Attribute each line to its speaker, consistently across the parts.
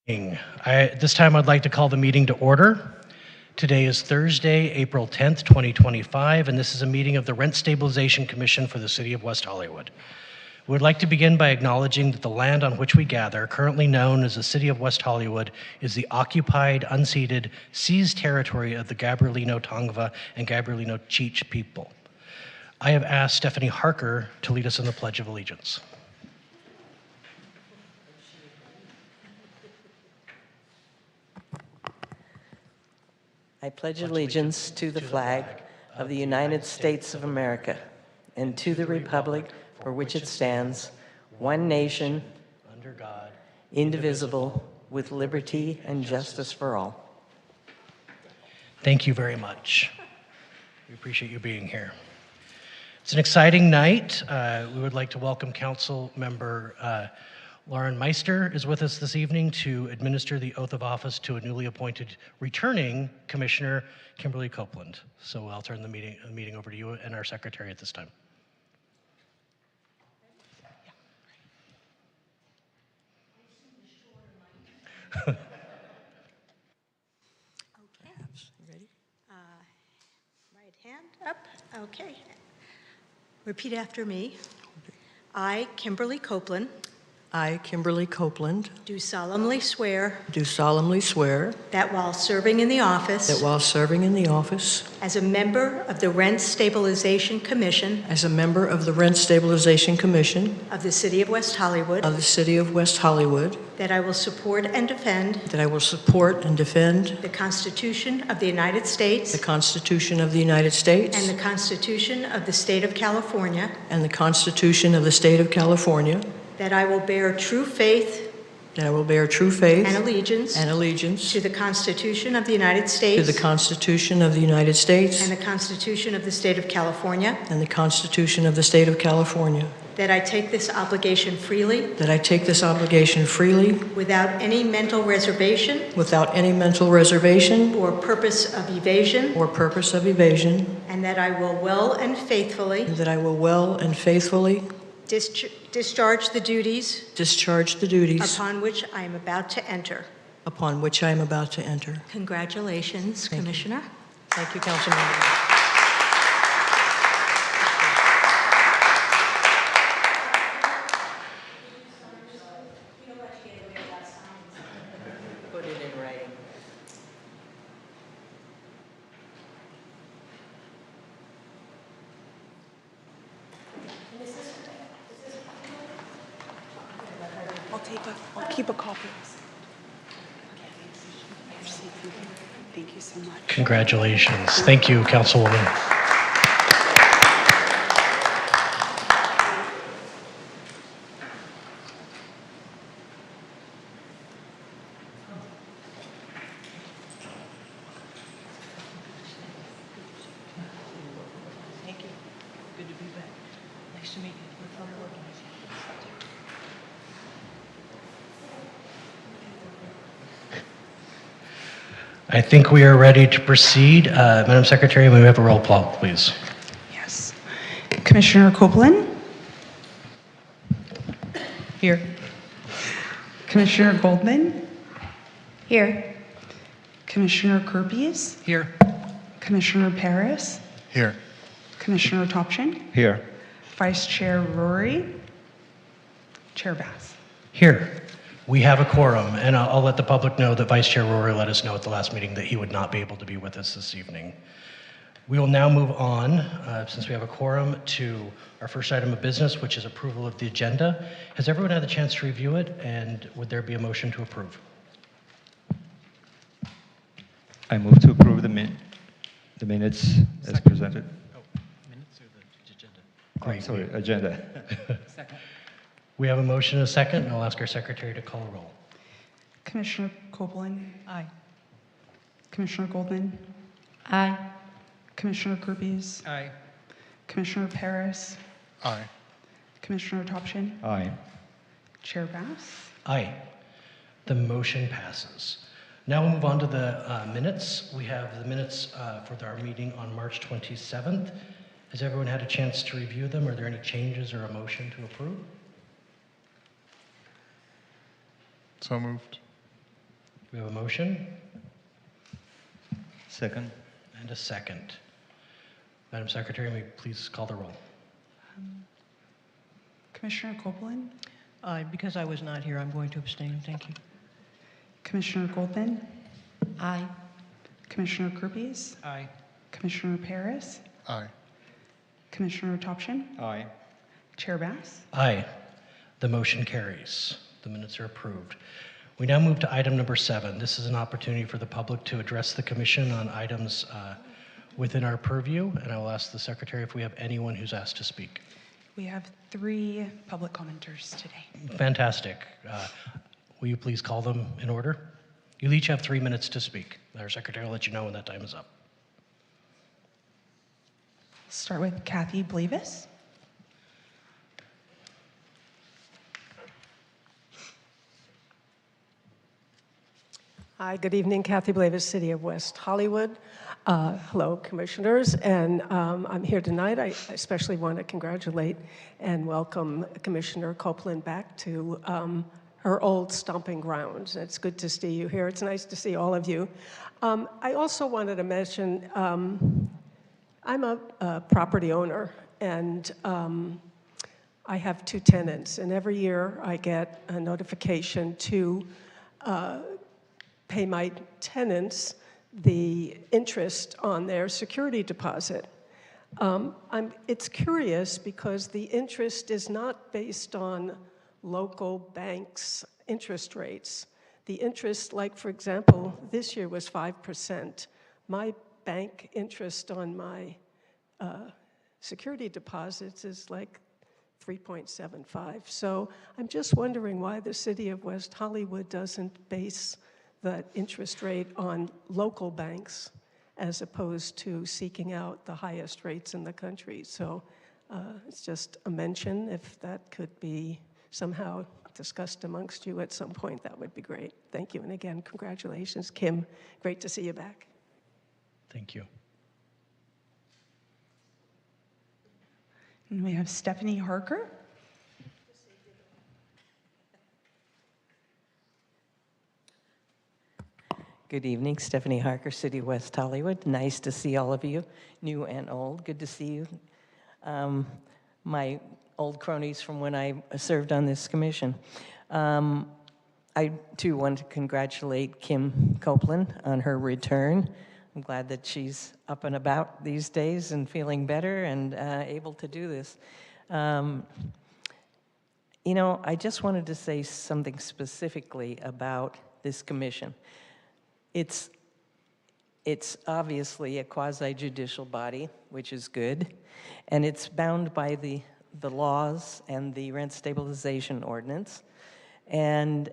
Speaker 1: This time I'd like to call the meeting to order. Today is Thursday, April 10th, 2025, and this is a meeting of the Rent Stabilization Commission for the City of West Hollywood. We would like to begin by acknowledging that the land on which we gather, currently known as the City of West Hollywood, is the occupied, unceded, seized territory of the Gabrielino Tongva and Gabrielino Cheech people. I have asked Stephanie Harker to lead us in the Pledge of Allegiance.
Speaker 2: I pledge allegiance to the flag of the United States of America and to the republic for which it stands, one nation,
Speaker 1: Under God,
Speaker 2: indivisible, with liberty and justice for all.
Speaker 1: Thank you very much. We appreciate you being here. It's an exciting night. We would like to welcome Council Member Lauren Meister is with us this evening to administer the oath of office to a newly appointed returning Commissioner, Kimberly Copeland. So I'll turn the meeting over to you and our secretary at this time.
Speaker 3: Okay.
Speaker 2: Ready?
Speaker 3: Right hand up. Okay. Repeat after me. I, Kimberly Copeland,
Speaker 2: I, Kimberly Copeland,
Speaker 3: do solemnly swear
Speaker 2: do solemnly swear
Speaker 3: that while serving in the
Speaker 2: that
Speaker 3: office
Speaker 2: while serving in the office
Speaker 3: as a member of the Rent Stabilization Commission
Speaker 2: as a member of the Rent Stabilization Commission
Speaker 3: of the City of West Hollywood,
Speaker 2: of the City of West Hollywood,
Speaker 3: that I will support and defend
Speaker 2: that I will support and defend
Speaker 3: the Constitution of the United States
Speaker 2: the Constitution of the United States
Speaker 3: and the Constitution of the State of California,
Speaker 2: and the Constitution of the State of California,
Speaker 3: that I will bear true faith
Speaker 2: that I will bear true faith
Speaker 3: and allegiance
Speaker 2: and allegiance
Speaker 3: to the Constitution of the United
Speaker 2: to
Speaker 3: States
Speaker 2: the Constitution of the United States
Speaker 3: and the Constitution of the State of California,
Speaker 2: and the Constitution of the State of California,
Speaker 3: that I take this obligation freely
Speaker 2: that I take this obligation freely
Speaker 3: without any mental reservation
Speaker 2: without any mental reservation
Speaker 3: or purpose of evasion,
Speaker 2: or purpose of evasion,
Speaker 3: and that I will well and faithfully
Speaker 2: and that I will well and faithfully
Speaker 3: discharge the duties
Speaker 2: discharge the duties
Speaker 3: upon which I am about to enter.
Speaker 2: upon which I am about to enter.
Speaker 3: Congratulations,
Speaker 2: Thank you.
Speaker 3: Commissioner.
Speaker 2: Thank you, Councilmember. Put it in writing.
Speaker 4: I'll keep a copy. Thank you so much.
Speaker 1: Congratulations. Thank you, Councilwoman.
Speaker 2: Thank you. Good to be back. Nice to meet you. We're from your organization.
Speaker 1: I think we are ready to proceed. Madam Secretary, may we have a roll call, please?
Speaker 4: Yes. Commissioner Copeland?
Speaker 2: Here.
Speaker 4: Commissioner Goldman?
Speaker 3: Here.
Speaker 4: Commissioner Kirby's?
Speaker 2: Here.
Speaker 4: Commissioner Paris?
Speaker 5: Here.
Speaker 4: Commissioner Topshin?
Speaker 5: Here.
Speaker 4: Vice Chair Rory? Chair Bass?
Speaker 1: Here. We have a quorum, and I'll let the public know that Vice Chair Rory let us know at the last meeting that he would not be able to be with us this evening. We will now move on, since we have a quorum, to our first item of business, which is approval of the agenda. Has everyone had the chance to review it, and would there be a motion to approve?
Speaker 5: I move to approve the minutes as presented.
Speaker 1: Minutes or the agenda?
Speaker 5: Oh,
Speaker 1: Great.
Speaker 5: sorry, agenda.
Speaker 1: We have a motion and a second, and I'll ask our secretary to call a roll.
Speaker 4: Commissioner Copeland?
Speaker 2: Aye.
Speaker 4: Commissioner Goldman?
Speaker 3: Aye.
Speaker 4: Commissioner Kirby's?
Speaker 2: Aye.
Speaker 4: Commissioner Paris?
Speaker 5: Aye.
Speaker 4: Commissioner Topshin?
Speaker 5: Aye.
Speaker 4: Chair Bass?
Speaker 1: Aye. The motion passes. Now we'll move on to the minutes. We have the minutes for our meeting on March 27th. Has everyone had a chance to review them? Are there any changes or a motion to approve?
Speaker 5: So moved.
Speaker 1: We have a motion
Speaker 5: Second.
Speaker 1: and a second. Madam Secretary, may you please call the roll?
Speaker 4: Commissioner Copeland,
Speaker 6: Aye, because I was not here, I'm going to abstain. Thank you.
Speaker 4: Commissioner Goldman,
Speaker 6: Aye.
Speaker 4: Commissioner Groupies,
Speaker 6: Aye.
Speaker 4: Commissioner Paris,
Speaker 7: Aye.
Speaker 4: Commissioner Topshin,
Speaker 5: Aye.
Speaker 4: Chair Bass.
Speaker 1: Aye. The motion carries. The minutes are approved. We now move to item number 7. This is an opportunity for the public to address the commission on items within our purview, and I will ask the secretary if we have anyone who's asked to speak.
Speaker 4: We have 3 public commenters today.
Speaker 1: Fantastic. Will you please call them in order? You'll each have 3 minutes to speak. Our secretary will let you know when that time is up.
Speaker 4: Start with Kathy Blevis.
Speaker 8: Hi, good evening. Kathy Blevis, City of West Hollywood. Hello, commissioners. And I'm here tonight. I especially want to congratulate and welcome Commissioner Copeland back to her old stomping grounds. It's good to see you here. It's nice to see all of you. I also wanted to mention I'm a property owner, and I have 2 tenants. And every year I get a notification to pay my tenants the interest on their security deposit. It's curious because the interest is not based on local banks' interest rates. The interest, like for example, this year was 5%. My bank interest on my security deposits is like 3.75. So I'm just wondering why the City of West Hollywood doesn't base the interest rate on local banks as opposed to seeking out the highest rates in the country. So it's just a mention. If that could be somehow discussed amongst you at some point, that would be great. Thank you. And again, congratulations, Kim. Great to see you back.
Speaker 1: Thank you.
Speaker 4: And we have Stephanie Harker.
Speaker 2: Good evening, Stephanie Harker, City of West Hollywood. Nice to see all of you, new and old. Good to see you. My old cronies from when I served on this commission. I, too, want to congratulate Kim Copeland on her return. I'm glad that she's up and about these days and feeling better and able to do this. You know, I just wanted to say something specifically about this commission. It's obviously a quasi-judicial body, which is good, and it's bound by the laws and the rent stabilization ordinance. And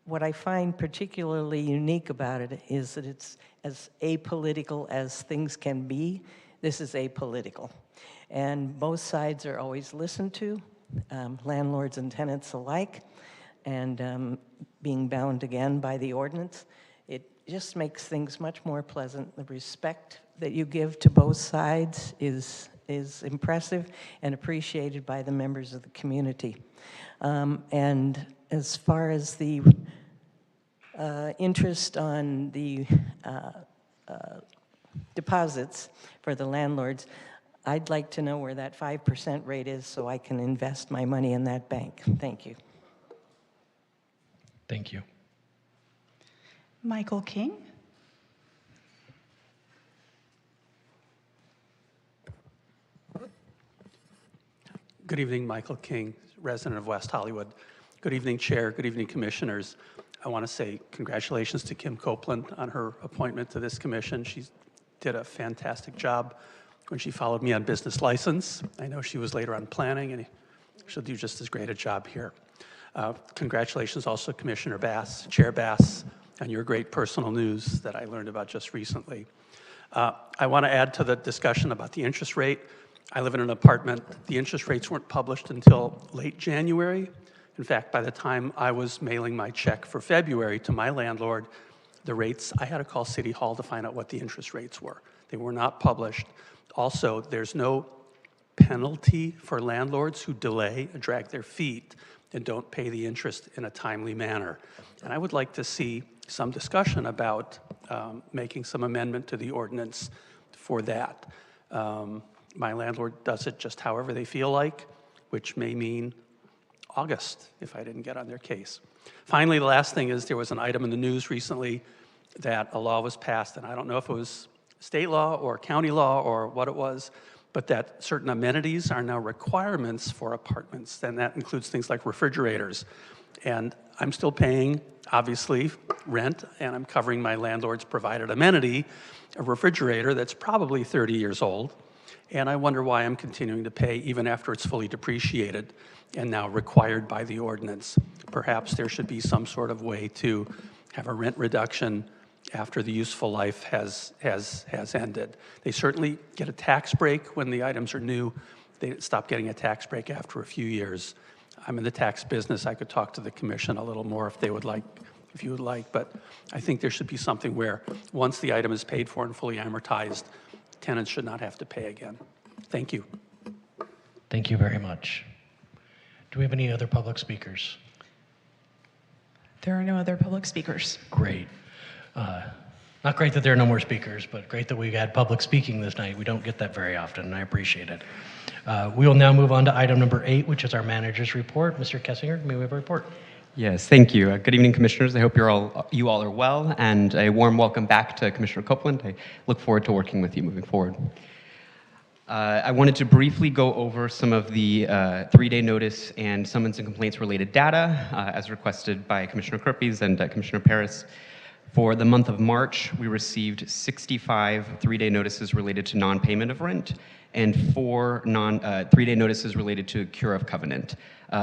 Speaker 2: what I find particularly unique about it is that it's as apolitical as things can be. This is apolitical. And both sides are always listened to, landlords and tenants alike, and being bound again by the ordinance. It just makes things much more pleasant. The respect that you give to both sides is impressive and appreciated by the members of the community. And as far as the interest on the deposits for the landlords, I'd like to know where that 5% rate is so I can invest my money in that bank. Thank you.
Speaker 1: Thank you.
Speaker 4: Michael King.
Speaker 9: Good evening, Michael King, resident of West Hollywood. Good evening, Chair. Good evening, Commissioners. I want to say congratulations to Kim Copeland on her appointment to this commission. She did a fantastic job when she followed me on business license. I know she was later on planning, and she'll do just as great a job here. Congratulations also, Commissioner Bass, Chair Bass, on your great personal news that I learned about just recently. I want to add to the discussion about the interest rate. I live in an apartment. The interest rates weren't published until late January. In fact, by the time I was mailing my check for February to my landlord, the rates, I had to call City Hall to find out what the interest rates were. They were not published. Also, there's no penalty for landlords who delay and drag their feet and don't pay the interest in a timely manner. And I would like to see some discussion about making some amendment to the ordinance for that. My landlord does it just however they feel like, which may mean August if I didn't get on their case. Finally, the last thing is there was an item in the news recently that a law was passed, and I don't know if it was state law or county law or what it was, but that certain amenities are now requirements for apartments, and that includes things like refrigerators. And I'm still paying, obviously, rent, and I'm covering my landlord's provided amenity, a refrigerator that's probably 30 years old. And I wonder why I'm continuing to pay even after it's fully depreciated and now required by the ordinance. Perhaps there should be some sort of way to have a rent reduction after the useful life has ended. They certainly get a tax break when the items are new. They stop getting a tax break after a few years. I'm in the tax business. I could talk to the commission a little more if they would like, if you would like, but I think there should be something where once the item is paid for and fully amortized, tenants should not have to pay again. Thank you.
Speaker 1: Thank you very much. Do we have any other public speakers?
Speaker 4: There are no other public speakers.
Speaker 1: Great. Not great that there are no more speakers, but great that we had public speaking this night. We don't get that very often, and I appreciate it. We will now move on to item number 8, which is our manager's report. Mr. Kessinger, may we have a report?
Speaker 7: Yes, thank you. Good evening, commissioners. I hope you all are well, and a warm welcome back to Commissioner Copeland. I look forward to working with you moving forward. I wanted to briefly go over some of the 3-day notice and summons and complaints related data as requested by Commissioner Kirpies and Commissioner Paris. For the month of March, we received 65 3-day notices related to non-payment of rent and 4 3-day notices related to cure of covenant.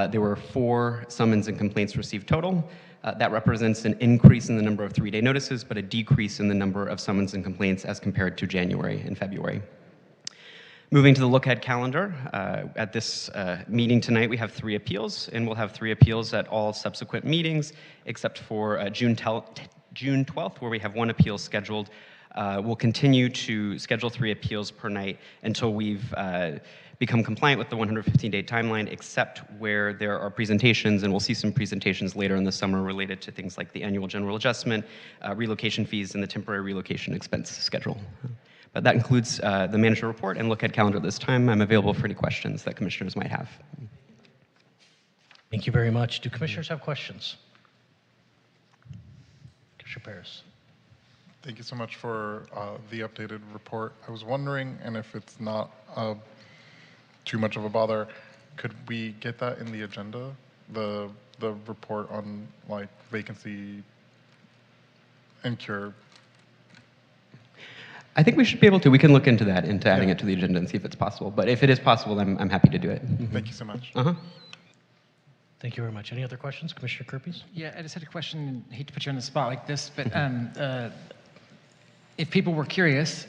Speaker 7: There were 4 summons and complaints received total. That represents an increase in the number of 3-day notices, but a decrease in the number of summons and complaints as compared to January and February. Moving to the look-ahead calendar, at this meeting tonight, we have 3 appeals, and we'll have 3 appeals at all subsequent meetings, except for June 12th, where we have 1 appeal scheduled. We'll continue to schedule 3 appeals per night until we've become compliant with the 115-day timeline, except where there are presentations, and we'll see some presentations later in the summer related to things like the annual general adjustment, relocation fees, and the temporary relocation expense schedule. But that includes the manager report and look-ahead calendar this time. I'm available for any questions that commissioners might have.
Speaker 1: Thank you very much. Do commissioners have questions? Commissioner Paris.
Speaker 10: Thank you so much for the updated report. I was wondering, and if it's not too much of a bother, could we get that in the agenda? The report on like vacancy and cure.
Speaker 7: I think we should be able to. We can look into that, into adding it to the agenda and see if it's possible. But if it is possible, I'm happy to do it.
Speaker 10: Thank you so much.
Speaker 1: Thank you very much. Any other questions? Commissioner Kirpies?
Speaker 11: Yeah, I just had a question. I hate to put you on the spot like this, but if people were curious,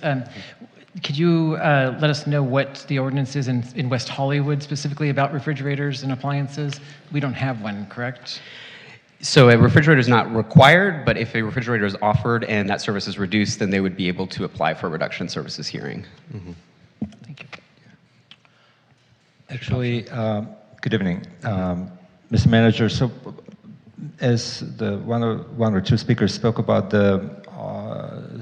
Speaker 11: could you let us know what the ordinance is in West Hollywood specifically about refrigerators and appliances? We don't have one, correct?
Speaker 7: So a refrigerator is not required, but if a refrigerator is offered and that service is reduced, then they would be able to apply for a reduction in services hearing.
Speaker 11: Thank you.
Speaker 5: Actually, good evening, Mr. Manager. So, as the one or two speakers spoke about the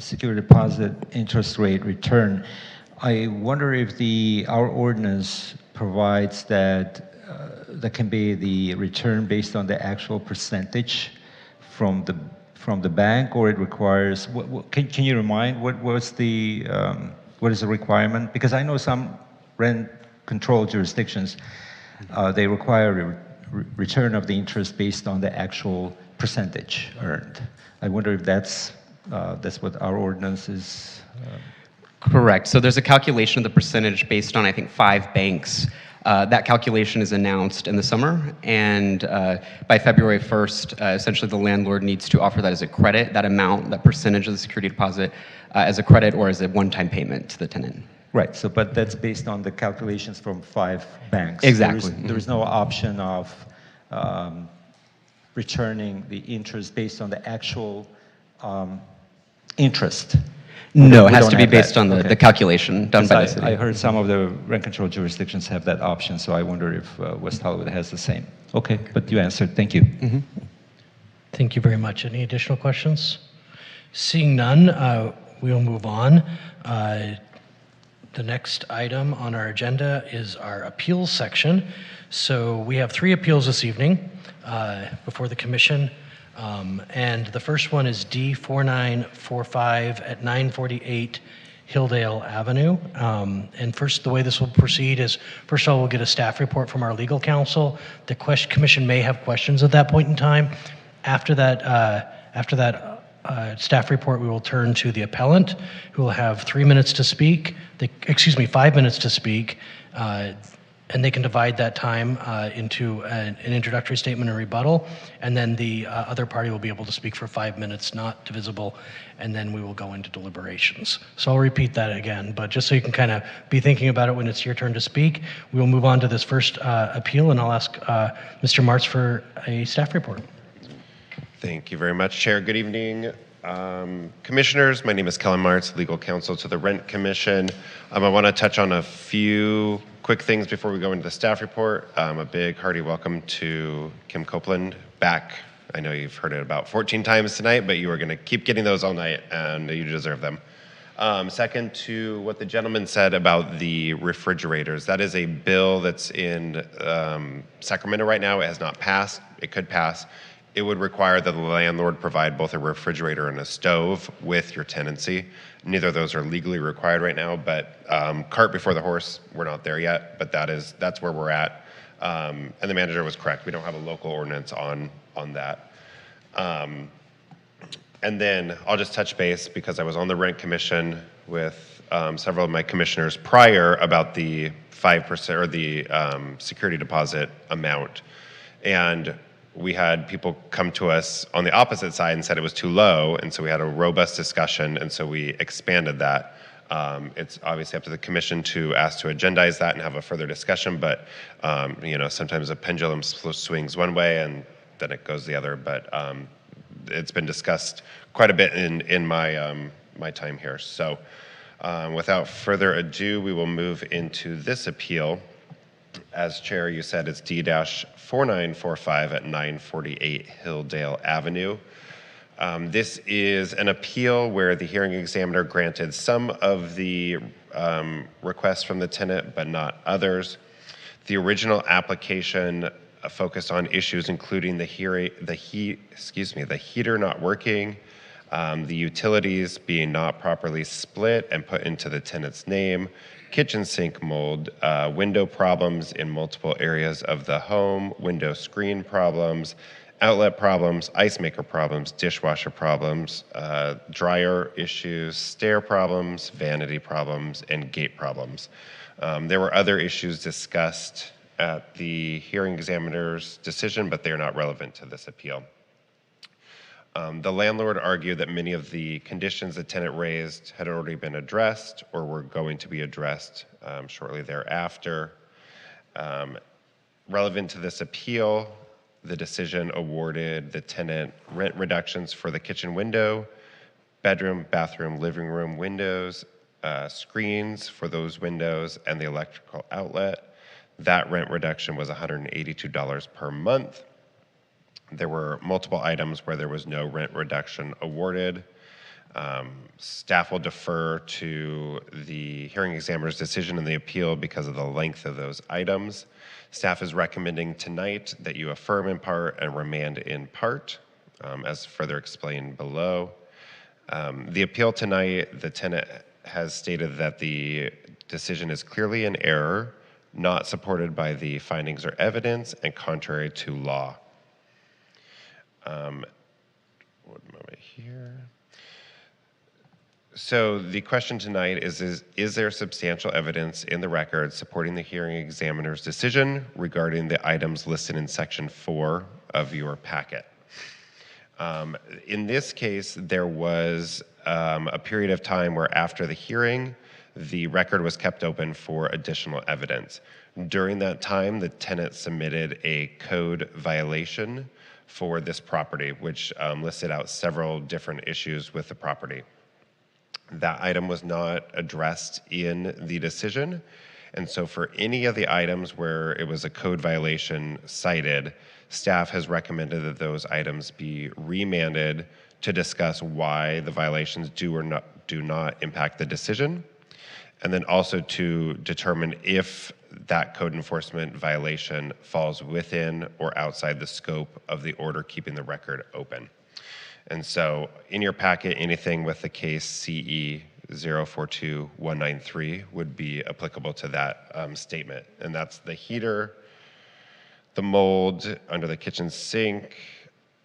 Speaker 5: security deposit interest rate return, I wonder if our ordinance provides that that can be the return based on the actual percentage from the bank, or it requires. Can you remind what is the requirement? Because I know some rent control jurisdictions they require return of the interest based on the actual percentage earned. I wonder if that's what our ordinance is.
Speaker 7: Correct. So there's a calculation of the percentage based on, I think, 5 banks. That calculation is announced in the summer, and by February 1st, essentially the landlord needs to offer that as a credit, that amount, that percentage of the security deposit, as a credit or as a one-time payment to the tenant.
Speaker 5: Right, so but that's based on the calculations from 5 banks.
Speaker 7: Exactly.
Speaker 5: There is no option of returning the interest based on the actual interest.
Speaker 7: No, it
Speaker 5: We
Speaker 7: has
Speaker 5: don't
Speaker 7: to be
Speaker 5: have that.
Speaker 7: based on the,
Speaker 5: Okay.
Speaker 7: the calculation done by the city.
Speaker 5: I heard some of the rent control jurisdictions have that option, so I wonder if West Hollywood has the same. Okay, but you answered. Thank you.
Speaker 1: Thank you very much. Any additional questions? Seeing none, we'll move on. The next item on our agenda is our appeals section. So we have 3 appeals this evening before the commission. And the first one is D4945 at 948 Hilldale Avenue. And first, the way this will proceed is, first of all, we'll get a staff report from our legal counsel. The commission may have questions at that point in time. After that staff report, we will turn to the appellant, who will have 3 minutes to speak. 5 minutes to speak. And they can divide that time into an introductory statement and rebuttal, and then the other party will be able to speak for 5 minutes, not divisible, and then we will go into deliberations. So I'll repeat that again, but just so you can kind of be thinking about it when it's your turn to speak, we will move on to this first appeal, and I'll ask Mr. Martz for a staff report.
Speaker 12: Thank you very much, Chair. Good evening, Commissioners. My name is Kellen Martz, legal counsel to the Rent Commission. I want to touch on a few quick things before we go into the staff report. A big hearty welcome to Kim Copeland back. I know you've heard it about 14 times tonight, but you are going to keep getting those all night, and you deserve them. Second, to what the gentleman said about the refrigerators. That is a bill that's in Sacramento right now. It has not passed. It could pass. It would require that the landlord provide both a refrigerator and a stove with your tenancy. Neither of those are legally required right now, but cart before the horse, we're not there yet, but that's where we're at. And the manager was correct. We don't have a local ordinance on that. And then I'll just touch base because I was on the Rent Commission with several of my commissioners prior about the 5% or the security deposit amount. And we had people come to us on the opposite side and said it was too low, and so we had a robust discussion, and so we expanded that. It's obviously up to the commission to ask to agendize that and have a further discussion, but sometimes a pendulum swings one way and then it goes the other, but it's been discussed quite a bit in my time here. So without further ado, we will move into this appeal. As Chair, you said it's D-4945 at 948 Hilldale Avenue. This is an appeal where the hearing examiner granted some of the requests from the tenant, but not others. The original application focused on issues including the heater not working, the utilities being not properly split and put into the tenant's name, kitchen sink mold, window problems in multiple areas of the home, window screen problems, outlet problems, ice maker problems, dishwasher problems, dryer issues, stair problems, vanity problems, and gate problems. There were other issues discussed at the hearing examiner's decision, but they are not relevant to this appeal. The landlord argued that many of the conditions the tenant raised had already been addressed or were going to be addressed shortly thereafter. Relevant to this appeal, the decision awarded the tenant rent reductions for the kitchen window, bedroom, bathroom, living room windows, screens for those windows, and the electrical outlet. That rent reduction was $182 per month. There were multiple items where there was no rent reduction awarded. Staff will defer to the hearing examiner's decision in the appeal because of the length of those items. Staff is recommending tonight that you affirm in part and remand in part, as further explained below. The appeal tonight, the tenant has stated that the decision is clearly in error, not supported by the findings or evidence, and contrary to law. One moment here. So the question tonight is there substantial evidence in the record supporting the hearing examiner's decision regarding the items listed in section 4 of your packet? In this case, there was a period of time where after the hearing, the record was kept open for additional evidence. During that time, the tenant submitted a code violation for this property, which listed out several different issues with the property. That item was not addressed in the decision. And so for any of the items where it was a code violation cited, staff has recommended that those items be remanded to discuss why the violations do not impact the decision, and then also to determine if that code enforcement violation falls within or outside the scope of the order keeping the record open. And so in your packet, anything with the case CE 042193 would be applicable to that statement. And that's the heater, the mold under the kitchen sink,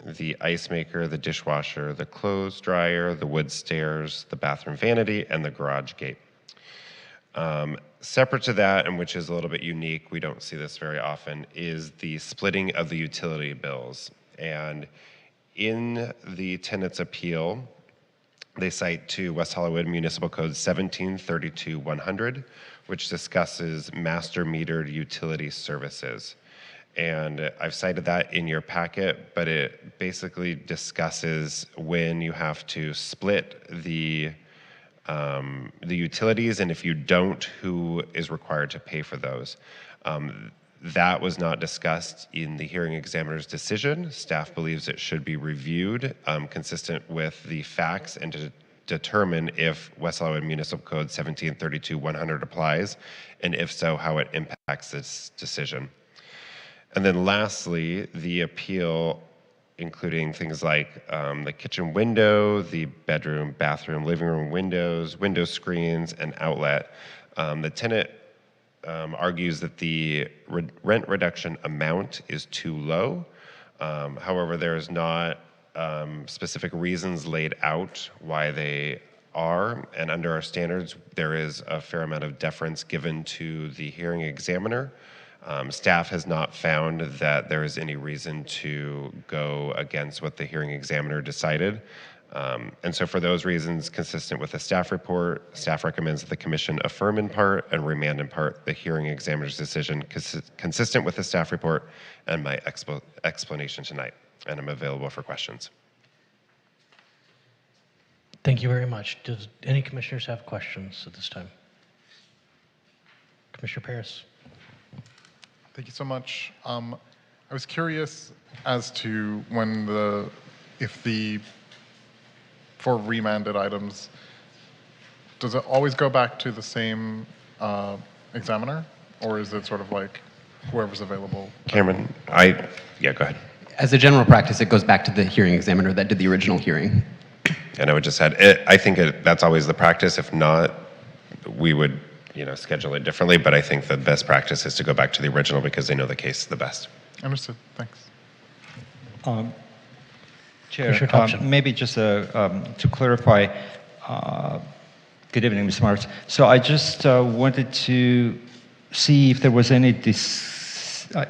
Speaker 12: the ice maker, the dishwasher, the clothes dryer, the wood stairs, the bathroom vanity, and the garage gate. Separate to that, and which is a little bit unique, we don't see this very often, is the splitting of the utility bills. And in the tenant's appeal, they cite to West Hollywood Municipal Code 1732-100, which discusses master metered utility services. And I've cited that in your packet, but it basically discusses when you have to split the utilities, and if you don't, who is required to pay for those. That was not discussed in the hearing examiner's decision. Staff believes it should be reviewed consistent with the facts and to determine if West Hollywood Municipal Code 1732-100 applies, and if so, how it impacts this decision. And then lastly, the appeal, including things like the kitchen window, the bedroom, bathroom, living room windows, window screens, and outlet. The tenant argues that the rent reduction amount is too low. However, there is not specific reasons laid out why they are, and under our standards, there is a fair amount of deference given to the hearing examiner. Staff has not found that there is any reason to go against what the hearing examiner decided. And so for those reasons, consistent with the staff report, staff recommends that the commission affirm in part and remand in part the hearing examiner's decision consistent with the staff report and my explanation tonight. And I'm available for questions.
Speaker 1: Thank you very much. Does any commissioners have questions at this time? Commissioner Paris.
Speaker 10: Thank you so much. I was curious as to for remanded items, does it always go back to the same examiner, or is it sort of like whoever's available?
Speaker 12: Cameron, yeah, go ahead.
Speaker 7: As a general practice, it goes back to the hearing examiner that did the original hearing.
Speaker 12: And I would just add, I think that's always the practice. If not, we would schedule it differently, but I think the best practice is to go back to the original because they know the case the best.
Speaker 10: Understood. Thanks.
Speaker 5: Chair, maybe just to clarify, good evening, Ms. Martz. So I just wanted to see if there was any,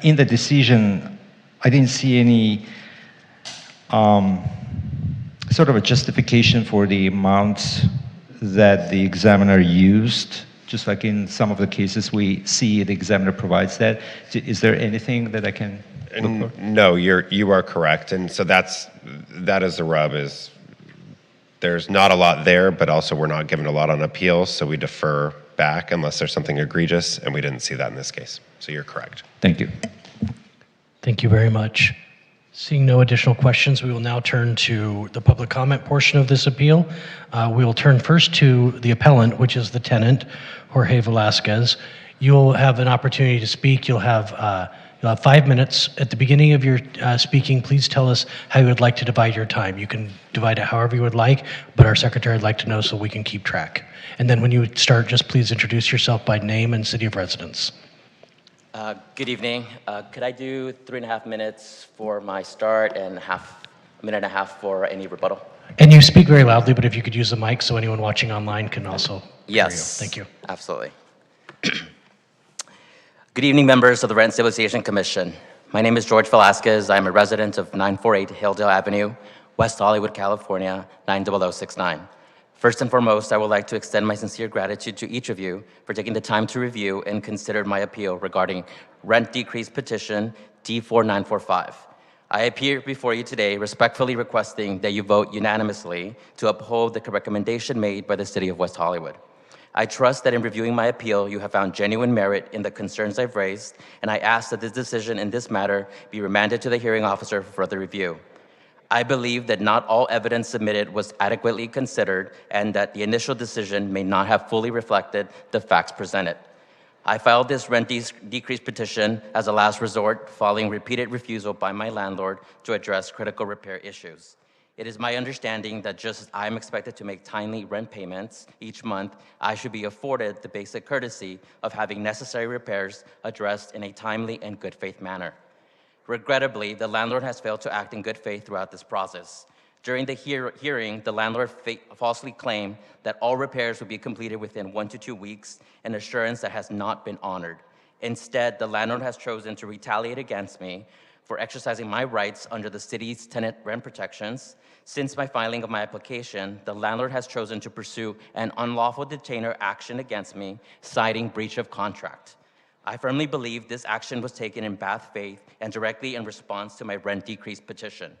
Speaker 5: in the decision, I didn't see any sort of a justification for the amounts that the examiner used. Just like in some of the cases we see the examiner provides that. Is there anything that I can look for?
Speaker 12: No, you are correct. And so that is the rub, is there's not a lot there, but also we're not given a lot on appeals, so we defer back unless there's something egregious, and we didn't see that in this case. So you're correct.
Speaker 5: Thank you.
Speaker 1: Thank you very much. Seeing no additional questions, we will now turn to the public comment portion of this appeal. We will turn first to the appellant, which is the tenant, Jorge Velasquez. You'll have an opportunity to speak. You'll have 5 minutes. At the beginning of your speaking, please tell us how you would like to divide your time. You can divide it however you would like, but our secretary would like to know so we can keep track. And then when you start, just please introduce yourself by name and city of residence.
Speaker 13: Good evening. Could I do 3.5 minutes for my start and a minute and a half for any rebuttal?
Speaker 1: And you speak very loudly, but if you could use the mic so anyone watching online can also hear you. Thank you.
Speaker 13: Absolutely. Good evening, members of the Rent and Stabilization Commission. My name is George Velasquez. I'm a resident of 948 Hilldale Avenue, West Hollywood, California, 90069. First and foremost, I would like to extend my sincere gratitude to each of you for taking the time to review and consider my appeal regarding rent decrease petition D4945. I appear before you today respectfully requesting that you vote unanimously to uphold the recommendation made by the City of West Hollywood. I trust that in reviewing my appeal, you have found genuine merit in the concerns I've raised, and I ask that this decision in this matter be remanded to the hearing officer for further review. I believe that not all evidence submitted was adequately considered and that the initial decision may not have fully reflected the facts presented. I filed this rent decrease petition as a last resort following repeated refusal by my landlord to address critical repair issues. It is my understanding that just as I am expected to make timely rent payments each month, I should be afforded the basic courtesy of having necessary repairs addressed in a timely and good faith manner. Regrettably, the landlord has failed to act in good faith throughout this process. During the hearing, the landlord falsely claimed that all repairs would be completed within 1 to 2 weeks, an assurance that has not been honored. Instead, the landlord has chosen to retaliate against me for exercising my rights under the city's tenant rent protections. Since my filing of my application, the landlord has chosen to pursue an unlawful detainer action against me, citing breach of contract. I firmly believe this action was taken in bad faith and directly in response to my rent decrease petition.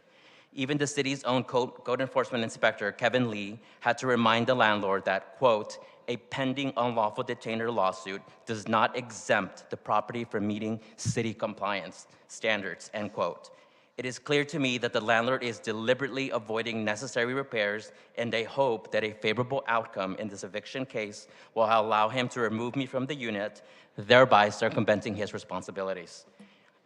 Speaker 13: Even the city's own code enforcement inspector, Kevin Lee, had to remind the landlord that, quote, a pending unlawful detainer lawsuit does not exempt the property from meeting city compliance standards, end quote. It is clear to me that the landlord is deliberately avoiding necessary repairs, and I hope that a favorable outcome in this eviction case will allow him to remove me from the unit, thereby circumventing his responsibilities.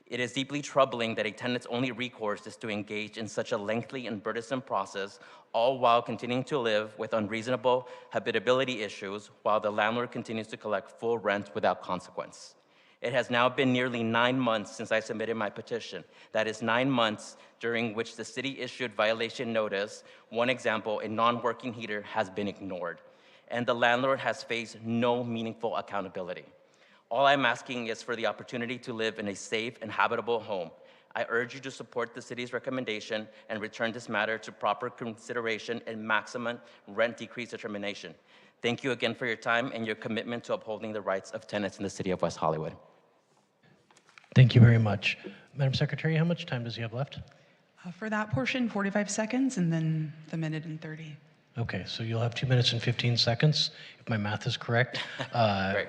Speaker 13: It is deeply troubling that a tenant's only recourse is to engage in such a lengthy and burdensome process, all while continuing to live with unreasonable habitability issues while the landlord continues to collect full rent without consequence. It has now been nearly 9 months since I submitted my petition. That is 9 months during which the city issued violation notice. One example, a non-working heater has been ignored, and the landlord has faced no meaningful accountability. All I'm asking is for the opportunity to live in a safe and habitable home. I urge you to support the city's recommendation and return this matter to proper consideration and maximum rent decrease determination. Thank you again for your time and your commitment to upholding the rights of tenants in the city of West Hollywood.
Speaker 1: Thank you very much. Madam Secretary, how much time does he have left?
Speaker 4: For that portion, 45 seconds, and then the minute and 30.
Speaker 1: Okay, so you'll have 2 minutes and 15 seconds, if my math is correct,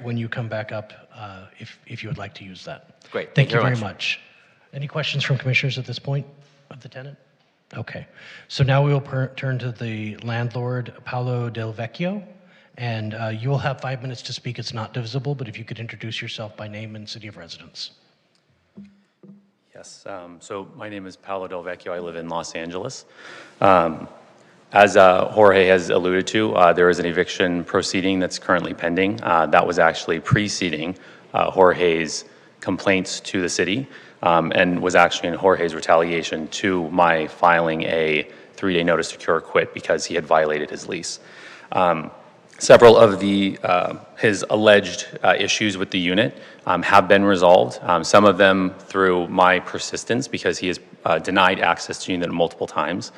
Speaker 1: when you come back up, if you would like to use that.
Speaker 13: Great.
Speaker 1: Thank you very much. Any questions from commissioners at this point of the tenant? Okay, so now we will turn to the landlord, Paolo Del Vecchio, and you will have 5 minutes to speak. It's not divisible, but if you could introduce yourself by name and city of residence.
Speaker 14: Yes, so my name is Paolo Del Vecchio. I live in Los Angeles. As Jorge has alluded to, there is an eviction proceeding that's currently pending. That was actually preceding Jorge's complaints to the city and was actually in Jorge's retaliation to my filing a 3-day notice to cure or quit because he had violated his lease. Several of his alleged issues with the unit have been resolved, some of them through my persistence because he has denied access to the unit multiple times.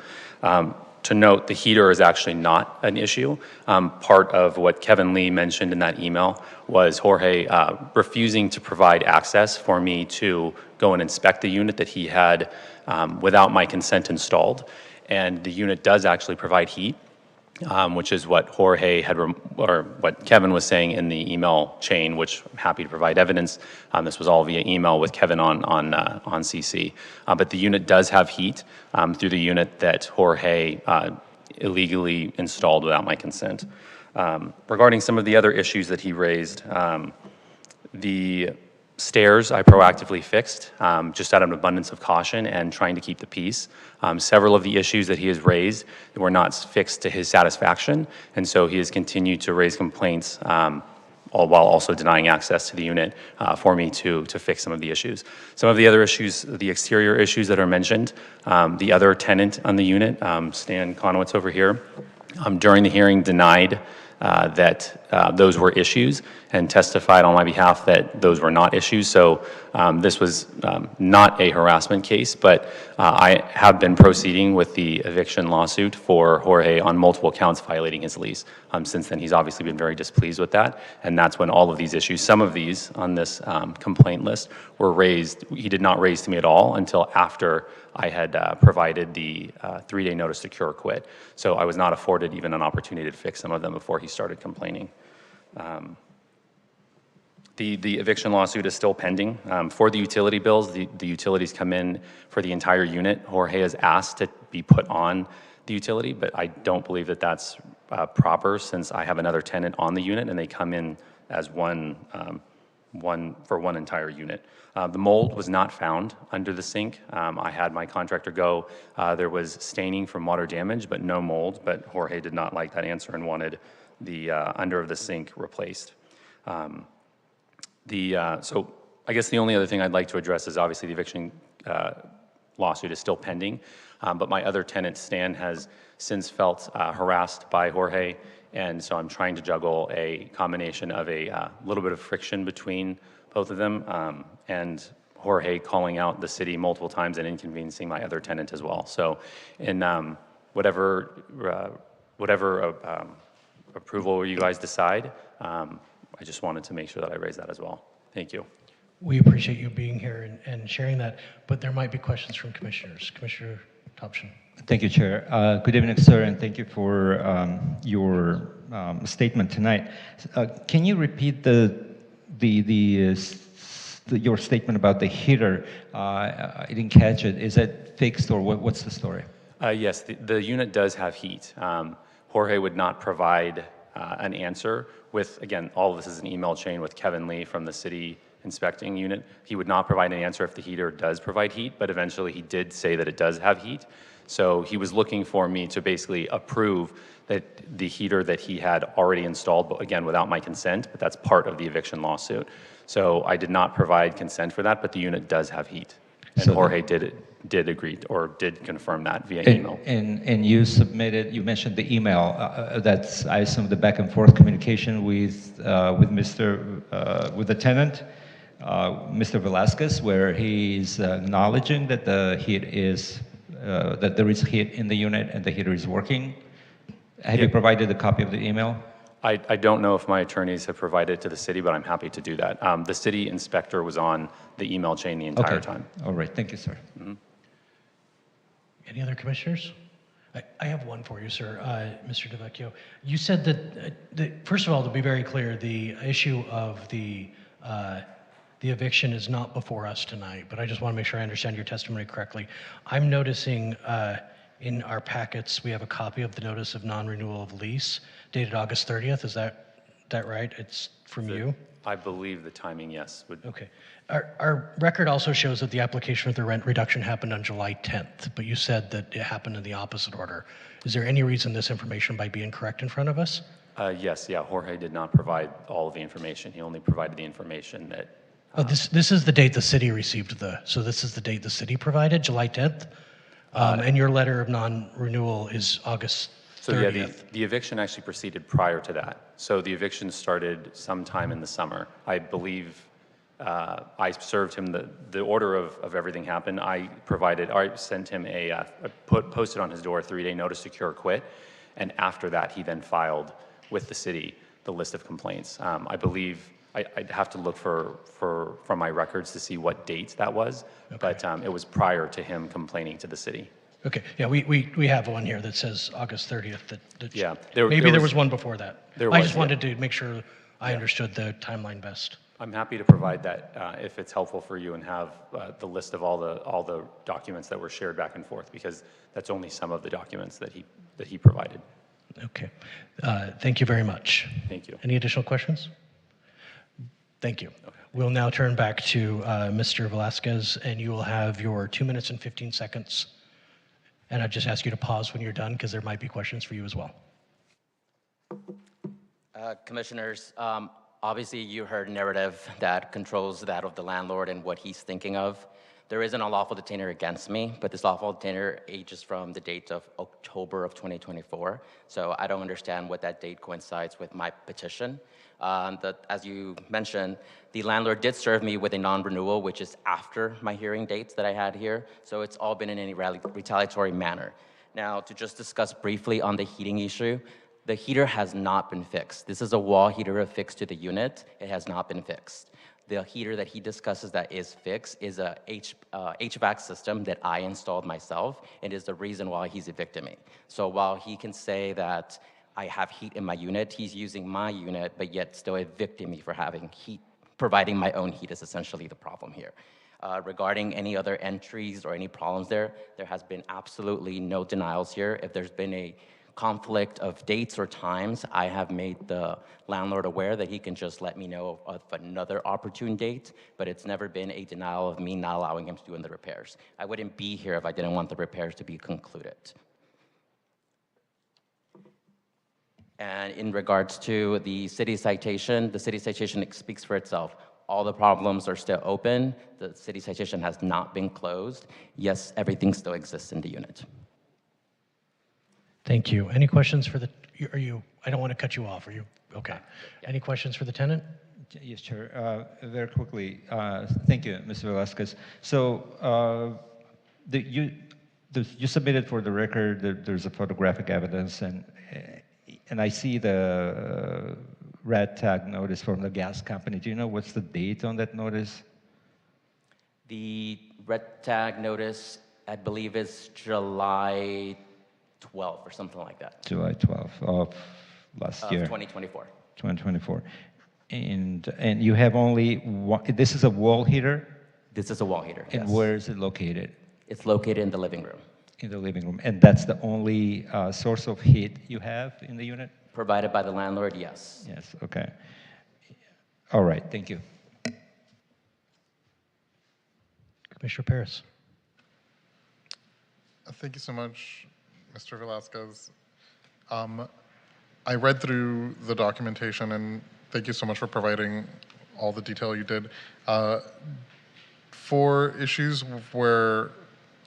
Speaker 14: To note, the heater is actually not an issue. Part of what Kevin Lee mentioned in that email was Jorge refusing to provide access for me to go and inspect the unit that he had without my consent installed. And the unit does actually provide heat, which is what Jorge had, or what Kevin was saying in the email chain, which I'm happy to provide evidence. This was all via email with Kevin on CC. But the unit does have heat through the unit that Jorge illegally installed without my consent. Regarding some of the other issues that he raised, the stairs I proactively fixed just out of an abundance of caution and trying to keep the peace. Several of the issues that he has raised were not fixed to his satisfaction, and so he has continued to raise complaints all while also denying access to the unit for me to fix some of the issues. Some of the other issues, the exterior issues that are mentioned, the other tenant on the unit, Stan Conowitz over here, during the hearing denied that those were issues and testified on my behalf that those were not issues. So this was not a harassment case, but I have been proceeding with the eviction lawsuit for Jorge on multiple counts violating his lease. Since then, he's obviously been very displeased with that, and that's when all of these issues, some of these on this complaint list, were raised. He did not raise to me at all until after I had provided the 3-day notice to cure or quit. So I was not afforded even an opportunity to fix some of them before he started complaining. The eviction lawsuit is still pending. For the utility bills, the utilities come in for the entire unit. Jorge has asked to be put on the utility, but I don't believe that that's proper since I have another tenant on the unit and they come in as one entire unit. The mold was not found under the sink. I had my contractor go. There was staining from water damage, but no mold. But Jorge did not like that answer and wanted the under of the sink replaced. So I guess the only other thing I'd like to address is obviously the eviction lawsuit is still pending. But my other tenant, Stan, has since felt harassed by Jorge. And so I'm trying to juggle a combination of a little bit of friction between both of them and Jorge calling out the city multiple times and inconveniencing my other tenant as well. So in whatever approval you guys decide, I just wanted to make sure that I raise that as well. Thank you.
Speaker 1: We appreciate you being here and sharing that, but there might be questions from commissioners. Commissioner Thompson.
Speaker 5: Thank you, Chair. Good evening, sir, and thank you for your statement tonight. Can you repeat your statement about the heater? I didn't catch it. Is it fixed or what's the story?
Speaker 14: Yes, the unit does have heat. Jorge would not provide an answer with, again, all of this is an email chain with Kevin Lee from the city inspecting unit. He would not provide an answer if the heater does provide heat, but eventually he did say that it does have heat. So he was looking for me to basically approve that the heater that he had already installed, but again, without my consent, but that's part of the eviction lawsuit. So I did not provide consent for that, but the unit does have heat. And so Jorge did agree or did confirm that via email.
Speaker 5: And you submitted, you mentioned the email, that's, I assume, the back and forth communication with the tenant, Mr. Velasquez, where he's acknowledging that the heat is, that there is heat in the unit and the heater is working. Have you provided a copy of the email?
Speaker 14: I don't know if my attorneys have provided it to the city, but I'm happy to do that. The city inspector was on the email chain the entire time.
Speaker 5: All right, thank you, sir.
Speaker 14: Mm-hmm.
Speaker 1: Any other commissioners? I have one for you, sir, Mr. DeVecchio. You said that, first of all, to be very clear, the issue of the eviction is not before us tonight, but I just want to make sure I understand your testimony correctly. I'm noticing in our packets, we have a copy of the notice of non-renewal of lease dated August 30th. Is that right? It's from you?
Speaker 14: I believe the timing, yes.
Speaker 1: Okay. Our record also shows that the application for the rent reduction happened on July 10th, but you said that it happened in the opposite order. Is there any reason this information might be incorrect in front of us?
Speaker 14: Yes, yeah, Jorge did not provide all of the information. He only provided the information that...
Speaker 1: This is the date the city received so this is the date the city provided, July 10th? And your letter of non-renewal is August 30th.
Speaker 14: So yeah, the eviction actually proceeded prior to that. So the eviction started sometime in the summer. I believe I served him the order of everything happened. I sent him posted on his door a 3-day notice to cure or quit. And after that, he then filed with the city the list of complaints. I believe I'd have to look from my records to see what date that was, okay. But it was prior to him complaining to the city.
Speaker 1: Okay, yeah, we have one here that says August 30th.
Speaker 14: Yeah,
Speaker 1: there was one before that. I just wanted to make sure I understood the timeline best.
Speaker 14: I'm happy to provide that if it's helpful for you and have the list of all the documents that were shared back and forth, because that's only some of the documents that he provided.
Speaker 1: Okay, thank you very much.
Speaker 14: Thank you.
Speaker 1: Any additional questions? Thank you. Okay. We'll now turn back to Mr. Velasquez, and you will have your 2 minutes and 15 seconds. And I just ask you to pause when you're done, because there might be questions for you as well.
Speaker 13: Commissioners, obviously you heard narrative that controls that of the landlord and what he's thinking of. There is an unlawful detainer against me, but this lawful detainer ages from the date of October of 2024. So I don't understand what that date coincides with my petition. As you mentioned, the landlord did serve me with a non-renewal, which is after my hearing dates that I had here. So it's all been in a retaliatory manner. Now, to just discuss briefly on the heating issue, the heater has not been fixed. This is a wall heater affixed to the unit. It has not been fixed. The heater that he discusses that is fixed is a HVAC system that I installed myself, and is the reason why he's evicted me. So while he can say that I have heat in my unit, he's using my unit, but yet still evicting me for having heat. Providing my own heat is essentially the problem here. Regarding any other entries or any problems there has been absolutely no denials here. If there's been a conflict of dates or times, I have made the landlord aware that he can just let me know of another opportune date, but it's never been a denial of me not allowing him to do the repairs. I wouldn't be here if I didn't want the repairs to be concluded. And in regards to the city citation speaks for itself. All the problems are still open. The city citation has not been closed. Yes, everything still exists in the unit.
Speaker 1: Thank you. Any questions for the, I don't want to cut you off. Are you, okay.
Speaker 13: Yeah.
Speaker 1: Any questions for the tenant?
Speaker 5: Yes, Chair. Very quickly, thank you, Mr. Velasquez. So you submitted for the record that there's a photographic evidence, and I see the red tag notice from the gas company. Do you know what's the date on that notice?
Speaker 13: The red tag notice, I believe, is July 12th or something like that.
Speaker 5: July 12th of last year.
Speaker 13: 2024.
Speaker 5: 2024. And you have only one, this is a wall heater?
Speaker 13: This is a wall heater,
Speaker 5: And
Speaker 13: yes.
Speaker 5: where is it located?
Speaker 13: It's located in the living room.
Speaker 5: In the living room. And that's the only source of heat you have in the unit?
Speaker 13: Provided by the landlord, yes.
Speaker 5: Yes, okay. All right, thank you.
Speaker 1: Commissioner Paris.
Speaker 10: Thank you so much, Mr. Velasquez. I read through the documentation, and thank you so much for providing all the detail you did. For issues where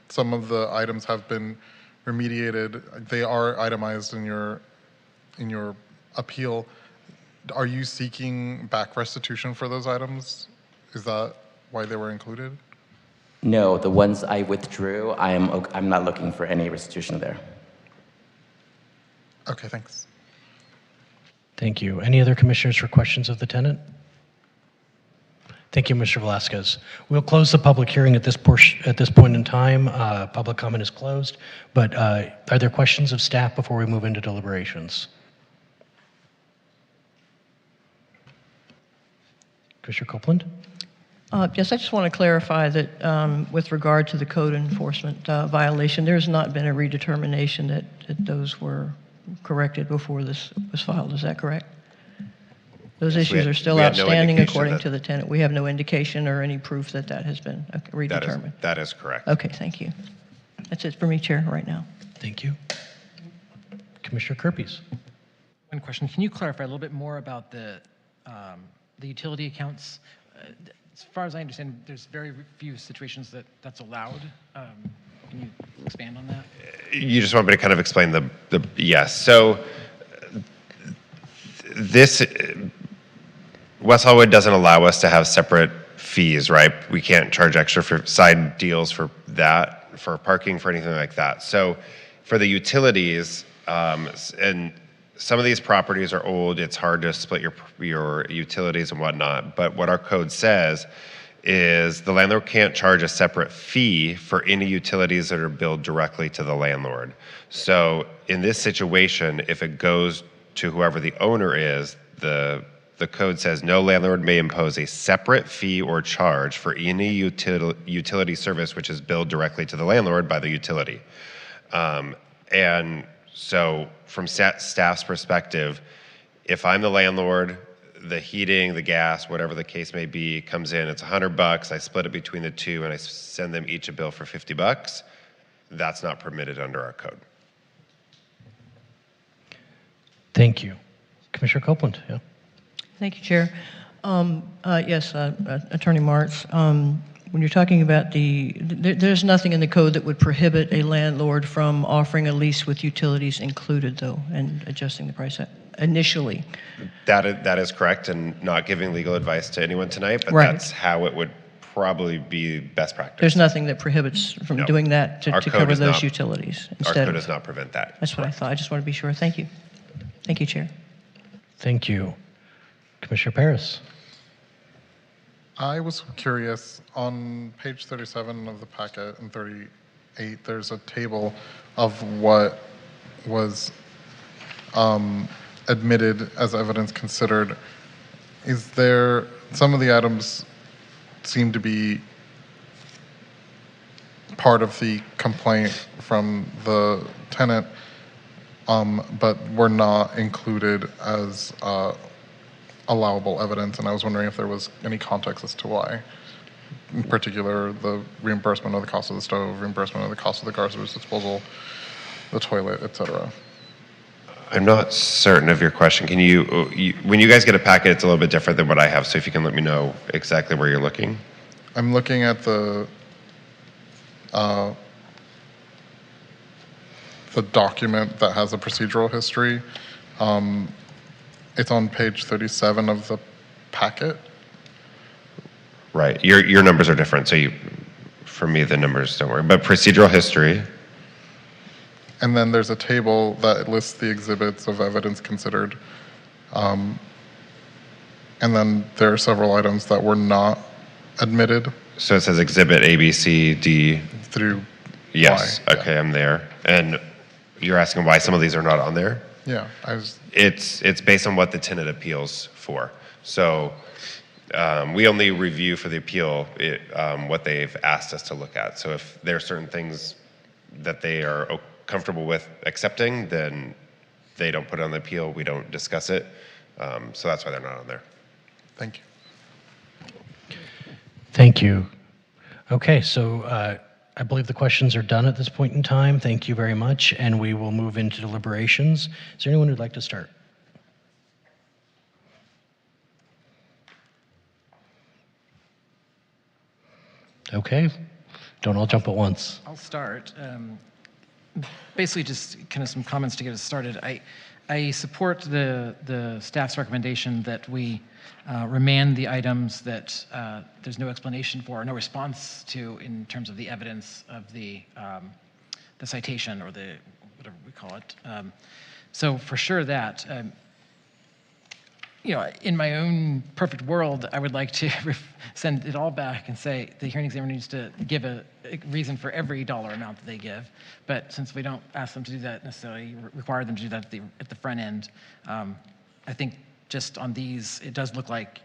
Speaker 10: some of the items have been remediated, they are itemized in your appeal. Are you seeking back restitution for those items? Is that why they were included?
Speaker 13: No, the ones I withdrew, I'm not looking for any restitution there.
Speaker 10: Okay, thanks.
Speaker 1: Thank you. Any other commissioners for questions of the tenant? Thank you, Mr. Velasquez. We'll close the public hearing at this point in time. Public comment is closed, but are there questions of staff before we move into deliberations? Commissioner Copeland?
Speaker 6: Yes, I just want to clarify that with regard to the code enforcement violation, there has not been a redetermination that those were corrected before this was filed. Is that correct? Those issues are still outstanding according to the tenant. We have no indication or any proof that that has been redetermined.
Speaker 12: That is correct.
Speaker 6: Okay, thank you. That's it for me, Chair, right now.
Speaker 1: Thank you. Commissioner Kirpies.
Speaker 11: One question. Can you clarify a little bit more about the utility accounts? As far as I understand, there's very few situations that's allowed. Can you expand on that?
Speaker 12: You just want me to kind of explain yes. So this, West Hollywood doesn't allow us to have separate fees, right? We can't charge extra for side deals for that, for parking, for anything like that. So for the utilities, and some of these properties are old, it's hard to split your utilities and whatnot, but what our code says is the landlord can't charge a separate fee for any utilities that are billed directly to the landlord. So in this situation, if it goes to whoever the owner is, the code says no landlord may impose a separate fee or charge for any utility service which is billed directly to the landlord by the utility. And so from staff's perspective, if I'm the landlord, the heating, the gas, whatever the case may be, comes in, it's $100, I split it between the two and I send them each a bill for $50, that's not permitted under our code.
Speaker 1: Thank you. Commissioner Copeland, yeah.
Speaker 6: Thank you, Chair. Yes, Attorney Martz. When you're talking about there's nothing in the code that would prohibit a landlord from offering a lease with utilities included, though, and adjusting the price initially.
Speaker 12: That is correct, and not giving legal advice to anyone tonight, but
Speaker 6: Right.
Speaker 12: that's how it would probably be best practice.
Speaker 6: There's nothing that prohibits from
Speaker 12: No.
Speaker 6: doing that
Speaker 12: Our
Speaker 6: to
Speaker 12: code
Speaker 6: cover
Speaker 12: does
Speaker 6: those
Speaker 12: not-
Speaker 6: utilities
Speaker 12: Our
Speaker 6: instead
Speaker 12: code
Speaker 6: of.
Speaker 12: does not prevent that.
Speaker 6: That's what I thought. I just want to be sure. Thank you. Thank you, Chair.
Speaker 1: Thank you. Commissioner Paris.
Speaker 10: I was curious, on page 37 of the packet and 38, there's a table of what was admitted as evidence considered. Is there, some of the items seem to be part of the complaint from the tenant, but were not included as allowable evidence, and I was wondering if there was any context as to why. In particular, the reimbursement of the cost of the stove, reimbursement of the cost of the garbage disposal, the toilet, etc.
Speaker 12: I'm not certain of your question. Can you, when you guys get a packet, it's a little bit different than what I have, so if you can let me know exactly where you're looking.
Speaker 10: I'm looking at the document that has a procedural history. It's on page 37 of the packet.
Speaker 12: Right, your numbers are different, so for me, the numbers don't work. But procedural history,
Speaker 10: And then there's a table that lists the exhibits of evidence considered. And then there are several items that were not admitted.
Speaker 12: so it says exhibit A, B, C, D.
Speaker 10: Through
Speaker 12: Yes,
Speaker 10: Y,
Speaker 12: okay, I'm there. And you're asking why some of these are not on there?
Speaker 10: Yeah, I was.
Speaker 12: It's based on what the tenant appeals for. So we only review for the appeal what they've asked us to look at. So if there are certain things that they are comfortable with accepting, then they don't put it on the appeal. We don't discuss it. So that's why they're not on there.
Speaker 10: Thank you.
Speaker 1: Thank you. Okay, so I believe the questions are done at this point in time. Thank you very much, and we will move into deliberations. Is there anyone who'd like to start? Okay, don't all jump at once.
Speaker 11: I'll start. Basically, just kind of some comments to get us started. I support the staff's recommendation that we remand the items that there's no explanation for, or no response to, in terms of the evidence of the citation, or the whatever we call it. So for sure that. In my own perfect world, I would like to send it all back and say the hearing examiner needs to give a reason for every dollar amount that they give. But since we don't ask them to do that necessarily, require them to do that at the front end, I think just on these, it does look like,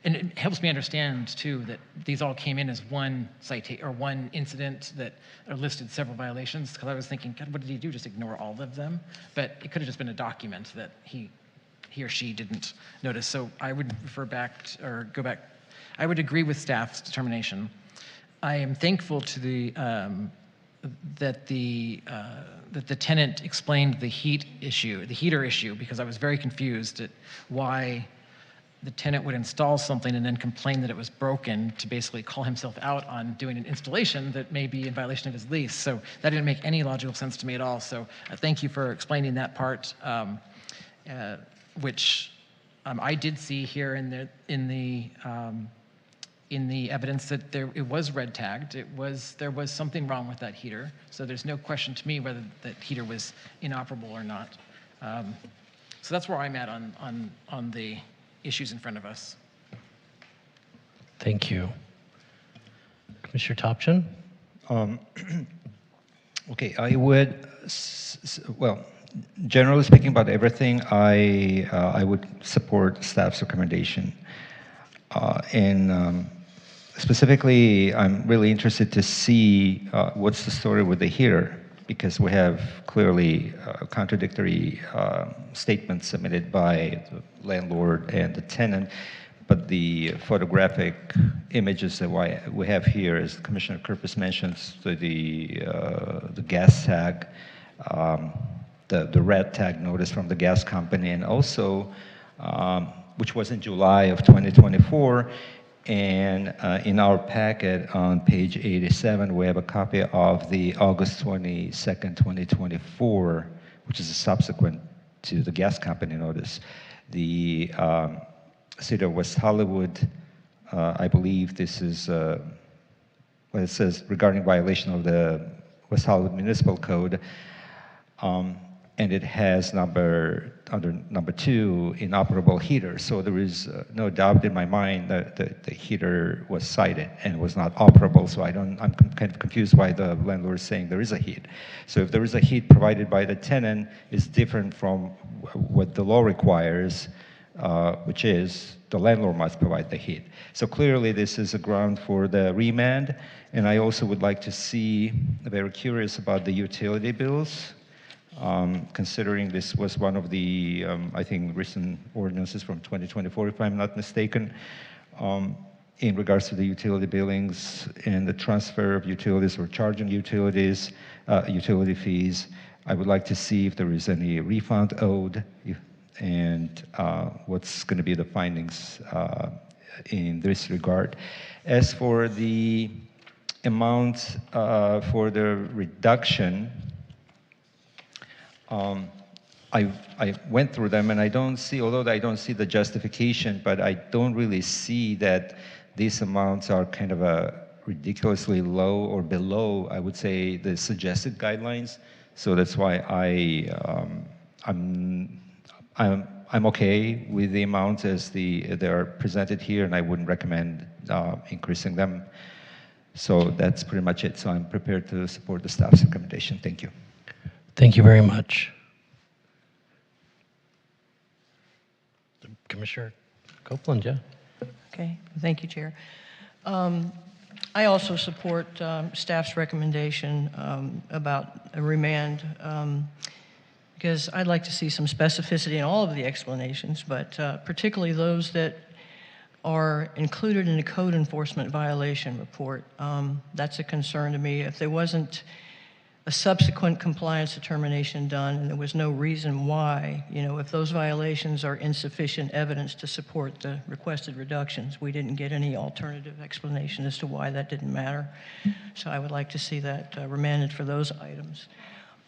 Speaker 11: and it helps me understand too that these all came in as one citation or one incident that are listed several violations. Because I was thinking, God, what did he do? Just ignore all of them? But it could have just been a document that he or she didn't notice. So I would refer back or go back. I would agree with staff's determination. I am thankful to the that the tenant explained the heater issue, because I was very confused at why the tenant would install something and then complain that it was broken, to basically call himself out on doing an installation that may be in violation of his lease. So that didn't make any logical sense to me at all. So thank you for explaining that part. Which I did see here in the evidence that it was red tagged. There was something wrong with that heater. So there's no question to me whether that heater was inoperable or not. So that's where I'm at on the issues in front of us.
Speaker 1: Thank you. Commissioner Topchin?
Speaker 5: Okay, I would, well, generally speaking about everything, I would support staff's recommendation. And specifically, I'm really interested to see what's the story with the heater, because we have clearly contradictory statements submitted by the landlord and the tenant. But the photographic images that we have here, as Commissioner Kirpus mentions, the gas tag, the red tag notice from the gas company, and also, which was in July of 2024, And in our packet on page 87, we have a copy of the August 22nd, 2024, which is a subsequent to the gas company notice. The City of West Hollywood, I believe this is what it says regarding violation of the West Hollywood Municipal Code. And it has under number 2, inoperable heater. So there is no doubt in my mind that the heater was cited and was not operable. So I'm kind of confused why the landlord is saying there is a heat. So if there is a heat provided by the tenant, is different from what the law requires, which is the landlord must provide the heat. So clearly this is a ground for the remand. And I also would like to see, very curious about the utility bills. Considering this was one of the, I think, recent ordinances from 2024, if I'm not mistaken, in regards to the utility billings and the transfer of utilities or charging utilities, utility fees. I would like to see if there is any refund owed and what's going to be the findings in this regard. As for the amount for the reduction, I went through them and I don't see, although I don't see the justification, but I don't really see that these amounts are kind of a ridiculously low or below, I would say, the suggested guidelines. So that's why I'm okay with the amounts as they are presented here, and I wouldn't recommend increasing them. So that's pretty much it. So I'm prepared to support the staff's recommendation. Thank you.
Speaker 1: Thank you very much. Commissioner Copeland, yeah.
Speaker 6: Okay, thank you, Chair. I also support staff's recommendation about a remand because I'd like to see some specificity in all of the explanations, but particularly those that are included in the code enforcement violation report. That's a concern to me. If there wasn't a subsequent compliance determination done and there was no reason why, if those violations are insufficient evidence to support the requested reductions, we didn't get any alternative explanation as to why that didn't matter. So I would like to see that remanded for those items.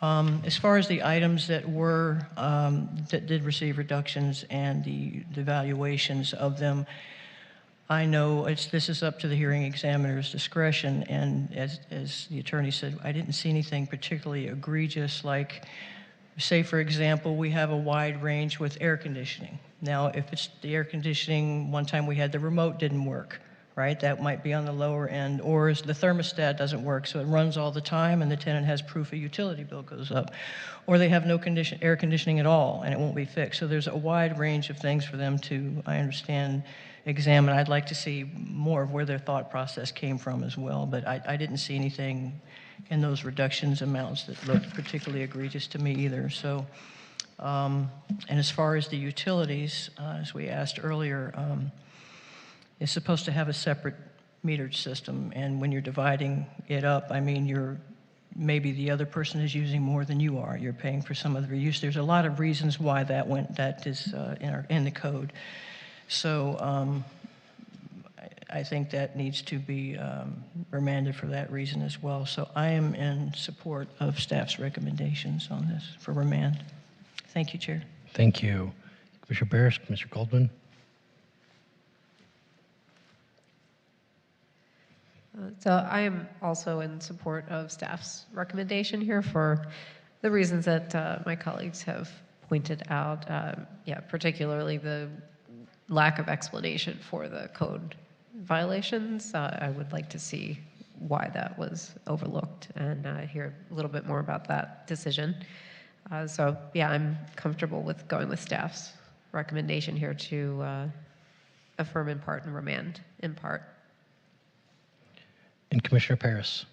Speaker 6: As far as the items that that did receive reductions and the valuations of them, I know this is up to the hearing examiner's discretion, and as the attorney said, I didn't see anything particularly egregious, like, say, for example, we have a wide range with air conditioning. Now, if it's the air conditioning, one time we had the remote didn't work, right? That might be on the lower end, or the thermostat doesn't work, so it runs all the time, and the tenant has proof a utility bill goes up. Or they have no air conditioning at all, and it won't be fixed. So there's a wide range of things for them to, I understand, examine. I'd like to see more of where their thought process came from as well, but I didn't see anything in those reductions amounts that looked particularly egregious to me either. So, and as far as the utilities, as we asked earlier, it's supposed to have a separate metered system, and when you're dividing it up, I mean, maybe the other person is using more than you are. You're paying for some of the reuse. There's a lot of reasons why that is in the code. So I think that needs to be remanded for that reason as well. So I am in support of staff's recommendations on this for remand. Thank you, Chair.
Speaker 1: Thank you. Commissioner Barris, Commissioner Goldman.
Speaker 15: So I am also in support of staff's recommendation here for the reasons that my colleagues have pointed out. Yeah, particularly the lack of explanation for the code violations. I would like to see why that was overlooked and hear a little bit more about that decision. So yeah, I'm comfortable with going with staff's recommendation here to affirm in part and remand in part.
Speaker 1: And Commissioner Paris.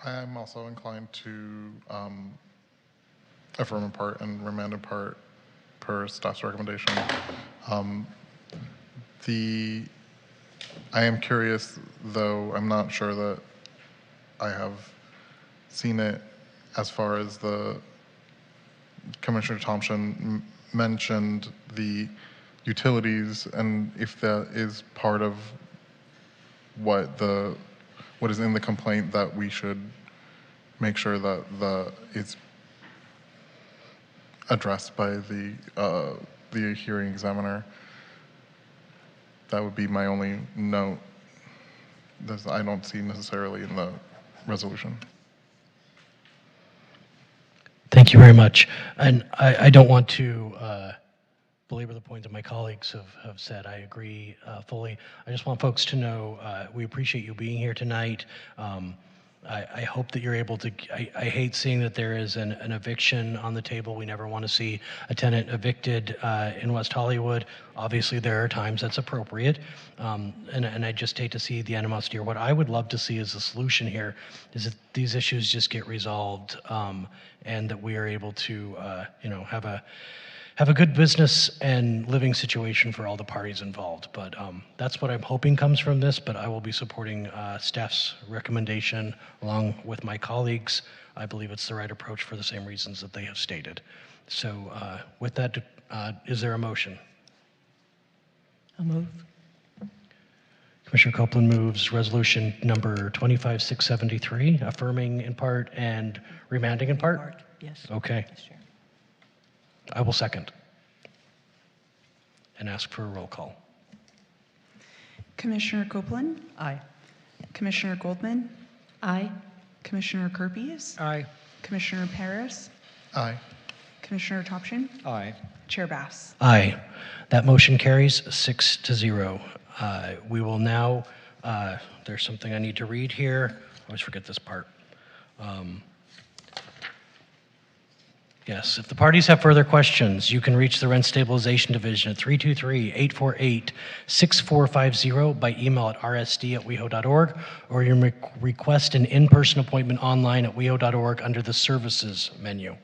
Speaker 10: I'm also inclined to affirm in part and remand in part per staff's recommendation. I am curious, though I'm not sure that I have seen it as far as the Commissioner Thompson mentioned the utilities, and if that is part of what is in the complaint, that we should make sure that it's addressed by the hearing examiner. That would be my only note that I don't see necessarily in the resolution.
Speaker 1: Thank you very much. And I don't want to belabor the point that my colleagues have said. I agree fully. I just want folks to know we appreciate you being here tonight. I hope that you're able to, I hate seeing that there is an eviction on the table. We never want to see a tenant evicted in West Hollywood. Obviously, there are times that's appropriate. And I just hate to see the animosity. Or what I would love to see as a solution here is that these issues just get resolved and that we are able to, have a good business and living situation for all the parties involved. But that's what I'm hoping comes from this, but I will be supporting staff's recommendation along with my colleagues. I believe it's the right approach for the same reasons that they have stated. So with that, is there a motion?
Speaker 6: I'll move.
Speaker 1: Commissioner Copeland moves resolution number 25673, affirming in part and remanding in part?
Speaker 6: Yes.
Speaker 1: Okay.
Speaker 6: Yes, Chair.
Speaker 1: I will second and ask for a roll call.
Speaker 4: Commissioner Copeland,
Speaker 6: Aye.
Speaker 4: Commissioner Goldman,
Speaker 15: Aye.
Speaker 4: Commissioner Kirpies,
Speaker 11: Aye.
Speaker 4: Commissioner Paris,
Speaker 10: Aye.
Speaker 4: Commissioner Topshin,
Speaker 5: Aye.
Speaker 4: Chair Bass.
Speaker 1: Aye. That motion carries 6-0. We will now, there's something I need to read here. I always forget this part. Yes, if the parties have further questions, you can reach the Rent Stabilization Division at 323-848-6450 by email at rsd@weho.org, or you may request an in-person appointment online at weho.org under the Services menu.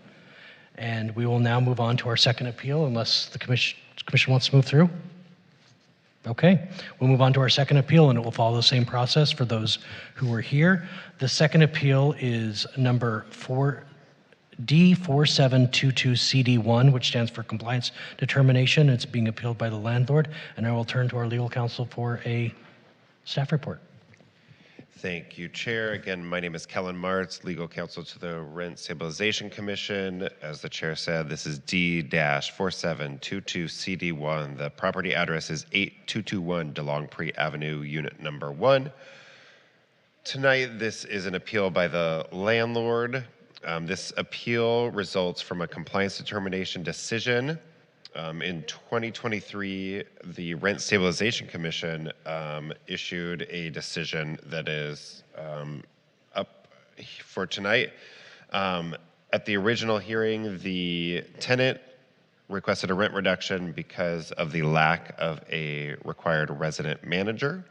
Speaker 1: And we will now move on to our second appeal, unless the commission wants to move through. Okay, we'll move on to our second appeal, and it will follow the same process for those who are here. The second appeal is number D4722CD1, which stands for Compliance Determination. It's being appealed by the landlord, and I will turn to our legal counsel for a staff report.
Speaker 12: Thank you, Chair. Again, my name is Kellen Martz, legal counsel to the Rent Stabilization Commission. As the Chair said, this is D-4722CD1. The property address is 8221 DeLongpre Avenue, Unit Number 1. Tonight, this is an appeal by the landlord. This appeal results from a compliance determination decision. In 2023, the Rent Stabilization Commission issued a decision that is up for tonight. At the original hearing, the tenant requested a rent reduction because of the lack of a required resident manager.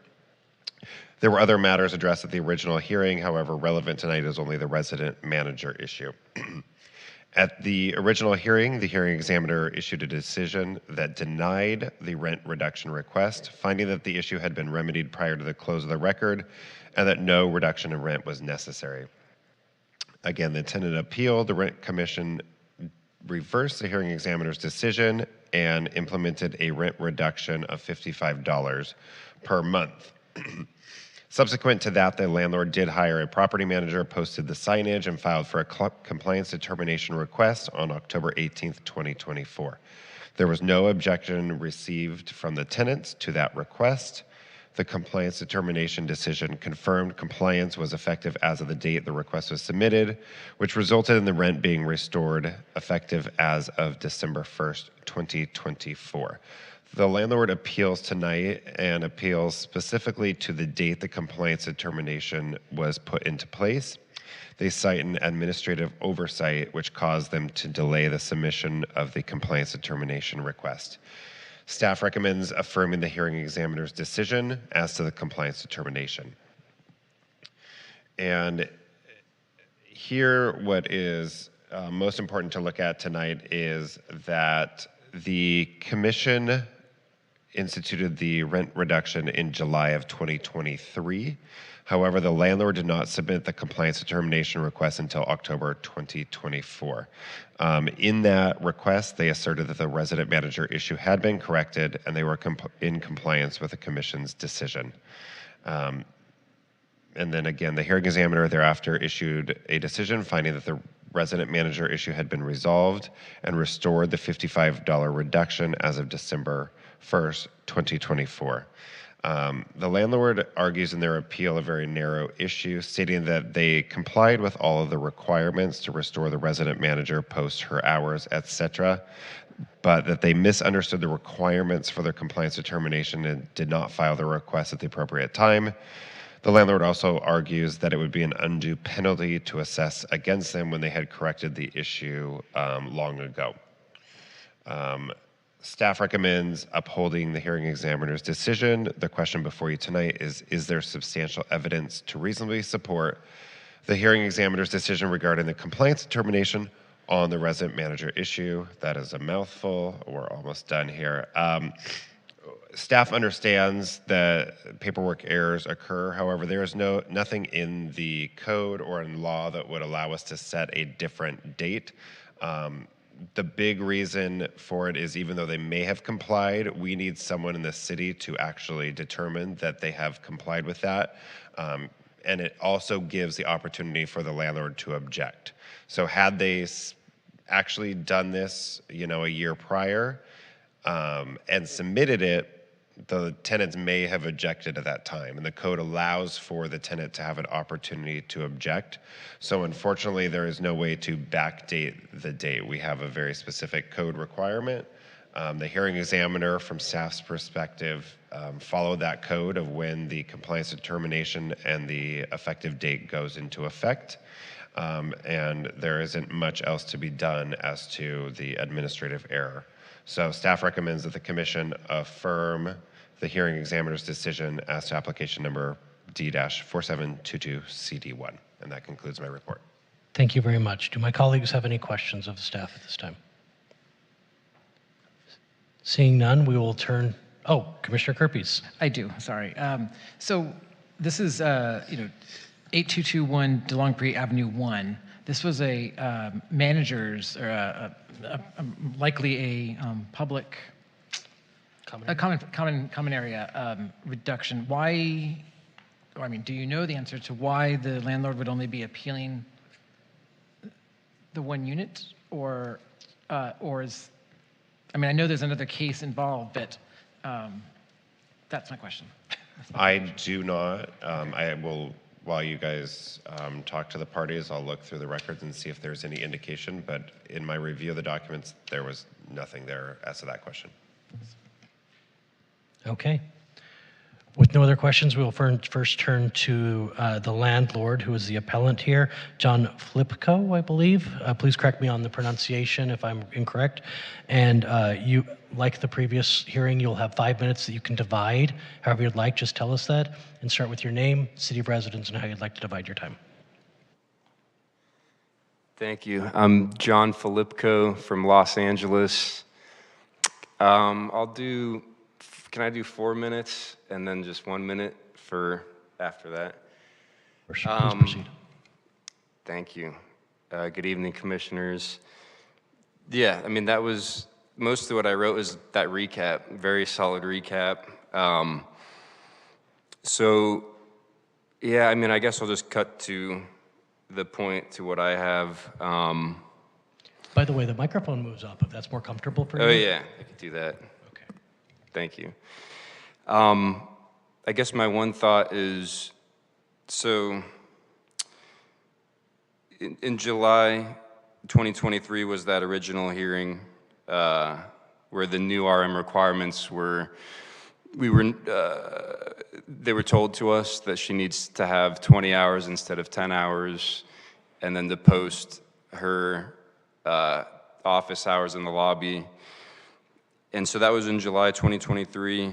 Speaker 12: There were other matters addressed at the original hearing. However, relevant tonight is only the resident manager issue. At the original hearing, the hearing examiner issued a decision that denied the rent reduction request, finding that the issue had been remedied prior to the close of the record and that no reduction in rent was necessary. Again, the tenant appealed. The Rent Commission reversed the hearing examiner's decision and implemented a rent reduction of $55 per month. Subsequent to that, the landlord did hire a property manager, posted the signage, and filed for a compliance determination request on October 18th, 2024. There was no objection received from the tenants to that request. The compliance determination decision confirmed compliance was effective as of the date the request was submitted, which resulted in the rent being restored effective as of December 1st, 2024. The landlord appeals tonight and appeals specifically to the date the compliance determination was put into place. They cite an administrative oversight which caused them to delay the submission of the compliance determination request. Staff recommends affirming the hearing examiner's decision as to the compliance determination. And here, what is most important to look at tonight is that the commission instituted the rent reduction in July of 2023. However, the landlord did not submit the compliance determination request until October 2024. In that request, they asserted that the resident manager issue had been corrected and they were in compliance with the commission's decision. And then again, the hearing examiner thereafter issued a decision finding that the resident manager issue had been resolved and restored the $55 reduction as of December 1st, 2024. The landlord argues in their appeal a very narrow issue, stating that they complied with all of the requirements to restore the resident manager post her hours, etc., but that they misunderstood the requirements for their compliance determination and did not file the request at the appropriate time. The landlord also argues that it would be an undue penalty to assess against them when they had corrected the issue long ago. Staff recommends upholding the hearing examiner's decision. The question before you tonight is there substantial evidence to reasonably support the hearing examiner's decision regarding the compliance determination on the resident manager issue? That is a mouthful. We're almost done here. Staff understands that paperwork errors occur. However, there is nothing in the code or in law that would allow us to set a different date. The big reason for it is even though they may have complied, we need someone in the city to actually determine that they have complied with that. And it also gives the opportunity for the landlord to object. So had they actually done this, a year prior and submitted it, the tenants may have objected at that time, and the code allows for the tenant to have an opportunity to object. So unfortunately, there is no way to backdate the date. We have a very specific code requirement. The hearing examiner, from staff's perspective, followed that code of when the compliance determination and the effective date goes into effect. And there isn't much else to be done as to the administrative error. So staff recommends that the commission affirm the hearing examiner's decision as to application number D-4722CD1. And that concludes my report.
Speaker 1: Thank you very much. Do my colleagues have any questions of the staff at this time? Seeing none, we will turn. Oh, Commissioner Kerpes.
Speaker 11: I do, sorry. So this is, 8221 DeLongpre Avenue 1. This was a manager's, or likely a public, common area reduction. Why, do you know the answer to why the landlord would only be appealing the one unit? Or is, I know there's another case involved, but that's my question.
Speaker 12: I do not. I will, while you guys talk to the parties, I'll look through the records and see if there's any indication, but in my review of the documents, there was nothing there as to that question.
Speaker 1: Okay. With no other questions, we will first turn to the landlord, who is the appellant here, John Flipko, I believe. Please correct me on the pronunciation if I'm incorrect. And you, like the previous hearing, you'll have 5 minutes that you can divide however you'd like. Just tell us that and start with your name, city of residence, and how you'd like to divide your time.
Speaker 16: Thank you. I'm John Filipko from Los Angeles. Can I do 4 minutes and then just 1 minute for after that?
Speaker 1: Please proceed.
Speaker 16: Thank you. Good evening, commissioners. Yeah, that was, most of what I wrote was that recap, very solid recap. I guess I'll just cut to the point, to what I have.
Speaker 1: By the way, the microphone moves up if that's more comfortable for you.
Speaker 16: Oh yeah, I could do that. Okay. Thank you. I guess my one thought is, so in July 2023 was that original hearing where the new RM requirements they were told to us that she needs to have 20 hours instead of 10 hours, and then to post her office hours in the lobby. And so that was in July 2023.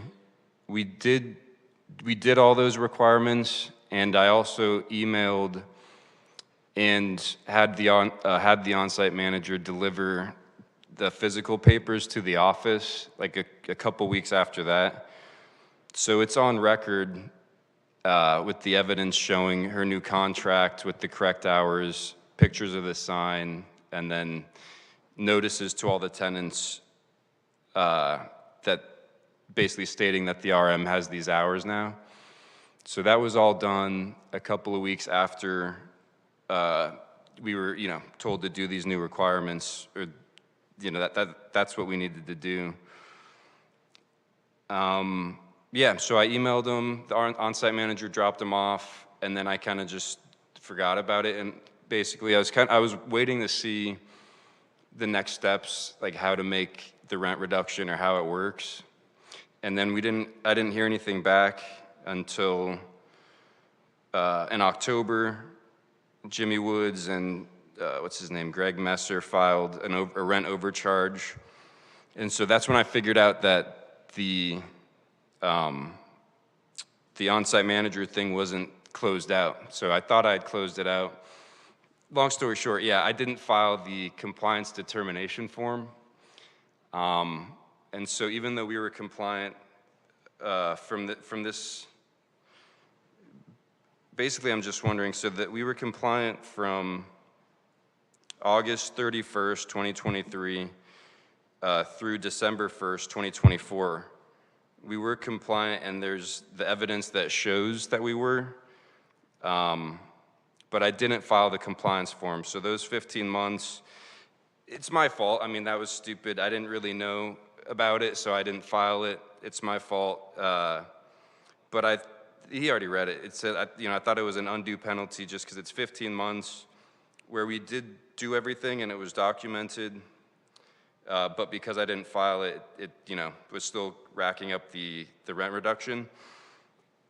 Speaker 16: We did all those requirements, and I also emailed and had the on-site manager deliver the physical papers to the office, like a couple weeks after that. So it's on record with the evidence showing her new contract with the correct hours, pictures of the sign, and then notices to all the tenants that basically stating that the RM has these hours now. So that was all done a couple of weeks after we were, told to do these new requirements, or, that's what we needed to do. Yeah, so I emailed them, the on-site manager dropped them off, and then I kind of just forgot about it. And basically, I was waiting to see the next steps, like how to make the rent reduction or how it works. And then I didn't hear anything back until in October. Jimmy Woods and what's his name, Greg Messer, filed a rent overcharge. And so that's when I figured out that the on-site manager thing wasn't closed out. So I thought I had closed it out. Long story short, yeah, I didn't file the compliance determination form. And so even though we were compliant from this, basically I'm just wondering, so that we were compliant from August 31st, 2023 through December 1st, 2024. We were compliant, and there's the evidence that shows that we were, but I didn't file the compliance form. So those 15 months, it's my fault. I mean, that was stupid. I didn't really know about it, so I didn't file it. It's my fault. But he already read it. It said, I thought it was an undue penalty just because it's 15 months where we did do everything and it was documented. But because I didn't file it, it was still racking up the rent reduction.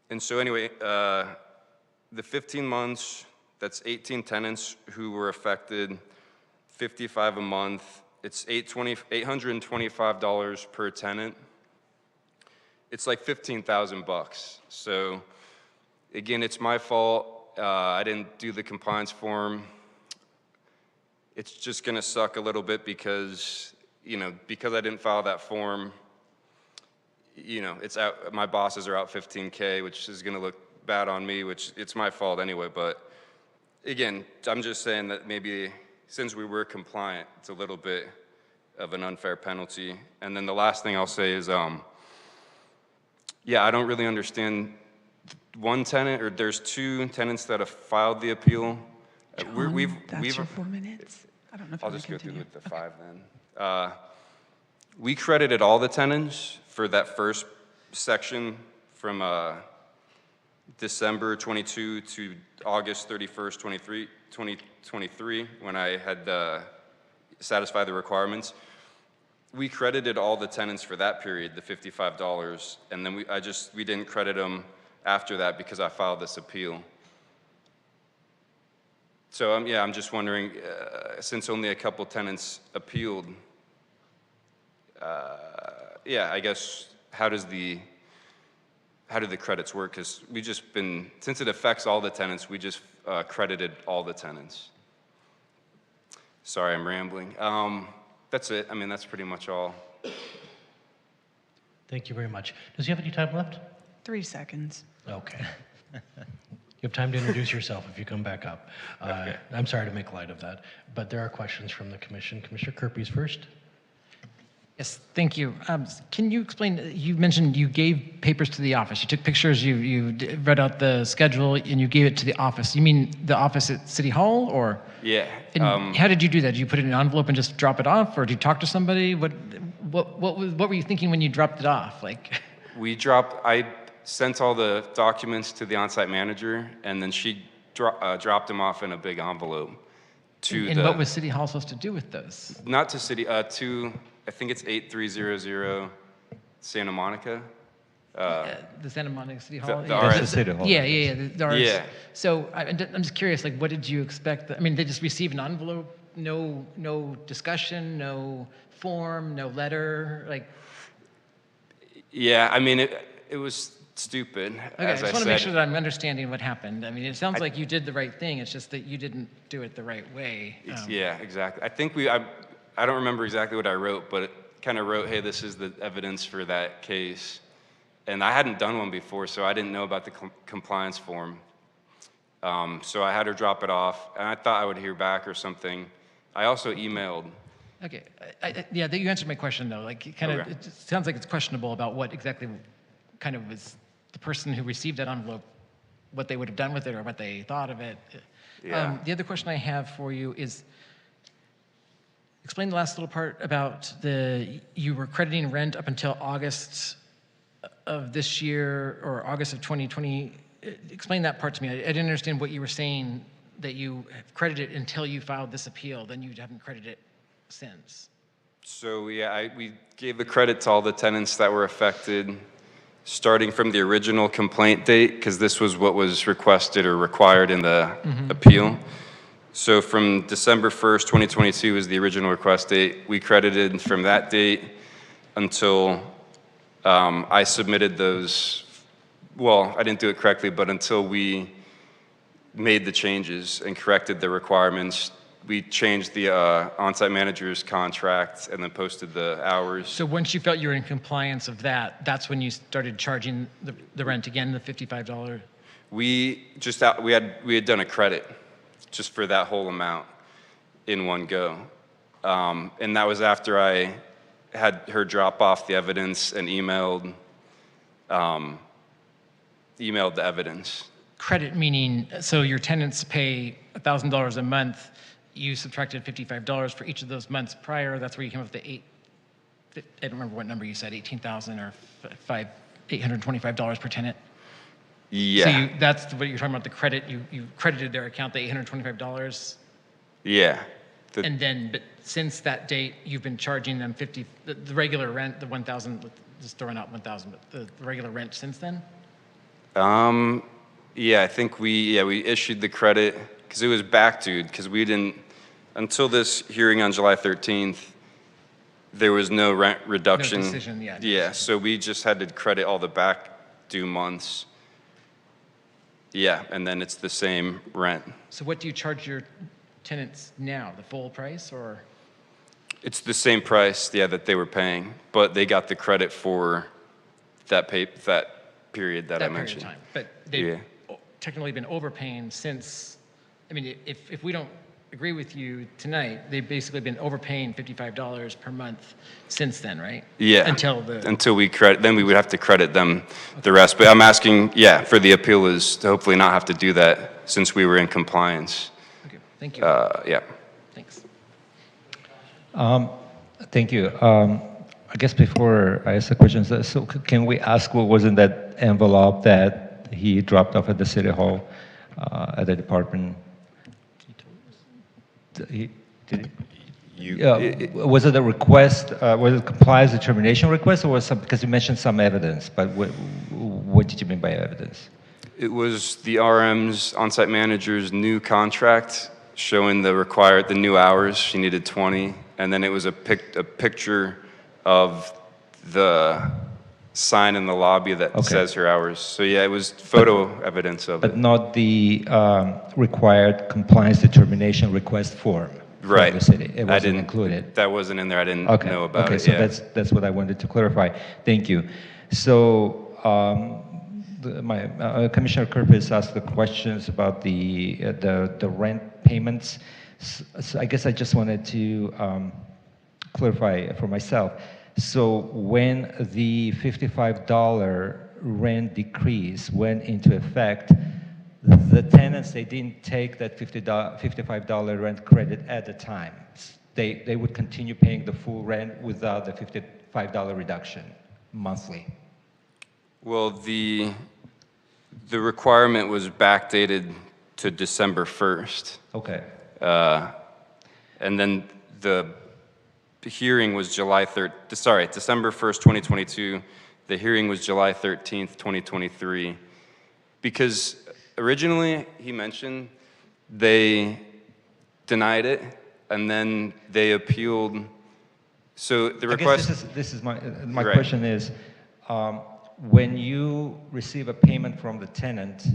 Speaker 16: And so anyway, the 15 months, that's 18 tenants who were affected, $55 a month. It's $825 per tenant. It's like $15,000. So again, it's my fault. I didn't do the compliance form. It's just gonna suck a little bit because because I didn't file that form, it's out, my bosses are out $15K, which is gonna look bad on me, which it's my fault anyway. But again, I'm just saying that maybe since we were compliant, it's a little bit of an unfair penalty. And then the last thing I'll say is, yeah, I don't really understand one tenant, or there's two tenants that have filed the appeal.
Speaker 4: John, that's your 4 minutes. I don't know if
Speaker 16: I'll
Speaker 4: you
Speaker 16: just
Speaker 4: want
Speaker 16: go
Speaker 4: to
Speaker 16: through
Speaker 4: continue.
Speaker 16: with the 5 then. We credited all the tenants for that first section from December 22 to August 31st, 2023, when I had satisfied the requirements. We credited all the tenants for that period, the $55, and then we didn't credit them after that because I filed this appeal. So I'm just wondering, since only a couple tenants appealed, I guess how do the credits work? Because since it affects all the tenants, we just credited all the tenants. Sorry, I'm rambling. That's it. I mean, that's pretty much all.
Speaker 1: Thank you very much. Does he have any time left?
Speaker 4: 3 seconds.
Speaker 1: Okay. You have time to introduce yourself if you come back up.
Speaker 5: Okay.
Speaker 1: I'm sorry to make light of that, but there are questions from the commission. Commissioner Kirby's first.
Speaker 11: Yes, thank you. Can you explain, you mentioned you gave papers to the office. You took pictures, you read out the schedule, and you gave it to the office. You mean the office at City Hall, or?
Speaker 16: Yeah.
Speaker 11: And how did you do that? Did you put it in an envelope and just drop it off, or did you talk to somebody? What were you thinking when you dropped it off? Like,
Speaker 16: I sent all the documents to the on-site manager, and then she dropped them off in a big envelope.
Speaker 11: And what was City Hall supposed to do with those?
Speaker 16: Not to City, to, I think it's 8300 Santa Monica.
Speaker 11: The Santa Monica City Hall?
Speaker 16: The RS.
Speaker 5: City Hall.
Speaker 11: Yeah. The RS.
Speaker 16: Yeah.
Speaker 11: So I'm just curious, like, what did you expect? I mean, they just receive an envelope, no discussion, no form, no letter, like.
Speaker 16: Yeah, I mean, it was stupid.
Speaker 11: Okay, I just want to make sure that I'm understanding what happened. I mean, it sounds like you did the right thing. It's just that you didn't do it the right way.
Speaker 16: Yeah, exactly. I think I don't remember exactly what I wrote, but it kind of wrote, hey, this is the evidence for that case. And I hadn't done one before, so I didn't know about the compliance form. So I had her drop it off, and I thought I would hear back or something. I also emailed.
Speaker 11: Okay, yeah, you answered my question though. Like, kind of,
Speaker 16: Okay.
Speaker 11: it just sounds like it's questionable about what exactly kind of was the person who received that envelope, what they would have done with it or what they thought of it.
Speaker 16: Yeah.
Speaker 11: The other question I have for you is, explain the last little part about you were crediting rent up until August of this year or August of 2020. Explain that part to me. I didn't understand what you were saying, that you have credited until you filed this appeal, then you haven't credited it since.
Speaker 16: So yeah, we gave the credit to all the tenants that were affected, starting from the original complaint date, because this was what was requested or required in the appeal. So from December 1st, 2022 was the original request date. We credited from that date until I submitted those. Well, I didn't do it correctly, but until we made the changes and corrected the requirements, we changed the on-site manager's contract and then posted the hours.
Speaker 11: So once you felt you were in compliance of that, that's when you started charging the rent again, the $55?
Speaker 16: We had done a credit just for that whole amount in one go. And that was after I had her drop off the evidence and emailed the evidence.
Speaker 11: Credit meaning, so your tenants pay $1,000 a month, you subtracted $55 for each of those months prior, that's where you came up with the I don't remember what number you said, 18,000 or $825 per tenant?
Speaker 16: Yeah.
Speaker 11: So that's what you're talking about, the credit, you credited their account, the $825?
Speaker 16: Yeah.
Speaker 11: And then, but since that date, you've been charging them the regular rent, the 1,000, just throwing out 1,000, but the regular rent since then?
Speaker 16: Yeah, I think we issued the credit because it was backdated because we didn't, until this hearing on July 13th, there was no rent reduction.
Speaker 11: No decision, yeah.
Speaker 16: Yeah, so we just had to credit all the back due months. Yeah, and then it's the same rent.
Speaker 11: So what do you charge your tenants now, the full price or?
Speaker 16: It's the same price, yeah, that they were paying, but they got the credit for that period that I mentioned.
Speaker 11: Period of time. But they've technically been overpaying since, I mean, if we don't agree with you tonight, they've basically been overpaying $55 per month since then, right?
Speaker 16: Yeah.
Speaker 11: Until
Speaker 16: we credit, then we would have to credit them the rest. But I'm asking, for the appeal is to hopefully not have to do that since we were in compliance.
Speaker 11: Okay, thank you.
Speaker 16: Yeah.
Speaker 11: Thanks.
Speaker 5: Thank you. I guess before I ask the questions, so can we ask what was in that envelope that he dropped off at the City Hall at the department? Was it a request, was it compliance determination request, or was some, because you mentioned some evidence, but what did you mean by evidence?
Speaker 16: It was the RM's on-site manager's new contract showing the new hours. She needed 20, and then it was a picture of the sign in the lobby that says her hours. So yeah, it was photo evidence of it.
Speaker 5: But not the required compliance determination request form from the city. It wasn't included.
Speaker 16: That wasn't in there. I didn't know about it.
Speaker 5: Okay, so that's what I wanted to clarify. Thank you. So Commissioner Kerpis asked the questions about the rent payments. So I guess I just wanted to clarify for myself. So when the $55 rent decrease went into effect, the tenants, they didn't take that $55 rent credit at the time. They would continue paying the full rent without the $55 reduction monthly.
Speaker 16: Well, the requirement was backdated to December 1st.
Speaker 5: Okay.
Speaker 16: And then the hearing was December 1st, 2022. The hearing was July 13th, 2023. Because originally, he mentioned they denied it, and then they appealed. So the request...
Speaker 5: I guess this is my question is, when you receive a payment from the tenant,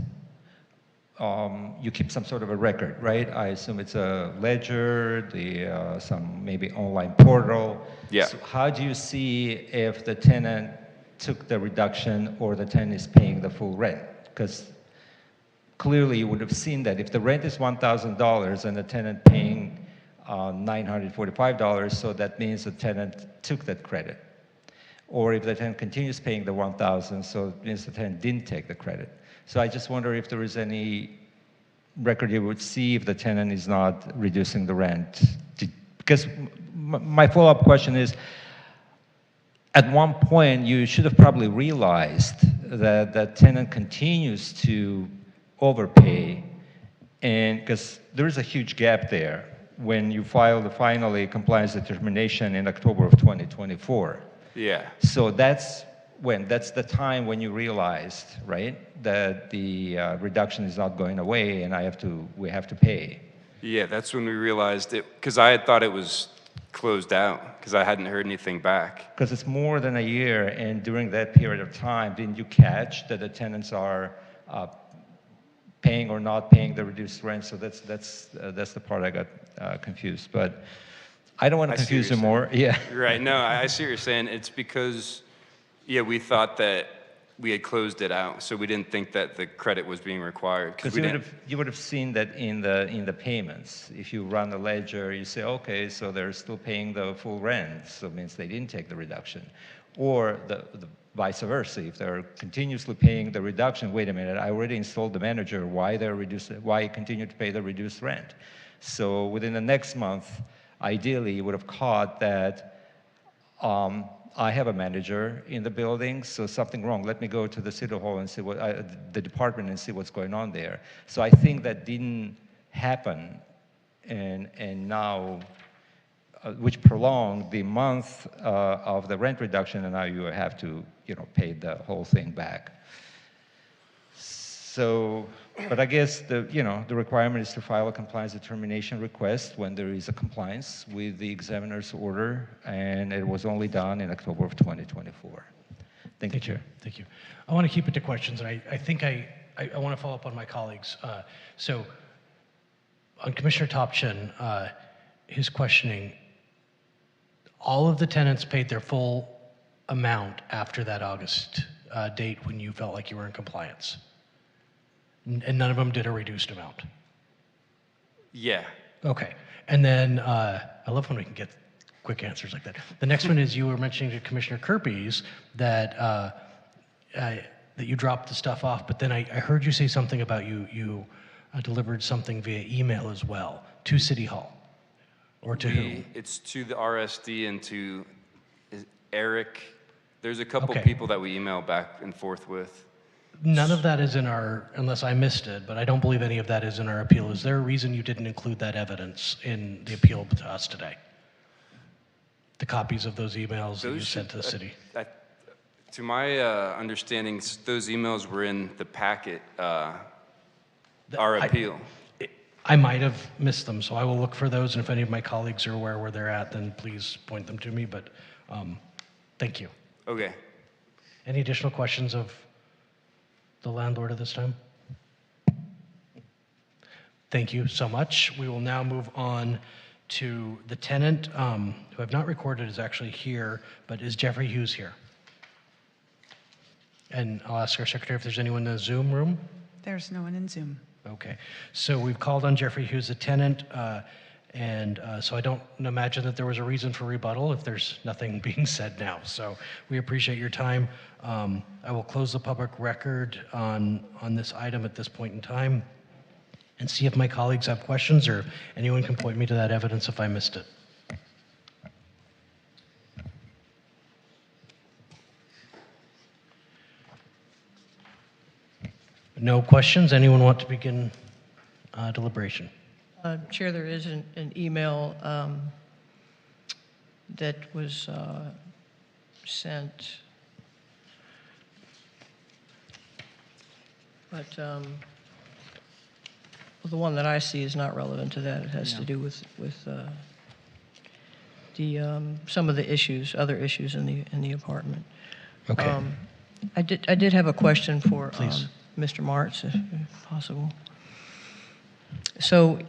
Speaker 5: you keep some sort of a record, right? I assume it's a ledger, some maybe online portal.
Speaker 16: Yeah.
Speaker 5: So how do you see if the tenant took the reduction or the tenant is paying the full rent? Because clearly you would have seen that if the rent is $1,000 and the tenant paying $945, so that means the tenant took that credit. Or if the tenant continues paying the $1,000, so it means the tenant didn't take the credit. So I just wonder if there is any record you would see if the tenant is not reducing the rent. Because my follow-up question is, at one point you should have probably realized that the tenant continues to overpay, and because there is a huge gap there when you file the finally compliance determination in October of 2024.
Speaker 16: Yeah.
Speaker 5: So that's the time when you realized, right, that the reduction is not going away and we have to pay.
Speaker 16: Yeah, that's when we realized it, because I had thought it was closed out, because I hadn't heard anything back.
Speaker 5: Because it's more than a year, and during that period of time, didn't you catch that the tenants are paying or not paying the reduced rent? So that's the part I got confused. But I don't want to confuse you more. Yeah.
Speaker 16: Right. No, I see what you're saying. It's because, yeah, we thought that we had closed it out, so we didn't think that the credit was being required.
Speaker 5: Because you would have seen that in the payments. If you run the ledger, you say, okay, so they're still paying the full rent, so it means they didn't take the reduction. Or the vice versa. If they're continuously paying the reduction, wait a minute, I already installed the manager, why continue to pay the reduced rent? So within the next month, ideally, you would have caught that I have a manager in the building, so something wrong. Let me go to the city hall and see the department and see what's going on there. So I think that didn't happen, and now, which prolonged the month of the rent reduction, and now you have to, pay the whole thing back. So, but I guess the requirement is to file a compliance determination request when there is a compliance with the examiner's order, and it was only done in October of 2024. Thank you, Chair.
Speaker 1: Thank you. I want to keep it to questions, and I think I want to follow up on my colleagues. So, on Commissioner Topchin, his questioning, all of the tenants paid their full amount after that August date when you felt like you were in compliance? And none of them did a reduced amount?
Speaker 16: Yeah.
Speaker 1: Okay. And then, I love when we can get quick answers like that. The next one is you were mentioning to Commissioner Kirby's that you dropped the stuff off, but then I heard you say something about you delivered something via email as well to City Hall. Or to who?
Speaker 16: It's to the RSD and to Eric. There's a couple
Speaker 1: Okay.
Speaker 16: people that we email back and forth with.
Speaker 1: None of that is in our, unless I missed it, but I don't believe any of that is in our appeal. Is there a reason you didn't include that evidence in the appeal to us today? The copies of those emails that you sent to the city?
Speaker 16: To my understanding, those emails were in the packet, our appeal.
Speaker 1: I might have missed them, so I will look for those, and if any of my colleagues are aware where they're at, then please point them to me, but thank you.
Speaker 16: Okay.
Speaker 1: Any additional questions of the landlord at this time? Thank you so much. We will now move on to the tenant, who I've not recorded is actually here, but is Jeffrey Hughes here? And I'll ask our secretary if there's anyone in the Zoom room.
Speaker 4: There's no one in Zoom.
Speaker 1: Okay, so we've called on Jeffrey Hughes, a tenant, and so I don't imagine that there was a reason for rebuttal if there's nothing being said now. So we appreciate your time. I will close the public record on this item at this point in time and see if my colleagues have questions or anyone can point me to that evidence if I missed it. No questions? Anyone want to begin deliberation?
Speaker 6: Chair, there is an email that was sent, but the one that I see is not relevant to that. It has to do with some of the issues, other issues in the apartment.
Speaker 1: Okay.
Speaker 6: I did have a question for
Speaker 1: Please.
Speaker 6: Mr. Martz, if possible. So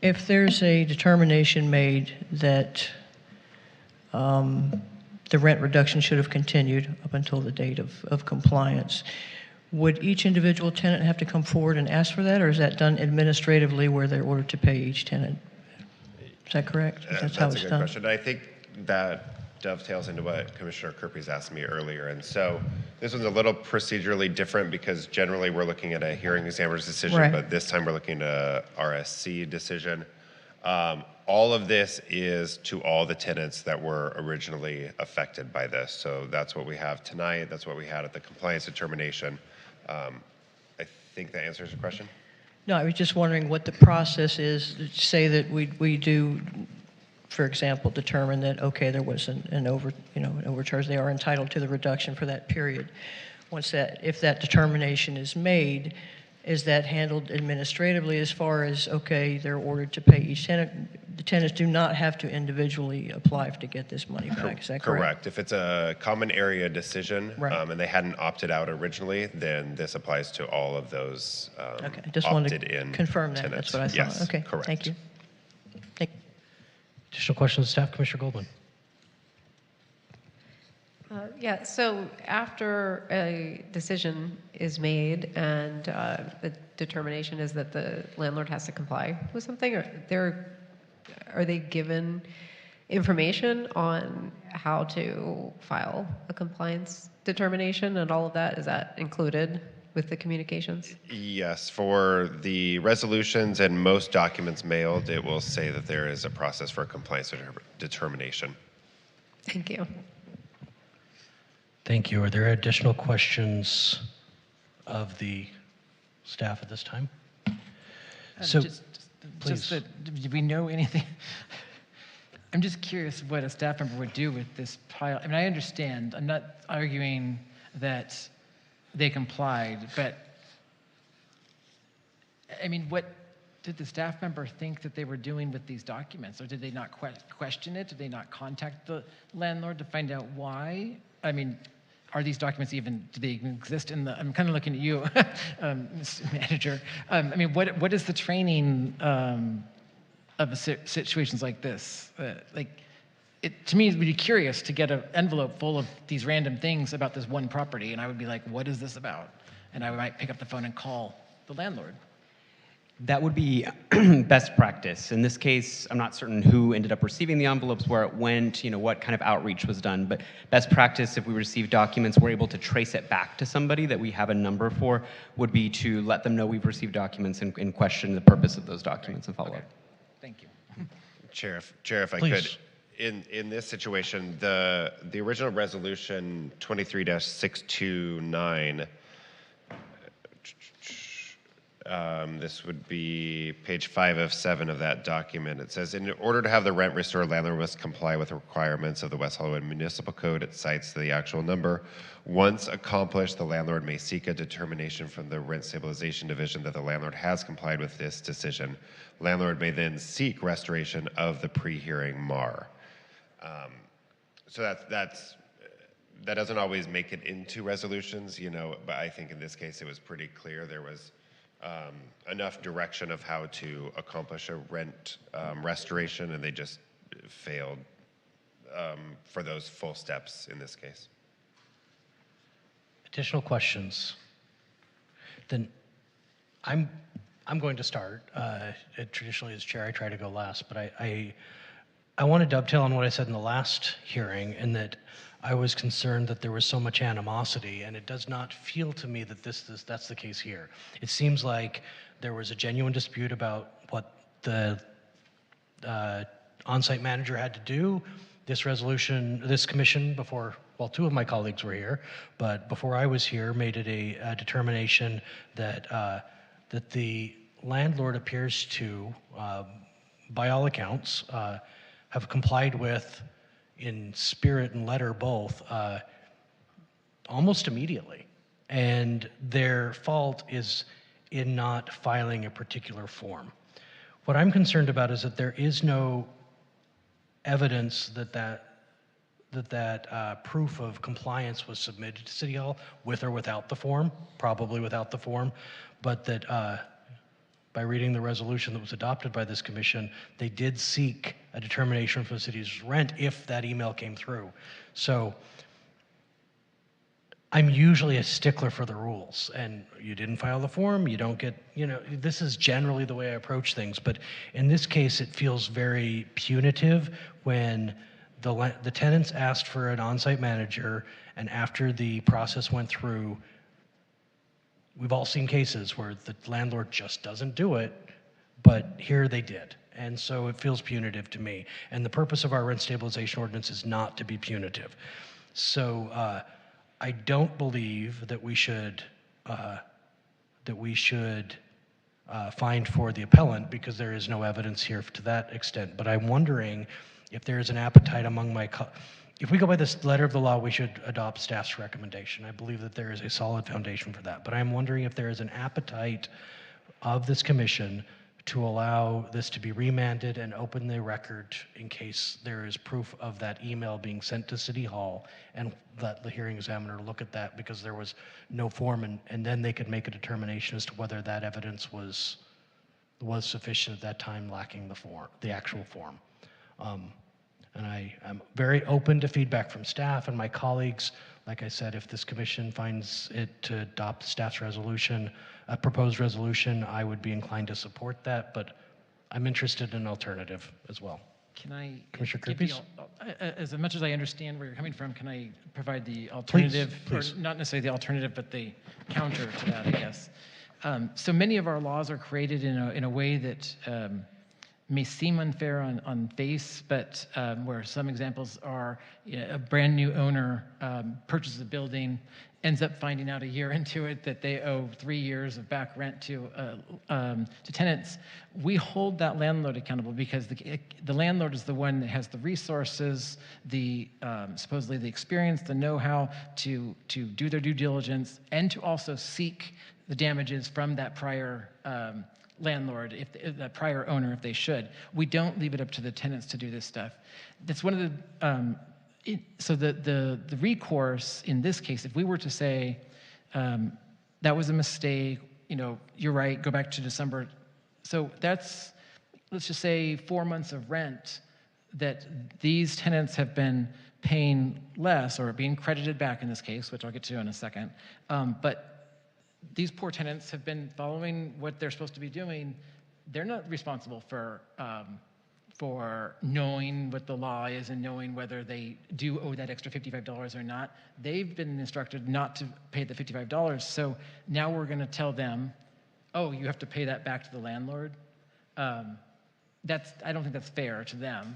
Speaker 6: if there's a determination made that the rent reduction should have continued up until the date of compliance, would each individual tenant have to come forward and ask for that, or is that done administratively where they're ordered to pay each tenant? Is that correct?
Speaker 12: That's a good question. I think that dovetails into what Commissioner Kirby's asked me earlier. And so this one's a little procedurally different because generally we're looking at a hearing examiner's decision,
Speaker 6: Right.
Speaker 12: but this time we're looking at a RSC decision. All of this is to all the tenants that were originally affected by this. So that's what we have tonight. That's what we had at the compliance determination. I think that answers your question.
Speaker 6: No, I was just wondering what the process is. Say that we do, for example, determine that, okay, there was an overcharge. They are entitled to the reduction for that period. If that determination is made, is that handled administratively as far as, okay, they're ordered to pay each tenant? The tenants do not have to individually apply to get this money back, is that correct?
Speaker 12: Correct. If it's a common area decision
Speaker 6: Right.
Speaker 12: and they hadn't opted out originally, then this applies to all of those
Speaker 6: Okay, just wanted to
Speaker 12: opted-in
Speaker 6: confirm that.
Speaker 12: tenants.
Speaker 6: That's what I thought.
Speaker 12: Yes,
Speaker 6: Okay,
Speaker 12: correct.
Speaker 6: thank you.
Speaker 1: Additional questions, staff? Commissioner Goldman.
Speaker 15: Yeah, so after a decision is made and the determination is that the landlord has to comply with something, are they given information on how to file a compliance determination and all of that? Is that included with the communications?
Speaker 12: Yes, for the resolutions and most documents mailed, it will say that there is a process for a compliance determination.
Speaker 15: Thank you.
Speaker 1: Thank you. Are there additional questions of the staff at this time? So,
Speaker 11: just that, do we know anything? I'm just curious what a staff member would do with this pile. I mean, I understand. I'm not arguing that they complied, but I mean, what did the staff member think that they were doing with these documents? Or did they not question it? Did they not contact the landlord to find out why? I mean, are these documents even, do they even exist in the, I'm kind of looking at you, Mr. Manager. I mean, what is the training of situations like this? To me, it would be curious to get an envelope full of these random things about this one property, and I would be like, what is this about? And I might pick up the phone and call the landlord.
Speaker 7: That would be best practice. In this case, I'm not certain who ended up receiving the envelopes, where it went, what kind of outreach was done. But best practice, if we receive documents, we're able to trace it back to somebody that we have a number for, would be to let them know we've received documents and question the purpose of those documents and follow up.
Speaker 11: Thank you.
Speaker 12: Chair, if I
Speaker 1: Please.
Speaker 12: could, in this situation, the original resolution 23-629. This would be page 5 of 7 of that document. It says, in order to have the rent restored, landlord must comply with the requirements of the West Hollywood Municipal Code. It cites the actual number. Once accomplished, the landlord may seek a determination from the Rent Stabilization Division that the landlord has complied with this decision. Landlord may then seek restoration of the pre-hearing MAR. So that doesn't always make it into resolutions, but I think in this case it was pretty clear there was enough direction of how to accomplish a rent restoration, and they just failed for those full steps in this case.
Speaker 1: additional questions? Then I'm going to start. Traditionally, as chair, I try to go last, but I want to dovetail on what I said in the last hearing, in that I was concerned that there was so much animosity, and it does not feel to me that that's the case here. It seems like there was a genuine dispute about what the on-site manager had to do. This commission before, well, two of my colleagues were here, but before I was here, made it a determination that that the landlord appears to, by all accounts, have complied with, in spirit and letter both, almost immediately. And their fault is in not filing a particular form. What I'm concerned about is that there is no evidence that proof of compliance was submitted to City Hall with or without the form, probably without the form, but that by reading the resolution that was adopted by this commission, they did seek a determination for the city's rent if that email came through. So I'm usually a stickler for the rules, and you didn't file the form, you don't get, this is generally the way I approach things, but in this case, it feels very punitive when the tenants asked for an on-site manager, and after the process went through, we've all seen cases where the landlord just doesn't do it, but here they did. And so it feels punitive to me. And the purpose of our rent stabilization ordinance is not to be punitive. So I don't believe that we should fine for the appellant because there is no evidence here to that extent. But I'm wondering if there is an appetite among if we go by this letter of the law, we should adopt staff's recommendation. I believe that there is a solid foundation for that. But I'm wondering if there is an appetite of this commission to allow this to be remanded and open the record in case there is proof of that email being sent to City Hall, and let the hearing examiner look at that because there was no form, and then they could make a determination as to whether that evidence was sufficient at that time, lacking the actual form. And I'm very open to feedback from staff and my colleagues. Like I said, if this commission finds it to adopt staff's resolution, a proposed resolution, I would be inclined to support that, but I'm interested in an alternative as well.
Speaker 11: Can I,
Speaker 1: Commissioner
Speaker 11: give
Speaker 1: Kirkes?
Speaker 11: as much as I understand where you're coming from, can I provide the alternative?
Speaker 1: Please.
Speaker 11: Or not necessarily the alternative, but the counter to that, I guess. So many of our laws are created in a way that may seem unfair on face, but where some examples are a brand new owner purchases a building, ends up finding out a year into it that they owe 3 years of back rent to tenants. We hold that landlord accountable because the landlord is the one that has the resources, supposedly the experience, the know-how to do their due diligence, and to also seek the damages from that prior landlord, if the prior owner, if they should. We don't leave it up to the tenants to do this stuff. That's one of the so the recourse in this case, if we were to say that was a mistake, you're right, go back to December. So that's, let's just say 4 months of rent that these tenants have been paying less or being credited back in this case, which I'll get to in a second. But these poor tenants have been following what they're supposed to be doing. They're not responsible for knowing what the law is and knowing whether they do owe that extra $55 or not. They've been instructed not to pay the $55. So now we're going to tell them, oh, you have to pay that back to the landlord. I don't think that's fair to them.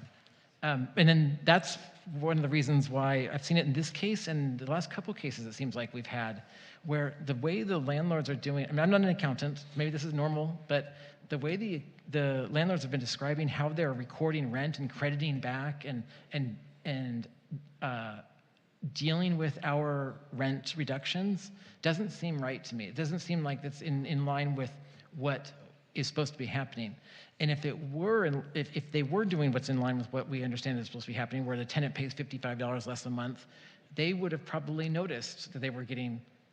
Speaker 11: And then that's one of the reasons why I've seen it in this case and the last couple cases it seems like we've had, where the way the landlords are doing, I mean, I'm not an accountant, maybe this is normal, but the way the landlords have been describing how they're recording rent and crediting back and dealing with our rent reductions doesn't seem right to me. It doesn't seem like that's in line with what is supposed to be happening. And if they were doing what's in line with what we understand is supposed to be happening, where the tenant pays $55 less a month, they would have probably noticed that they were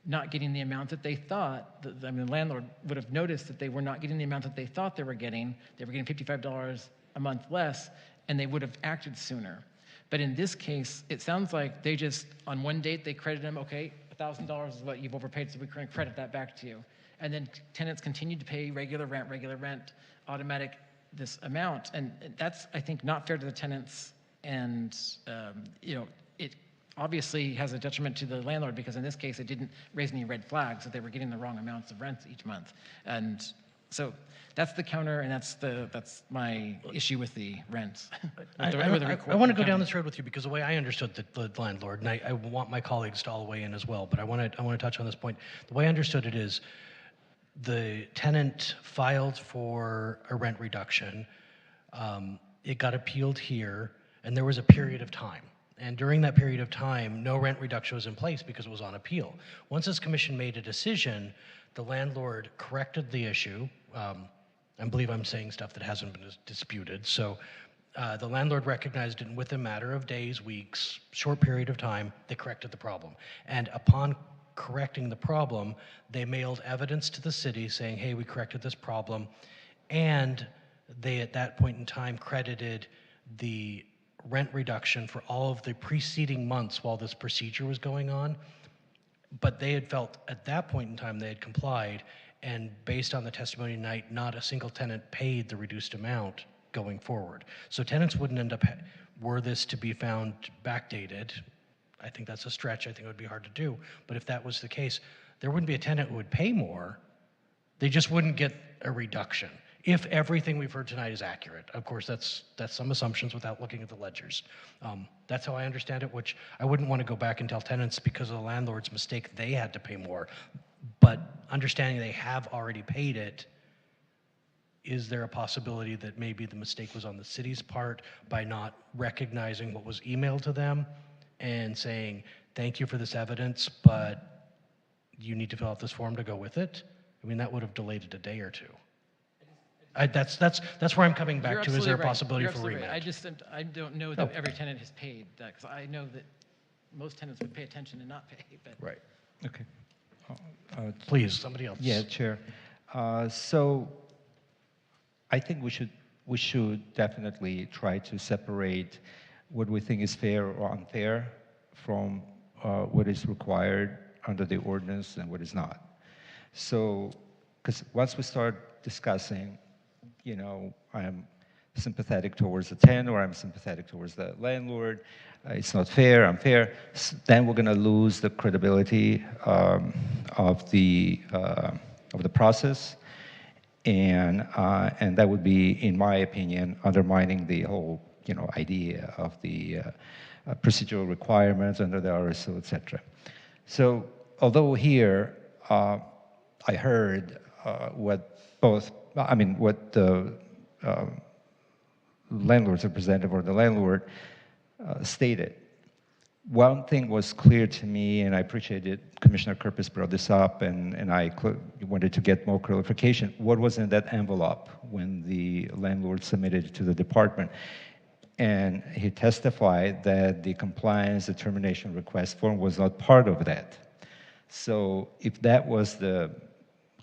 Speaker 11: not getting the amount that they thought. The landlord would have noticed that they were not getting the amount that they thought they were getting. They were getting $55 a month less, and they would have acted sooner. But in this case, it sounds like they just, on one date, they credited them, okay, $1,000 is what you've overpaid, so we can credit that back to you. And then tenants continued to pay regular rent, automatic this amount. And that's, I think, not fair to the tenants. And, it obviously has a detriment to the landlord because in this case, it didn't raise any red flags that they were getting the wrong amounts of rent each month. And so that's the counter, and that's my issue with the rents.
Speaker 1: I want to go down this road with you because the way I understood the landlord, and I want my colleagues to all weigh in as well, but I want to touch on this point. The way I understood it is the tenant filed for a rent reduction. It got appealed here, and there was a period of time. And during that period of time, no rent reduction was in place because it was on appeal. Once this commission made a decision, the landlord corrected the issue. I believe I'm saying stuff that hasn't been disputed. So the landlord recognized it, and within a matter of days, weeks, short period of time, they corrected the problem. And upon correcting the problem, they mailed evidence to the city saying, hey, we corrected this problem, and they at that point in time credited the rent reduction for all of the preceding months while this procedure was going on. But they had felt at that point in time they had complied, and based on the testimony tonight, not a single tenant paid the reduced amount going forward. So tenants wouldn't end up, were this to be found backdated, I think that's a stretch, I think it would be hard to do, but if that was the case, there wouldn't be a tenant who would pay more, they just wouldn't get a reduction. If everything we've heard tonight is accurate. Of course, that's some assumptions without looking at the ledgers. That's how I understand it, which I wouldn't want to go back and tell tenants because of the landlord's mistake, they had to pay more. But understanding they have already paid it, is there a possibility that maybe the mistake was on the city's part by not recognizing what was emailed to them and saying, thank you for this evidence, but you need to fill out this form to go with it? I mean, that would have delayed it a day or two. That's where I'm coming back to. Is there a possibility for remand?
Speaker 11: Right. I don't know that every tenant has paid that, because I know that most tenants would pay attention and not pay. But
Speaker 1: right.
Speaker 5: Okay.
Speaker 1: Please, somebody else.
Speaker 5: Yeah, Chair. So I think we should definitely try to separate what we think is fair or unfair from what is required under the ordinance and what is not. So, because once we start discussing, you know, I'm sympathetic towards the tenant or I'm sympathetic towards the landlord, it's not fair, unfair, then we're going to lose the credibility of the process, and that would be, in my opinion, undermining the whole, you know, idea of the procedural requirements under the RSO, etc. So, although here I heard what the landlord's representative or the landlord stated. One thing was clear to me, and I appreciated Commissioner Kerpis brought this up, and I wanted to get more clarification. What was in that envelope when the landlord submitted it to the department? And he testified that the compliance determination request form was not part of that. So if that was the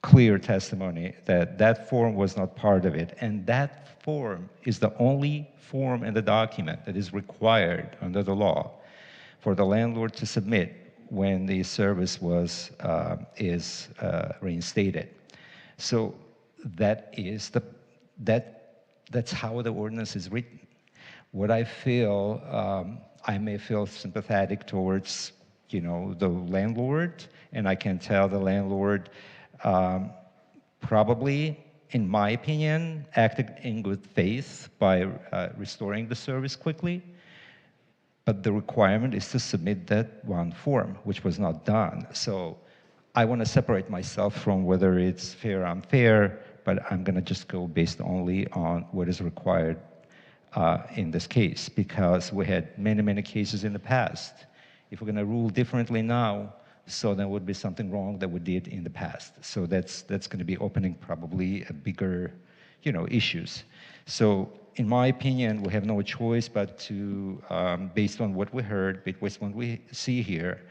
Speaker 5: clear testimony that that form was not part of it, and that form is the only form in the document that is required under the law for the landlord to submit when the service is reinstated. So that's how the ordinance is written. What I feel, I may feel sympathetic towards, you know, the landlord, and I can tell the landlord probably, in my opinion, acted in good faith by restoring the service quickly. But the requirement is to submit that one form, which was not done. So I want to separate myself from whether it's fair or unfair, but I'm going to just go based only on what is required in this case, because we had many, many cases in the past. If we're going to rule differently now, so there would be something wrong that we did in the past. So that's going to be opening probably a bigger, you know, issues. So in my opinion, we have no choice but to, based on what we heard, based on what we see here,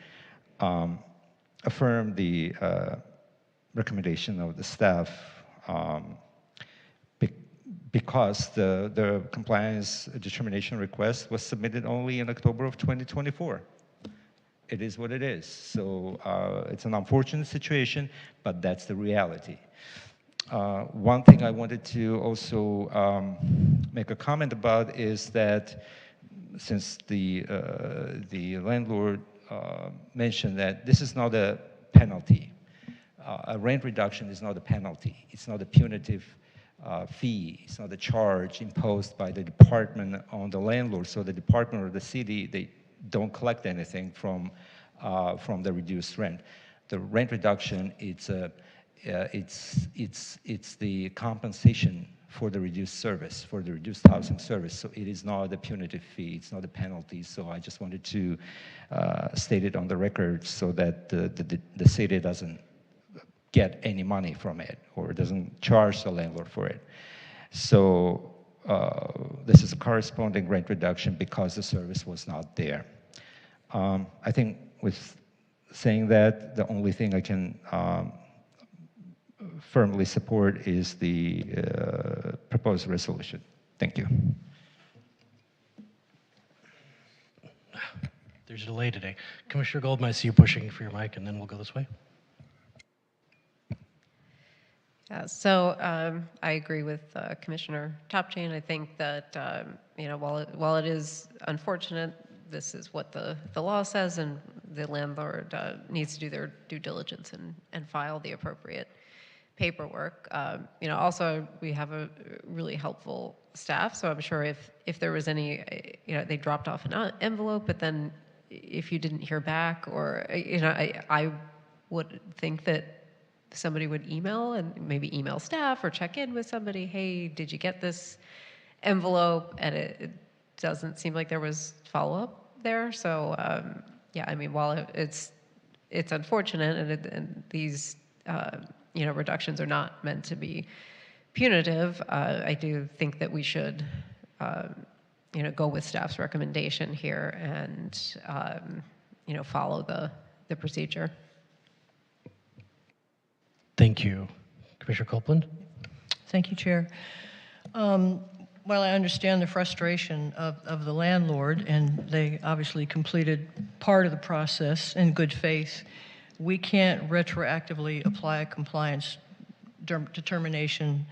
Speaker 5: affirm the recommendation of the staff, because the compliance determination request was submitted only in October of 2024. It is what it is. So it's an unfortunate situation, but that's the reality. One thing I wanted to also make a comment about is that since the landlord mentioned that this is not a penalty. A rent reduction is not a penalty. It's not a punitive fee. It's not a charge imposed by the department on the landlord. So the department or the city, they don't collect anything from the reduced rent. The rent reduction, it's the compensation for the reduced service, for the reduced housing service. So it is not a punitive fee. It's not a penalty. So I just wanted to state it on the record so that the city doesn't get any money from it or doesn't charge the landlord for it. So this is a corresponding rent reduction because the service was not there. I think with saying that, the only thing I can firmly support is the proposed resolution. Thank you.
Speaker 1: There's a delay today. Commissioner Goldman, I see you pushing for your mic, and then we'll go this way.
Speaker 15: Yeah, so I agree with Commissioner Topchain. I think that while it is unfortunate, this is what the law says, and the landlord needs to do their due diligence and file the appropriate paperwork. Also we have a really helpful staff, so I'm sure if there was any, they dropped off an envelope, but then if you didn't hear back, or I would think that somebody would email, and maybe email staff or check in with somebody, hey, did you get this envelope? And it doesn't seem like there was follow-up there. So while it's unfortunate, and these reductions are not meant to be punitive, I do think that we should go with staff's recommendation here and follow the procedure.
Speaker 1: Thank you. Commissioner Copeland?
Speaker 6: Thank you, Chair. While I understand the frustration of the landlord, and they obviously completed part of the process in good faith, we can't retroactively apply a compliance determination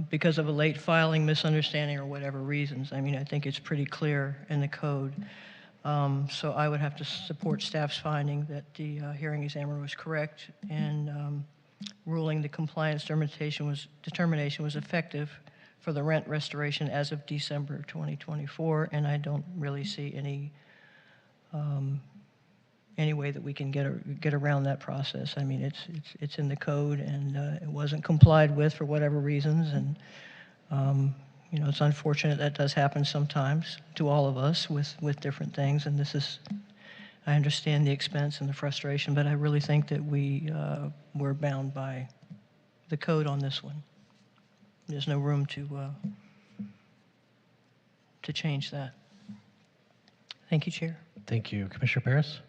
Speaker 6: because of a late filing, misunderstanding, or whatever reasons. I mean, I think it's pretty clear in the code. So I would have to support staff's finding that the hearing examiner was correct, and ruling the compliance determination was effective for the rent restoration as of December 2024, and I don't really see any way that we can get around that process. I mean, it's in the code, and it wasn't complied with for whatever reasons, and it's unfortunate that does happen sometimes to all of us with different things, and I understand the expense and the frustration, but I really think that we're bound by the code on this one. There's no room to change that. Thank you, Chair.
Speaker 1: Thank you. Commissioner Paris?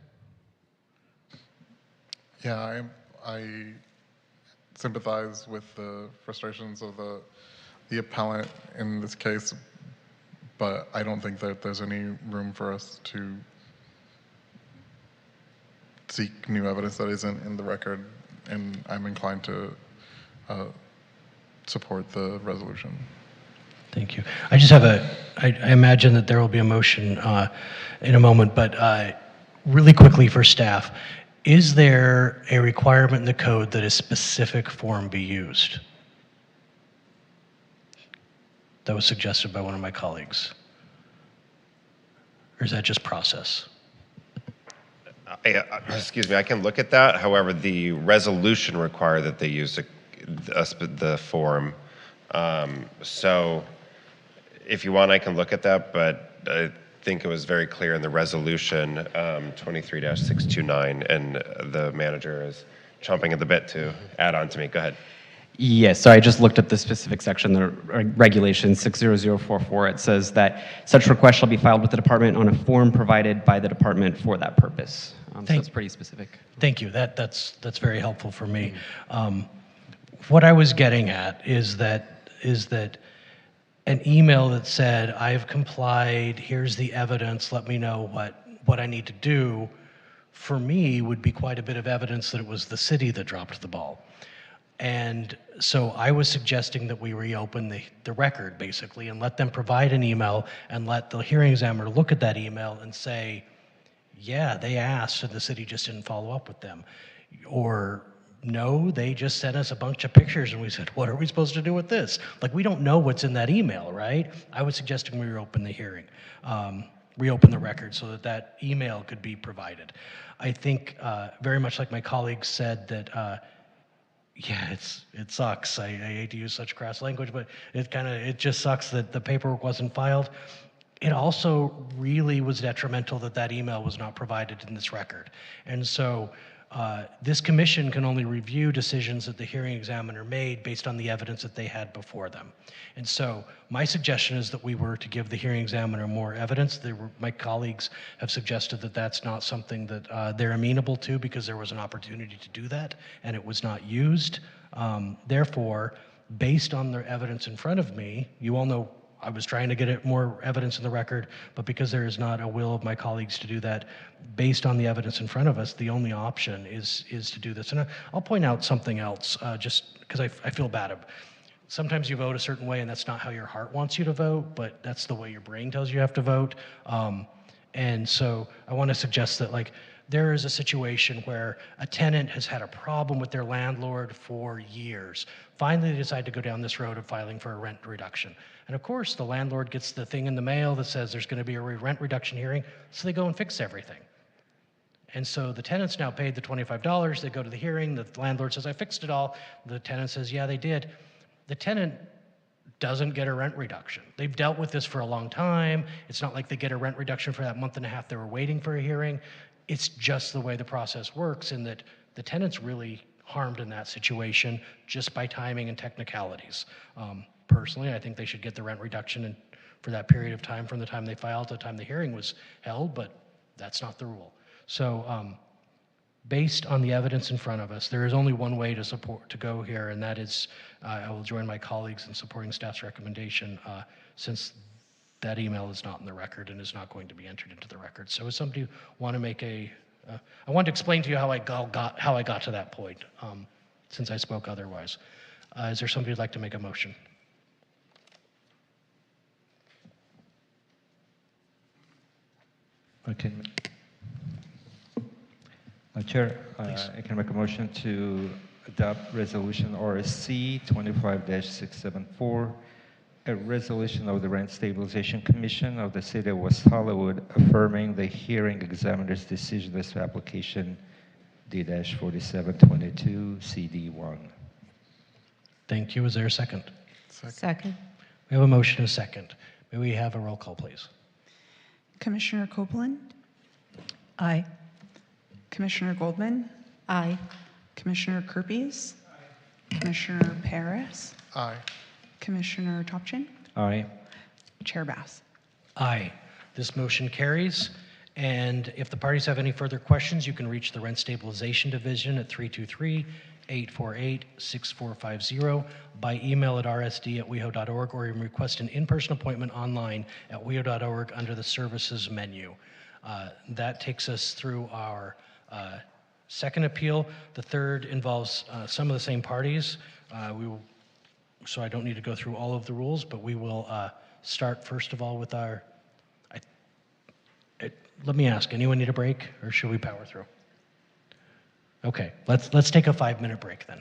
Speaker 10: Yeah, I sympathize with the frustrations of the appellant in this case, but I don't think that there's any room for us to seek new evidence that isn't in the record, and I'm inclined to support the resolution.
Speaker 1: Thank you. I just have I imagine that there will be a motion in a moment, but really quickly for staff, is there a requirement in the code that a specific form be used? That was suggested by one of my colleagues. Or is that just process?
Speaker 12: Excuse me, I can look at that. However, the resolution require that they use the form. So if you want, I can look at that, but I think it was very clear in the resolution 23-629, and the manager is chomping at the bit to add on to me. Go ahead.
Speaker 7: Yes, so I just looked at the specific section, the regulation 60044. It says that such request shall be filed with the department on a form provided by the department for that purpose. So it's pretty specific.
Speaker 1: Thank you. That's very helpful for me. What I was getting at is that an email that said, I've complied, here's the evidence, let me know what I need to do, for me would be quite a bit of evidence that it was the city that dropped the ball. And so I was suggesting that we reopen the record, basically, and let them provide an email and let the hearing examiner look at that email and say, yeah, they asked and the city just didn't follow up with them. Or, no, they just sent us a bunch of pictures and we said, what are we supposed to do with this? Like, we don't know what's in that email, right? I was suggesting we reopen the hearing, reopen the record so that email could be provided. I think very much like my colleagues said that, yeah, it sucks. I hate to use such crass language, but it just sucks that the paperwork wasn't filed. It also really was detrimental that email was not provided in this record. And so This commission can only review decisions that the hearing examiner made based on the evidence that they had before them. And so my suggestion is that we were to give the hearing examiner more evidence. My colleagues have suggested that that's not something that they're amenable to because there was an opportunity to do that and it was not used. Therefore, based on the evidence in front of me, you all know I was trying to get more evidence in the record, but because there is not a will of my colleagues to do that, based on the evidence in front of us, the only option is to do this. And I'll point out something else, just because I feel bad. Sometimes you vote a certain way, and that's not how your heart wants you to vote, but that's the way your brain tells you have to vote. And so I want to suggest that, like, there is a situation where a tenant has had a problem with their landlord for years. Finally, they decide to go down this road of filing for a rent reduction. And of course, the landlord gets the thing in the mail that says there's going to be a rent reduction hearing, so they go and fix everything. And so the tenant's now paid the $25. They go to the hearing. The landlord says, I fixed it all. The tenant says, yeah, they did. The tenant doesn't get a rent reduction. They've dealt with this for a long time. It's not like they get a rent reduction for that month and a half they were waiting for a hearing. It's just the way the process works, in that the tenant's really harmed in that situation just by timing and technicalities. Personally, I think they should get the rent reduction for that period of time from the time they filed to the time the hearing was held, but that's not the rule. So based on the evidence in front of us, there is only one way to go here, and that is I will join my colleagues in supporting staff's recommendation, since that email is not in the record and is not going to be entered into the record. So does somebody want to make I want to explain to you how I got to that point, since I spoke otherwise. Is there somebody who'd like to make a motion?
Speaker 5: Okay. Chair, I can make a motion to adopt resolution RSC 25-674, a resolution of the Rent Stabilization Commission of the City of West Hollywood affirming the hearing examiner's decision as to application D-4722 CD1.
Speaker 1: Thank you. Is there a second?
Speaker 15: Second.
Speaker 1: We have a motion and a second. May we have a roll call, please?
Speaker 4: Commissioner Copeland,
Speaker 6: Aye.
Speaker 4: Commissioner Goldman,
Speaker 15: Aye.
Speaker 4: Commissioner Kirpies, Commissioner Paris,
Speaker 10: Aye.
Speaker 4: Commissioner Topchin,
Speaker 5: Aye. Chair
Speaker 4: Bass.
Speaker 1: Aye. This motion carries. And if the parties have any further questions, you can reach the Rent Stabilization Division at 323-848-6450, by email at rsd@weho.org, or you can request an in-person appointment online at weho.org under the services menu. That takes us through our second appeal. The third involves some of the same parties. So I don't need to go through all of the rules, but we will start first of all with our, let me ask, anyone need a break, or should we power through? Okay, let's take a 5-minute break then.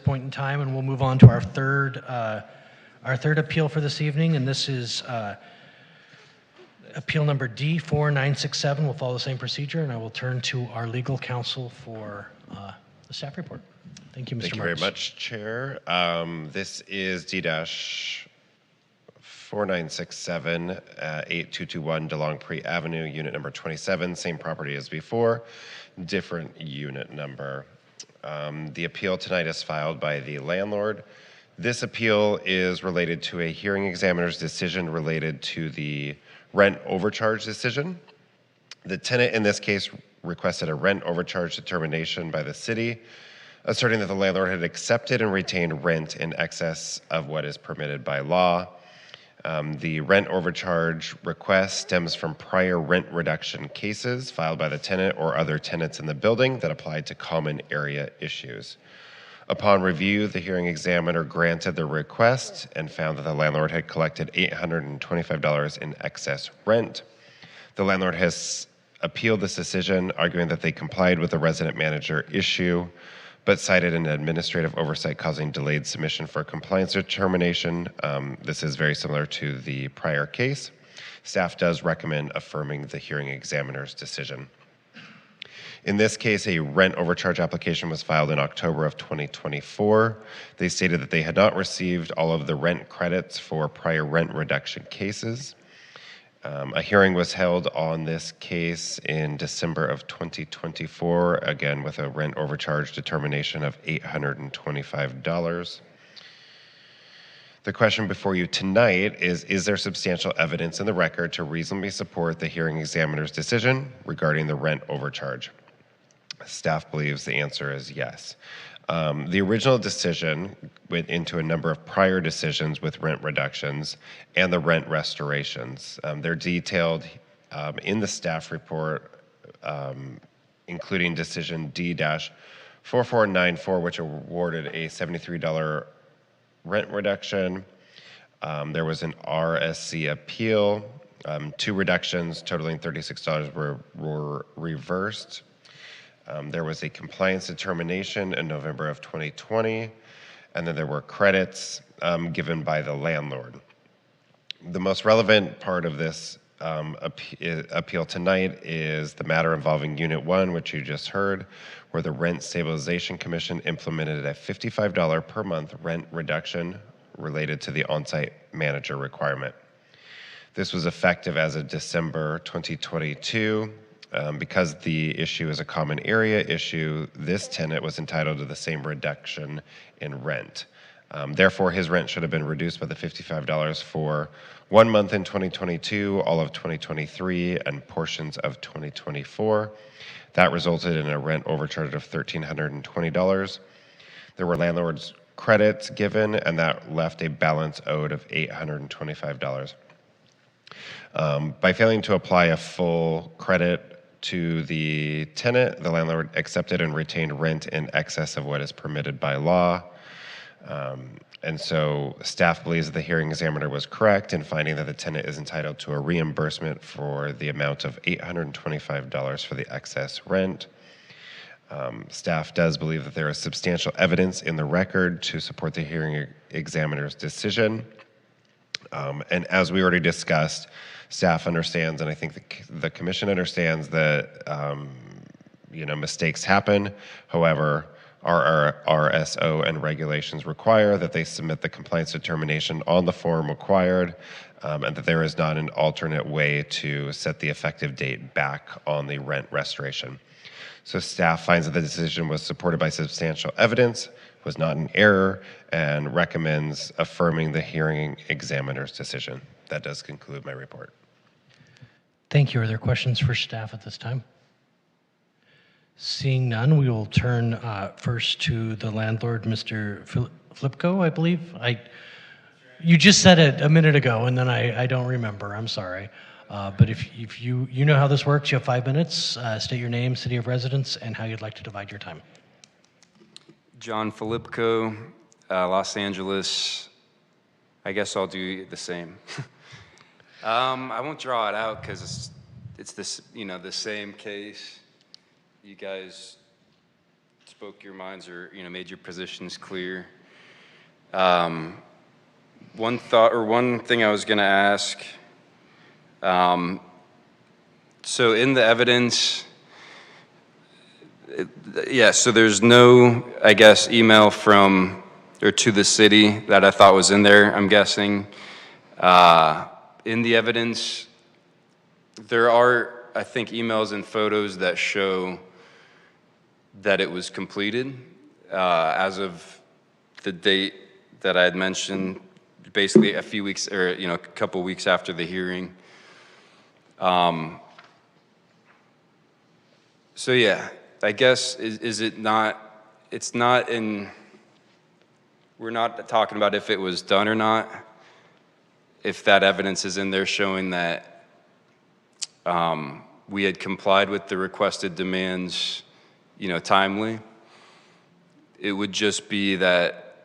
Speaker 1: point in time, and we'll move on to our third appeal for this evening, and this is appeal number D4967. We'll follow the same procedure, and I will turn to our legal counsel for the staff report. Thank you, Mr.
Speaker 12: Thank you very much, Chair. This is D-4967, 8221 DeLongpre Avenue, unit number 27, same property as before, different unit number. The appeal tonight is filed by the landlord. This appeal is related to a hearing examiner's decision related to the rent overcharge decision. The tenant in this case requested a rent overcharge determination by the city, asserting that the landlord had accepted and retained rent in excess of what is permitted by law. The rent overcharge request stems from prior rent reduction cases filed by the tenant or other tenants in the building that applied to common area issues. Upon review, the hearing examiner granted the request and found that the landlord had collected $825 in excess rent. The landlord has appealed this decision, arguing that they complied with the resident manager issue, but cited an administrative oversight causing delayed submission for compliance determination. This is very similar to the prior case. Staff does recommend affirming the hearing examiner's decision. In this case, a rent overcharge application was filed in October of 2024. They stated that they had not received all of the rent credits for prior rent reduction cases. A hearing was held on this case in December of 2024, again with a rent overcharge determination of $825. The question before you tonight is there substantial evidence in the record to reasonably support the hearing examiner's decision regarding the rent overcharge? Staff believes the answer is yes. The original decision went into a number of prior decisions with rent reductions and the rent restorations. They're detailed in the staff report, including decision D-4494, which awarded a $73 rent reduction. There was an RSC appeal. 2 reductions totaling $36 were reversed. There was a compliance determination in November of 2020, and then there were credits given by the landlord. The most relevant part of this appeal tonight is the matter involving Unit 1, which you just heard, where the Rent Stabilization Commission implemented a $55 per month rent reduction related to the on-site manager requirement. This was effective as of December 2022. Because the issue is a common area issue, this tenant was entitled to the same reduction in rent. Therefore, his rent should have been reduced by the $55 for 1 month in 2022, all of 2023, and portions of 2024. That resulted in a rent overcharge of $1,320. There were landlord's credits given, and that left a balance owed of $825. By failing to apply a full credit to the tenant, the landlord accepted and retained rent in excess of what is permitted by law. And so staff believes that the hearing examiner was correct in finding that the tenant is entitled to a reimbursement for the amount of $825 for the excess rent. Staff does believe that there is substantial evidence in the record to support the hearing examiner's decision. And as we already discussed, staff understands, and I think the commission understands that mistakes happen. However, our RSO and regulations require that they submit the compliance determination on the form required, and that there is not an alternate way to set the effective date back on the rent restoration. So staff finds that the decision was supported by substantial evidence, was not an error, and recommends affirming the hearing examiner's decision. That does conclude my report.
Speaker 1: Thank you. Are there questions for staff at this time? Seeing none, we will turn first to the landlord, Mr. Flipko, I believe. You just said it a minute ago, and then I don't remember. I'm sorry. But if you know how this works, you have 5 minutes. State your name, city of residence, and how you'd like to divide your time.
Speaker 16: John Filipko, Los Angeles. I guess I'll do the same. I won't draw it out because it's this, the same case. You guys, it's spoke your minds or, made your positions clear. One thing I was going to ask, so in the evidence, so there's no, I guess, email from or to the city that I thought was in there, I'm guessing. In the evidence, there are, I think, emails and photos that show that it was completed as of the date that I had mentioned, basically a few weeks or a couple weeks after the hearing. So yeah, I guess is it not? It's not in. We're not talking about if it was done or not. If that evidence is in there showing that we had complied with the requested demands, timely, it would just be that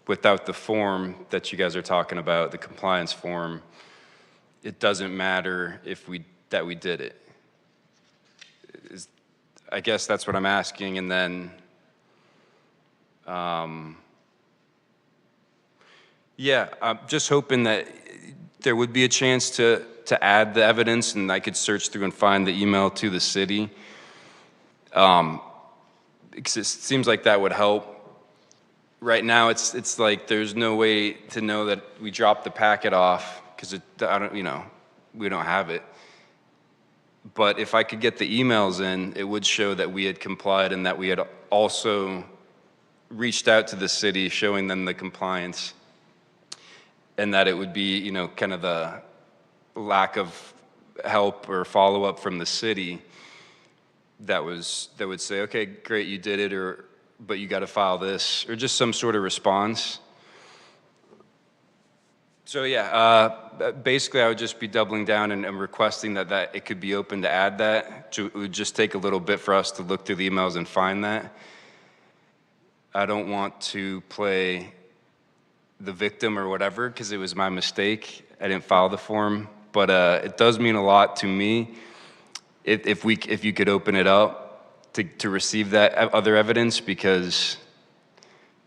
Speaker 16: without the form that you guys are talking about, the compliance form, it doesn't matter that we did it. I guess that's what I'm asking, and then, I'm just hoping that there would be a chance to add the evidence, and I could search through and find the email to the city. Because it seems like that would help. Right now, it's like there's no way to know that we dropped the packet off because we don't have it. But if I could get the emails in, it would show that we had complied and that we had also reached out to the city, showing them the compliance, and that it would be, kind of the lack of help or follow-up from the city that would say, okay, great, you did it, but you got to file this, or just some sort of response. So basically I would just be doubling down and requesting that it could be open to add that. It would just take a little bit for us to look through the emails and find that. I don't want to play the victim or whatever, because it was my mistake. I didn't file the form, but it does mean a lot to me if you could open it up to receive that other evidence, because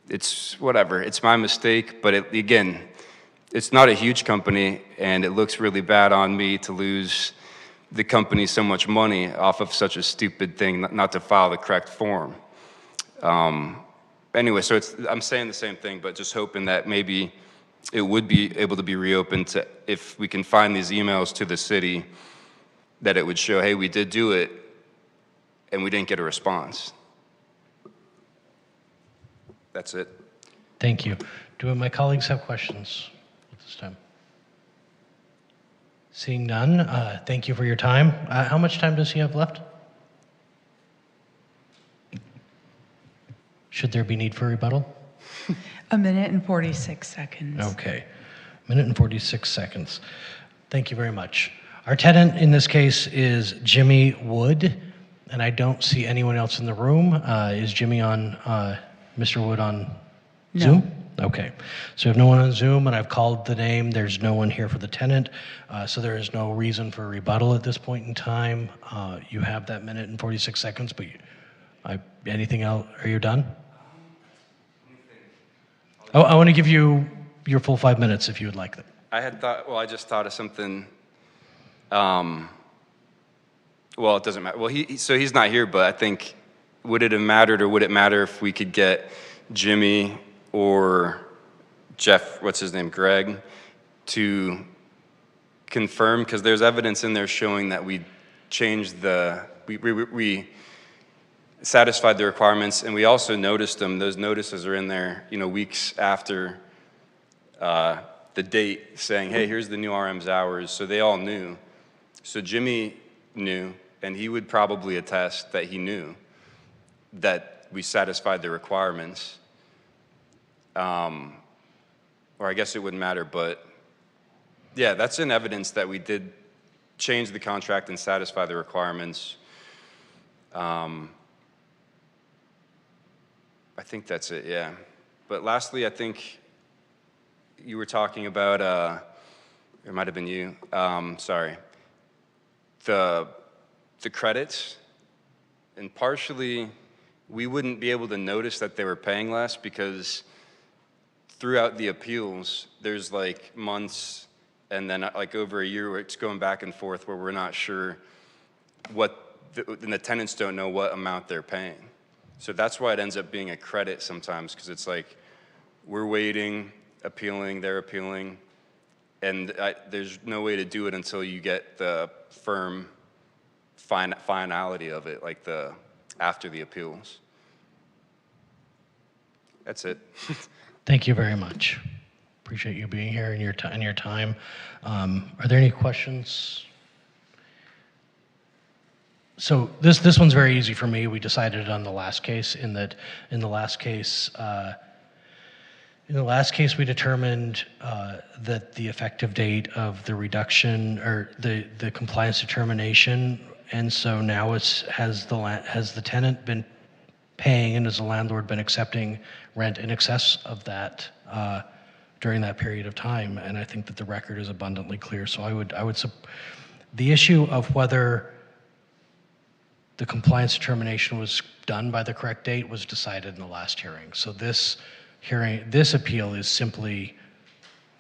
Speaker 16: it's whatever. It's my mistake, but again, it's not a huge company, and it looks really bad on me to lose the company so much money off of such a stupid thing, not to file the correct form. Anyway, so I'm saying the same thing, but just hoping that maybe it would be able to be reopened if we can find these emails to the city, that it would show, hey, we did do it, and we didn't get a response. That's it.
Speaker 1: Thank you. Do my colleagues have questions at this time? Seeing none, thank you for your time. How much time does he have left? Should there be need for rebuttal?
Speaker 4: 1 minute and 46 seconds.
Speaker 1: Okay, 1:46. Thank you very much. Our tenant in this case is Jimmy Wood, and I don't see anyone else in the room. Is Jimmy on, Mr. Wood on Zoom? Okay, so we have no one on Zoom, and I've called the name. There's no one here for the tenant, so there is no reason for rebuttal at this point in time. You have that 1:46, but anything else? Are you done? Oh, I want to give you your full 5 minutes if you would like that.
Speaker 16: I just thought of something. Well, it doesn't matter. Well, so he's not here, but I think, would it have mattered, or would it matter if we could get Jimmy or Jeff, what's his name, Greg, to confirm? Because there's evidence in there showing that we changed we satisfied the requirements, and we also noticed them. Those notices are in there, weeks after the date, saying, hey, here's the new RM's hours. So they all knew. So Jimmy knew, and he would probably attest that he knew that we satisfied the requirements. Or I guess it wouldn't matter, but yeah, that's in evidence that we did change the contract and satisfy the requirements. I think that's it, yeah. But lastly, I think you were talking about, it might have been you, sorry, the credits, and partially we wouldn't be able to notice that they were paying less because throughout the appeals, there's like months and then like over a year where it's going back and forth where we're not sure what, and the tenants don't know what amount they're paying. So that's why it ends up being a credit sometimes, because it's like we're waiting, appealing, they're appealing, and there's no way to do it until you get the firm finality of it, like after the appeals. That's it.
Speaker 1: Thank you very much. Appreciate you being here and your time. Are there any questions? So this one's very easy for me. We decided on the last case in the last case we determined that the effective date of the reduction or the compliance determination, and so now has the tenant been paying and has the landlord been accepting rent in excess of that during that period of time? And I think that the record is abundantly clear. So the issue of whether the compliance determination was done by the correct date was decided in the last hearing. So this appeal is simply,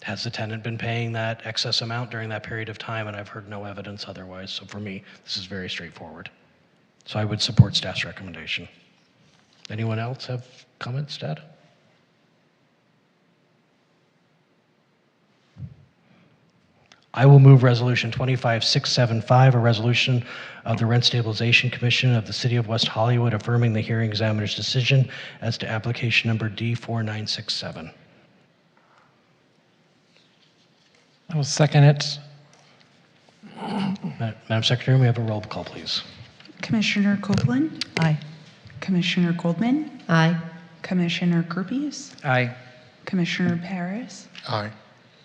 Speaker 1: has the tenant been paying that excess amount during that period of time? And I've heard no evidence otherwise. So for me, this is very straightforward. So I would support staff's recommendation. Anyone else have comments, Dad? I will move Resolution 25675, a resolution of the Rent Stabilization Commission of the City of West Hollywood affirming the hearing examiner's decision as to application number D4967.
Speaker 11: I will second it.
Speaker 1: Madam Secretary, may we have a roll call, please?
Speaker 4: Commissioner Copeland?
Speaker 6: Aye.
Speaker 4: Commissioner Goldman?
Speaker 15: Aye.
Speaker 4: Commissioner Kirpius?
Speaker 11: Aye.
Speaker 4: Commissioner Paris?
Speaker 10: Aye.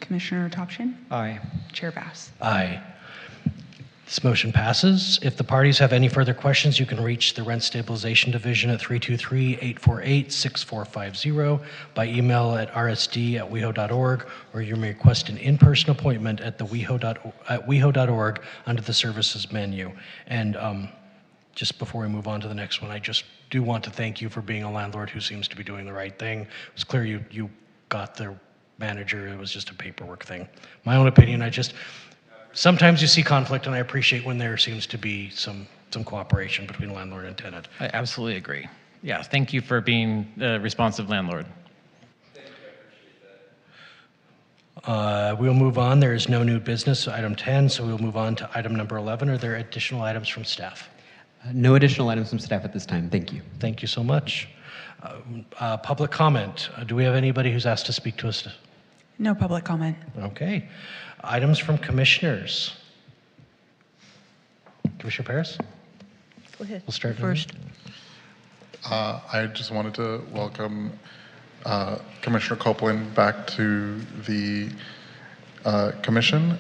Speaker 4: Commissioner Topshin?
Speaker 5: Aye.
Speaker 4: Chair Bass.
Speaker 1: Aye. This motion passes. If the parties have any further questions, you can reach the Rent Stabilization Division at 323-848-6450, by email at rsd@weho.org, or you may request an in-person appointment at weho.org under the services menu. And just before we move on to the next one, I just do want to thank you for being a landlord who seems to be doing the right thing. It's clear you got the manager. It was just a paperwork thing. My own opinion, sometimes you see conflict, and I appreciate when there seems to be some cooperation between landlord and tenant.
Speaker 11: I absolutely agree. Yeah, thank you for being a responsive landlord.
Speaker 1: We'll move on. There is no new business, item 10, so we'll move on to item number 11. Are there additional items from staff?
Speaker 7: No additional items from staff at this time. Thank you.
Speaker 1: Thank you so much. Public comment. Do we have anybody who's asked to speak to us?
Speaker 4: No public comment.
Speaker 1: Okay. Items from commissioners. Commissioner Paris?
Speaker 6: Go ahead.
Speaker 1: We'll start
Speaker 6: first.
Speaker 10: I just wanted to welcome Commissioner Copeland back to the commission.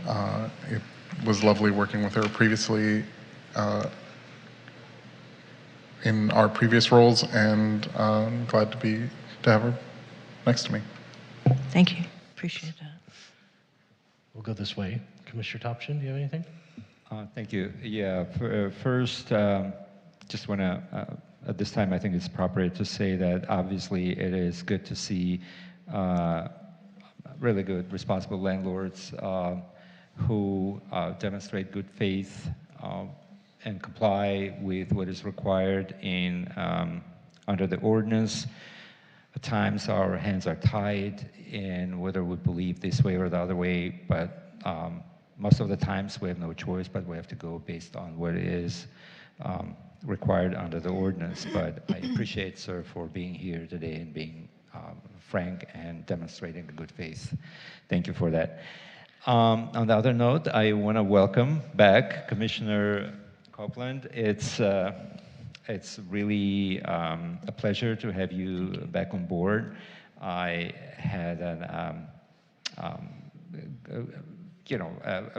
Speaker 10: It was lovely working with her previously in our previous roles, and I'm glad to have her next to me.
Speaker 6: Thank you. Appreciate that.
Speaker 1: We'll go this way. Commissioner Topshin, do you have anything?
Speaker 5: Thank you. Yeah, first, just want to, at this time, I think it's appropriate to say that obviously it is good to see really good, responsible landlords who demonstrate good faith and comply with what is required under the ordinance. At times our hands are tied in whether we believe this way or the other way, but most of the times we have no choice, but we have to go based on what is required under the ordinance. But I appreciate, sir, for being here today and being frank and demonstrating the good faith. Thank you for that. On the other note, I want to welcome back Commissioner Copeland. It's really a pleasure to have you back on board. I had a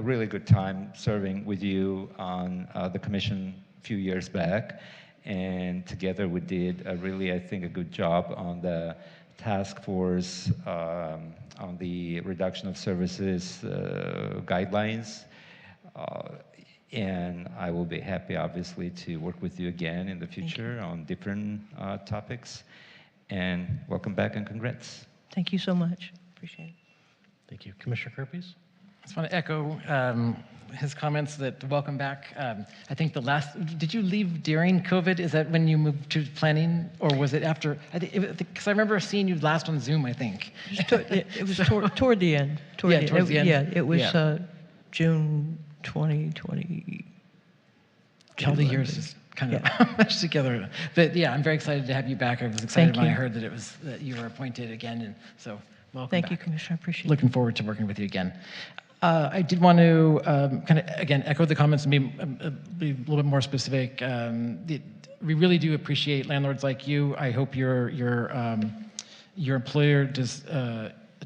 Speaker 5: really good time serving with you on the commission a few years back, and together we did I think, a good job on the task force on the reduction of services guidelines. And I will be happy, obviously, to work with you again in the future on different topics. And welcome back and congrats.
Speaker 6: Thank you so much. Appreciate it.
Speaker 1: Thank you. Commissioner Kirpies?
Speaker 11: I just want to echo his comments that welcome back. I think did you leave during COVID? Is that when you moved to planning, or was it after? Because I remember seeing you last on Zoom, I think.
Speaker 6: It was toward the end.
Speaker 11: Towards the end?
Speaker 6: Yeah, it was June 2020.
Speaker 11: All the years is kind of meshed together. But yeah, I'm very excited to have you back. I was excited when I heard that you were appointed again, and so welcome
Speaker 6: Thank
Speaker 11: back.
Speaker 6: you, Commissioner. I appreciate it.
Speaker 11: Looking forward to working with you again. I did want to kind of, again, echo the comments and be a little bit more specific. We really do appreciate landlords like you. I hope your employer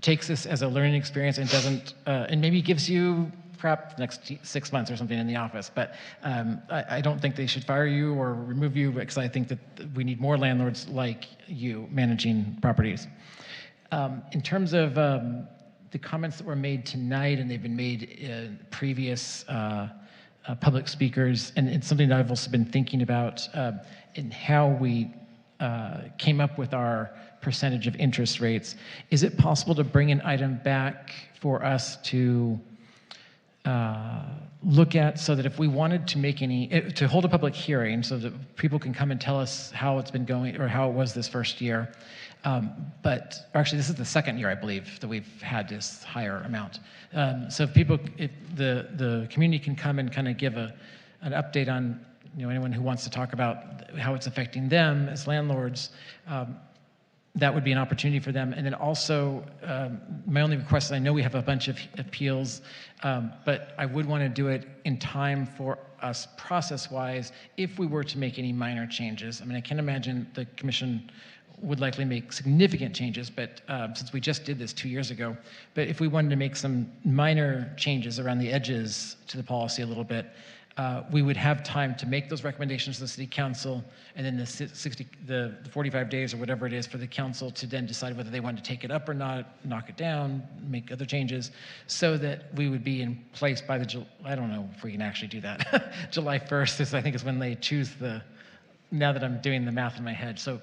Speaker 11: takes this as a learning experience and doesn't, and maybe gives you perhaps the next 6 months or something in the office. But I don't think they should fire you or remove you, because I think that we need more landlords like you managing properties. In terms of the comments that were made tonight, and they've been made in previous public speakers, and it's something that I've also been thinking about in how we came up with our percentage of interest rates. Is it possible to bring an item back for us to look at, so that if we wanted to make to hold a public hearing so that people can come and tell us how it's been going or how it was this first year, or actually this is the second year, I believe, that we've had this higher amount. So if the community can come and kind of give an update on, anyone who wants to talk about how it's affecting them as landlords, that would be an opportunity for them. And then also, my only request is, I know we have a bunch of appeals, but I would want to do it in time for us process-wise if we were to make any minor changes. I mean, I can't imagine the commission would likely make significant changes, but since we just did this 2 years ago, but if we wanted to make some minor changes around the edges to the policy a little bit, we would have time to make those recommendations to the city council, and then the 45 days or whatever it is for the council to then decide whether they want to take it up or not, knock it down, make other changes, so that we would be in place by I don't know if we can actually do that. July 1st I think is when they choose now that I'm doing the math in my head. So,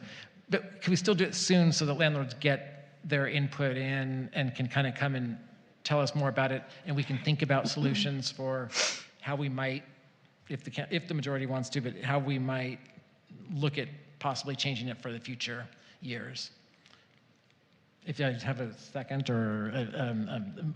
Speaker 11: but can we still do it soon so that landlords get their input in and can kind of come and tell us more about it, and we can think about solutions for how we might, if the majority wants to, but how we might look at possibly changing it for the future years. If I have a second, or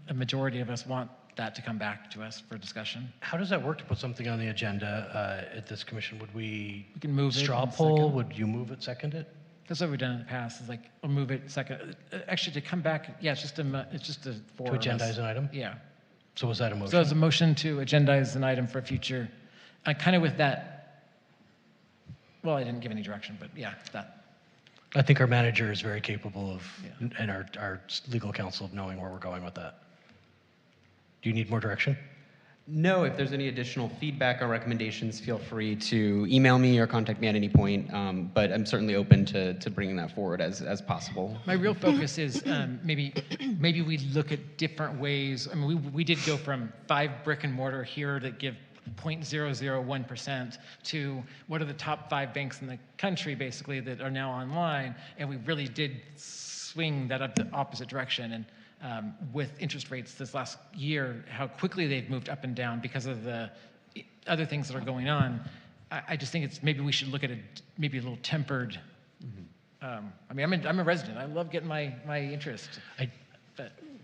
Speaker 11: a majority of us want that to come back to us for discussion.
Speaker 1: How does that work to put something on the agenda at this commission? Would we
Speaker 11: can move it
Speaker 1: straw
Speaker 11: and
Speaker 1: poll?
Speaker 11: second.
Speaker 1: Would you move it, second it?
Speaker 11: That's what we've done in the past. Is like, I'll move it second. Actually, to come back, yeah, it's just a four
Speaker 1: To
Speaker 11: of us.
Speaker 1: agendize an item?
Speaker 11: Yeah.
Speaker 1: So was that a motion?
Speaker 11: So it's a motion to agendize an item for future, kind of with that. Well, I didn't give any direction, but yeah, that.
Speaker 1: I think our manager is very capable of, and our legal counsel, of knowing where we're going with that. Do you need more direction?
Speaker 7: No, if there's any additional feedback or recommendations, feel free to email me or contact me at any point. But I'm certainly open to bringing that forward as possible.
Speaker 11: My real focus is maybe we look at different ways. I mean, we did go from 5 brick and mortar here that give 0.001% to what are the top 5 banks in the country, basically, that are now online, and we really did swing that up the opposite direction. And with interest rates this last year, how quickly they've moved up and down because of the other things that are going on, I just think it's maybe we should look at it maybe a little tempered. I mean, I'm a resident. I love getting my interest.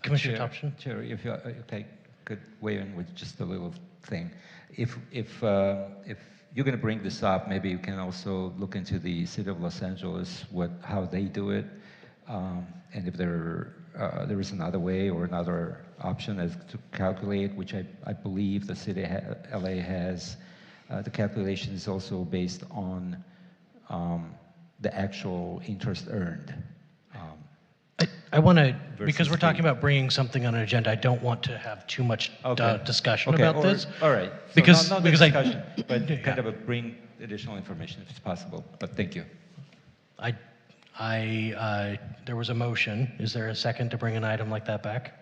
Speaker 1: Commissioner Thompson?
Speaker 5: Chair, if I could weigh in with just a little thing. If you're going to bring this up, maybe you can also look into the city of Los Angeles, how they do it, and if there is another way or another option as to calculate, which I believe the city LA has. The calculation is also based on the actual interest earned.
Speaker 1: I want to, because we're talking about bringing something on an agenda, I don't want to have too much discussion about this.
Speaker 5: All right. So
Speaker 1: Because,
Speaker 5: not
Speaker 1: because
Speaker 5: discussion, but kind of bring additional information if it's possible. But thank you.
Speaker 1: There was a motion. Is there a second to bring an item like that back?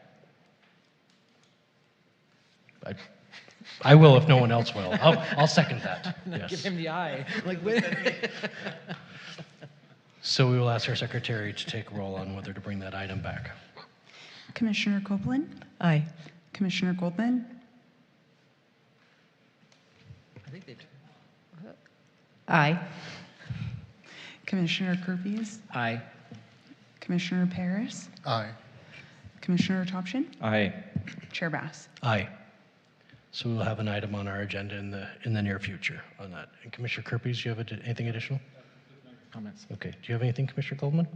Speaker 1: I will if no one else will. I'll second that.
Speaker 11: Give
Speaker 1: Yes.
Speaker 11: him the eye. Like,
Speaker 1: So we will ask our secretary to take roll on whether to bring that item back.
Speaker 4: Commissioner Copeland,
Speaker 6: Aye.
Speaker 4: Commissioner Goldman,
Speaker 11: I think they.
Speaker 15: Aye.
Speaker 4: Commissioner Kerpies,
Speaker 11: Aye.
Speaker 4: Commissioner Paris,
Speaker 10: Aye.
Speaker 4: Commissioner Topshin,
Speaker 5: Aye.
Speaker 4: Chair Bass.
Speaker 1: Aye. So we'll have an item on our agenda in the near future on that. And Commissioner Kerpies, do you have anything additional?
Speaker 11: Comments.
Speaker 1: Okay. Do you have anything, Commissioner Goldman?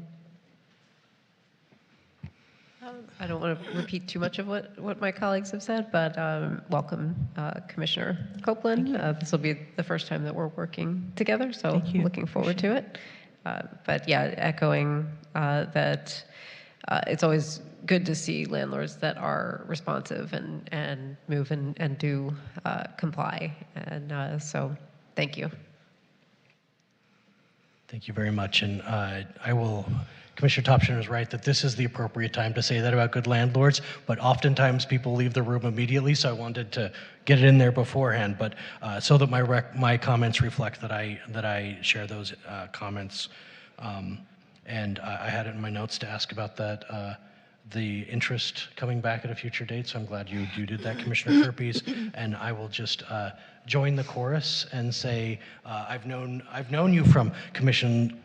Speaker 15: I don't want to repeat too much of what my colleagues have said, but welcome, Commissioner Copeland. This will be the first time that we're working together, so looking forward to it. But yeah, echoing that it's always good to see landlords that are responsive and move and do comply. And so thank you.
Speaker 1: Thank you very much. And Commissioner Topshin is right that this is the appropriate time to say that about good landlords, but oftentimes people leave the room immediately, so I wanted to get it in there beforehand, but so that my comments reflect that I share those comments. And I had it in my notes to ask about that, the interest coming back at a future date, so I'm glad you did that, Commissioner Kerpies. And I will just join the chorus and say I've known you from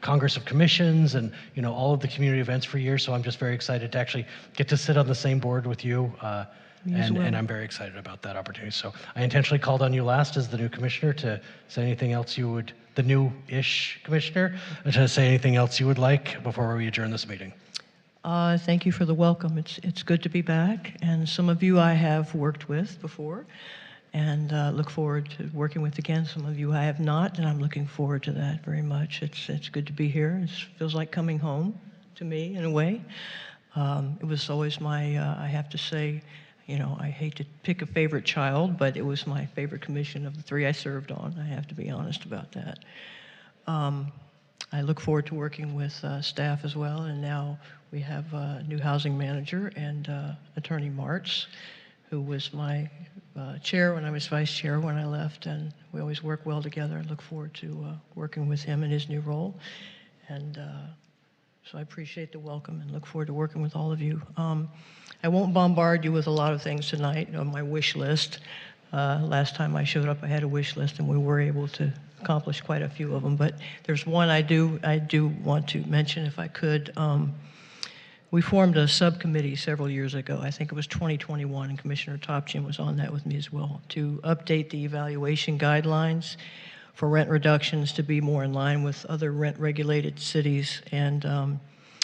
Speaker 1: Congress of Commissions and all of the community events for years, so I'm just very excited to actually get to sit on the same board with you. And I'm very excited about that opportunity. So I intentionally called on you last as the new commissioner to say anything else you would, the new-ish commissioner, to say anything else you would like before we adjourn this meeting.
Speaker 6: Thank you for the welcome. It's good to be back, and some of you I have worked with before, and look forward to working with again. Some of you I have not, and I'm looking forward to that very much. It's good to be here. It feels like coming home to me in a way. It was always my, I have to say, I hate to pick a favorite child, but it was my favorite commission of the three I served on. I have to be honest about that. I look forward to working with staff as well, and now we have a new housing manager and Attorney Martz, who was my chair when I was vice chair when I left, and we always work well together. I look forward to working with him in his new role, and so I appreciate the welcome and look forward to working with all of you. I won't bombard you with a lot of things tonight on my wish list. Last time I showed up, I had a wish list, and we were able to accomplish quite a few of them. But there's one I do want to mention, if I could. We formed a subcommittee several years ago. I think it was 2021, and Commissioner Topchin was on that with me as well, to update the evaluation guidelines for rent reductions to be more in line with other rent-regulated cities. And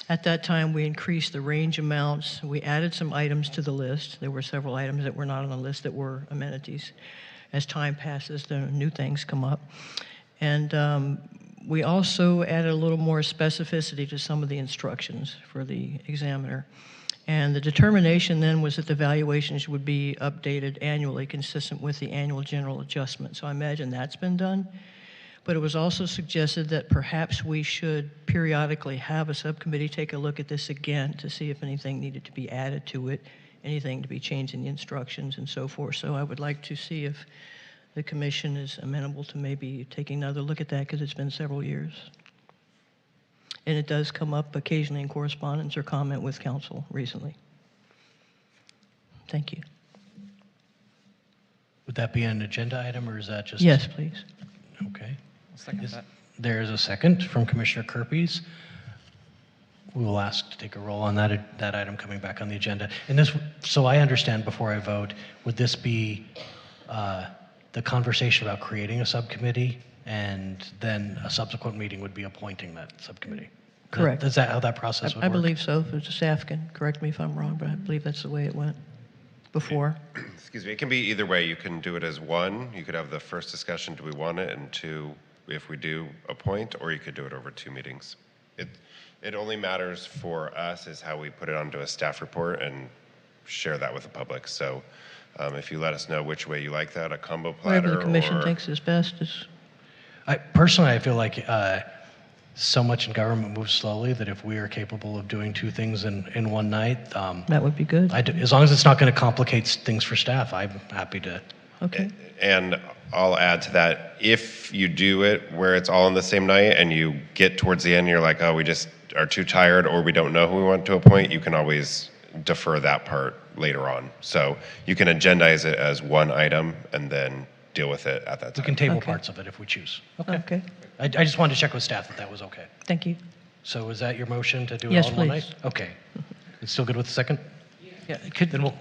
Speaker 6: at that time, we increased the range amounts. We added some items to the list. There were several items that were not on the list that were amenities. As time passes, the new things come up. And we also added a little more specificity to some of the instructions for the examiner. And the determination then was that the valuations would be updated annually, consistent with the annual general adjustment. So I imagine that's been done. But it was also suggested that perhaps we should periodically have a subcommittee take a look at this again to see if anything needed to be added to it, anything to be changed in the instructions and so forth. So I would like to see if the commission is amenable to maybe taking another look at that, because it's been several years. And it does come up occasionally in correspondence or comment with council recently. Thank you.
Speaker 1: Would that be an agenda item, or is that just?
Speaker 6: Yes, please.
Speaker 1: Okay.
Speaker 11: I'll second that.
Speaker 1: There is a second from Commissioner Kerpies. We will ask to take a roll on that item coming back on the agenda. And this, so I understand before I vote, would this be the conversation about creating a subcommittee, and then a subsequent meeting would be appointing that subcommittee?
Speaker 6: Correct.
Speaker 1: Is that how that process would
Speaker 6: I
Speaker 1: work?
Speaker 6: believe so. If the staff can correct me if I'm wrong, but I believe that's the way it went before.
Speaker 12: Excuse me, it can be either way. You can do it as one, you could have the first discussion, do we want it, and two, if we do appoint, or you could do it over 2 meetings. It only matters for us is how we put it onto a staff report and share that with the public. So if you let us know which way you like that, a combo platter,
Speaker 6: Whatever the commission
Speaker 12: or
Speaker 6: thinks is best is.
Speaker 1: Personally, I feel like so much in government moves slowly that if we are capable of doing 2 things in one night,
Speaker 6: That would be good.
Speaker 1: as long as it's not going to complicate things for staff, I'm happy to
Speaker 6: Okay.
Speaker 12: And I'll add to that, if you do it where it's all on the same night and you get towards the end and you're like, oh, we just are too tired or we don't know who we want to appoint, you can always defer that part later on. So you can agendize it as one item and then deal with it at that time.
Speaker 1: We can table
Speaker 6: Okay.
Speaker 1: parts of it if we choose. Okay.
Speaker 6: Okay.
Speaker 1: I just wanted to check with staff that that was okay.
Speaker 6: Thank you.
Speaker 1: So is that your motion to do it
Speaker 6: Yes,
Speaker 1: all in one
Speaker 6: please.
Speaker 1: night? Okay. It's still good with the second?
Speaker 11: Yeah,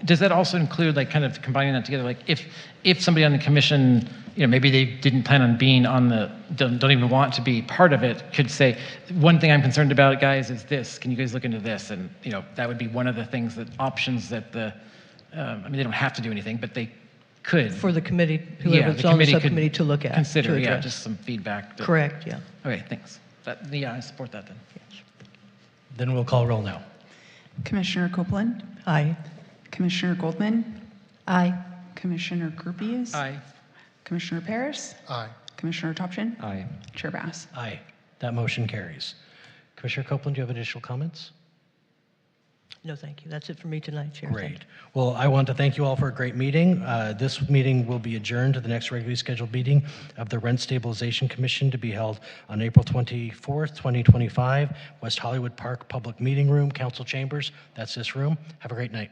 Speaker 11: does that also include like kind of combining that together? Like if somebody on the commission, maybe they didn't plan on being on don't even want to be part of it, could say, one thing I'm concerned about, guys, is this. Can you guys look into this? And that would be one of the things options that they don't have to do anything, but they could.
Speaker 6: For the committee,
Speaker 11: Yeah,
Speaker 6: whoever's
Speaker 11: the
Speaker 6: on the
Speaker 11: committee could
Speaker 6: subcommittee to look at.
Speaker 11: Consider,
Speaker 6: to
Speaker 11: yeah,
Speaker 6: address.
Speaker 11: just some feedback.
Speaker 6: Correct, yeah.
Speaker 11: Okay, thanks. Yeah, I support that then.
Speaker 1: Then we'll call roll now.
Speaker 4: Commissioner Copeland,
Speaker 6: Aye.
Speaker 4: Commissioner Goldman,
Speaker 15: Aye.
Speaker 4: Commissioner Groupius,
Speaker 11: Aye.
Speaker 4: Commissioner Paris,
Speaker 10: Aye.
Speaker 4: Commissioner Topchin,
Speaker 5: Aye.
Speaker 4: Chair Bass.
Speaker 1: Aye. That motion carries. Commissioner Copeland, do you have additional comments?
Speaker 6: No, thank you. That's it for me tonight, Chair. Thank
Speaker 1: Great. Well, I want to thank you all for a great meeting. This meeting will be adjourned to the next regularly scheduled meeting of the Rent Stabilization Commission to be held on April 24th, 2025, West Hollywood Park Public Meeting Room, Council Chambers. That's this room. Have a great night.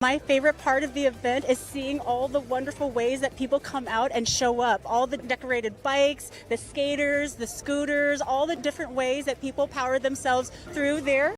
Speaker 17: My favorite part of the event is seeing all the wonderful ways that people come out and show up. All the decorated bikes, the skaters, the scooters, all the different ways that people power themselves through their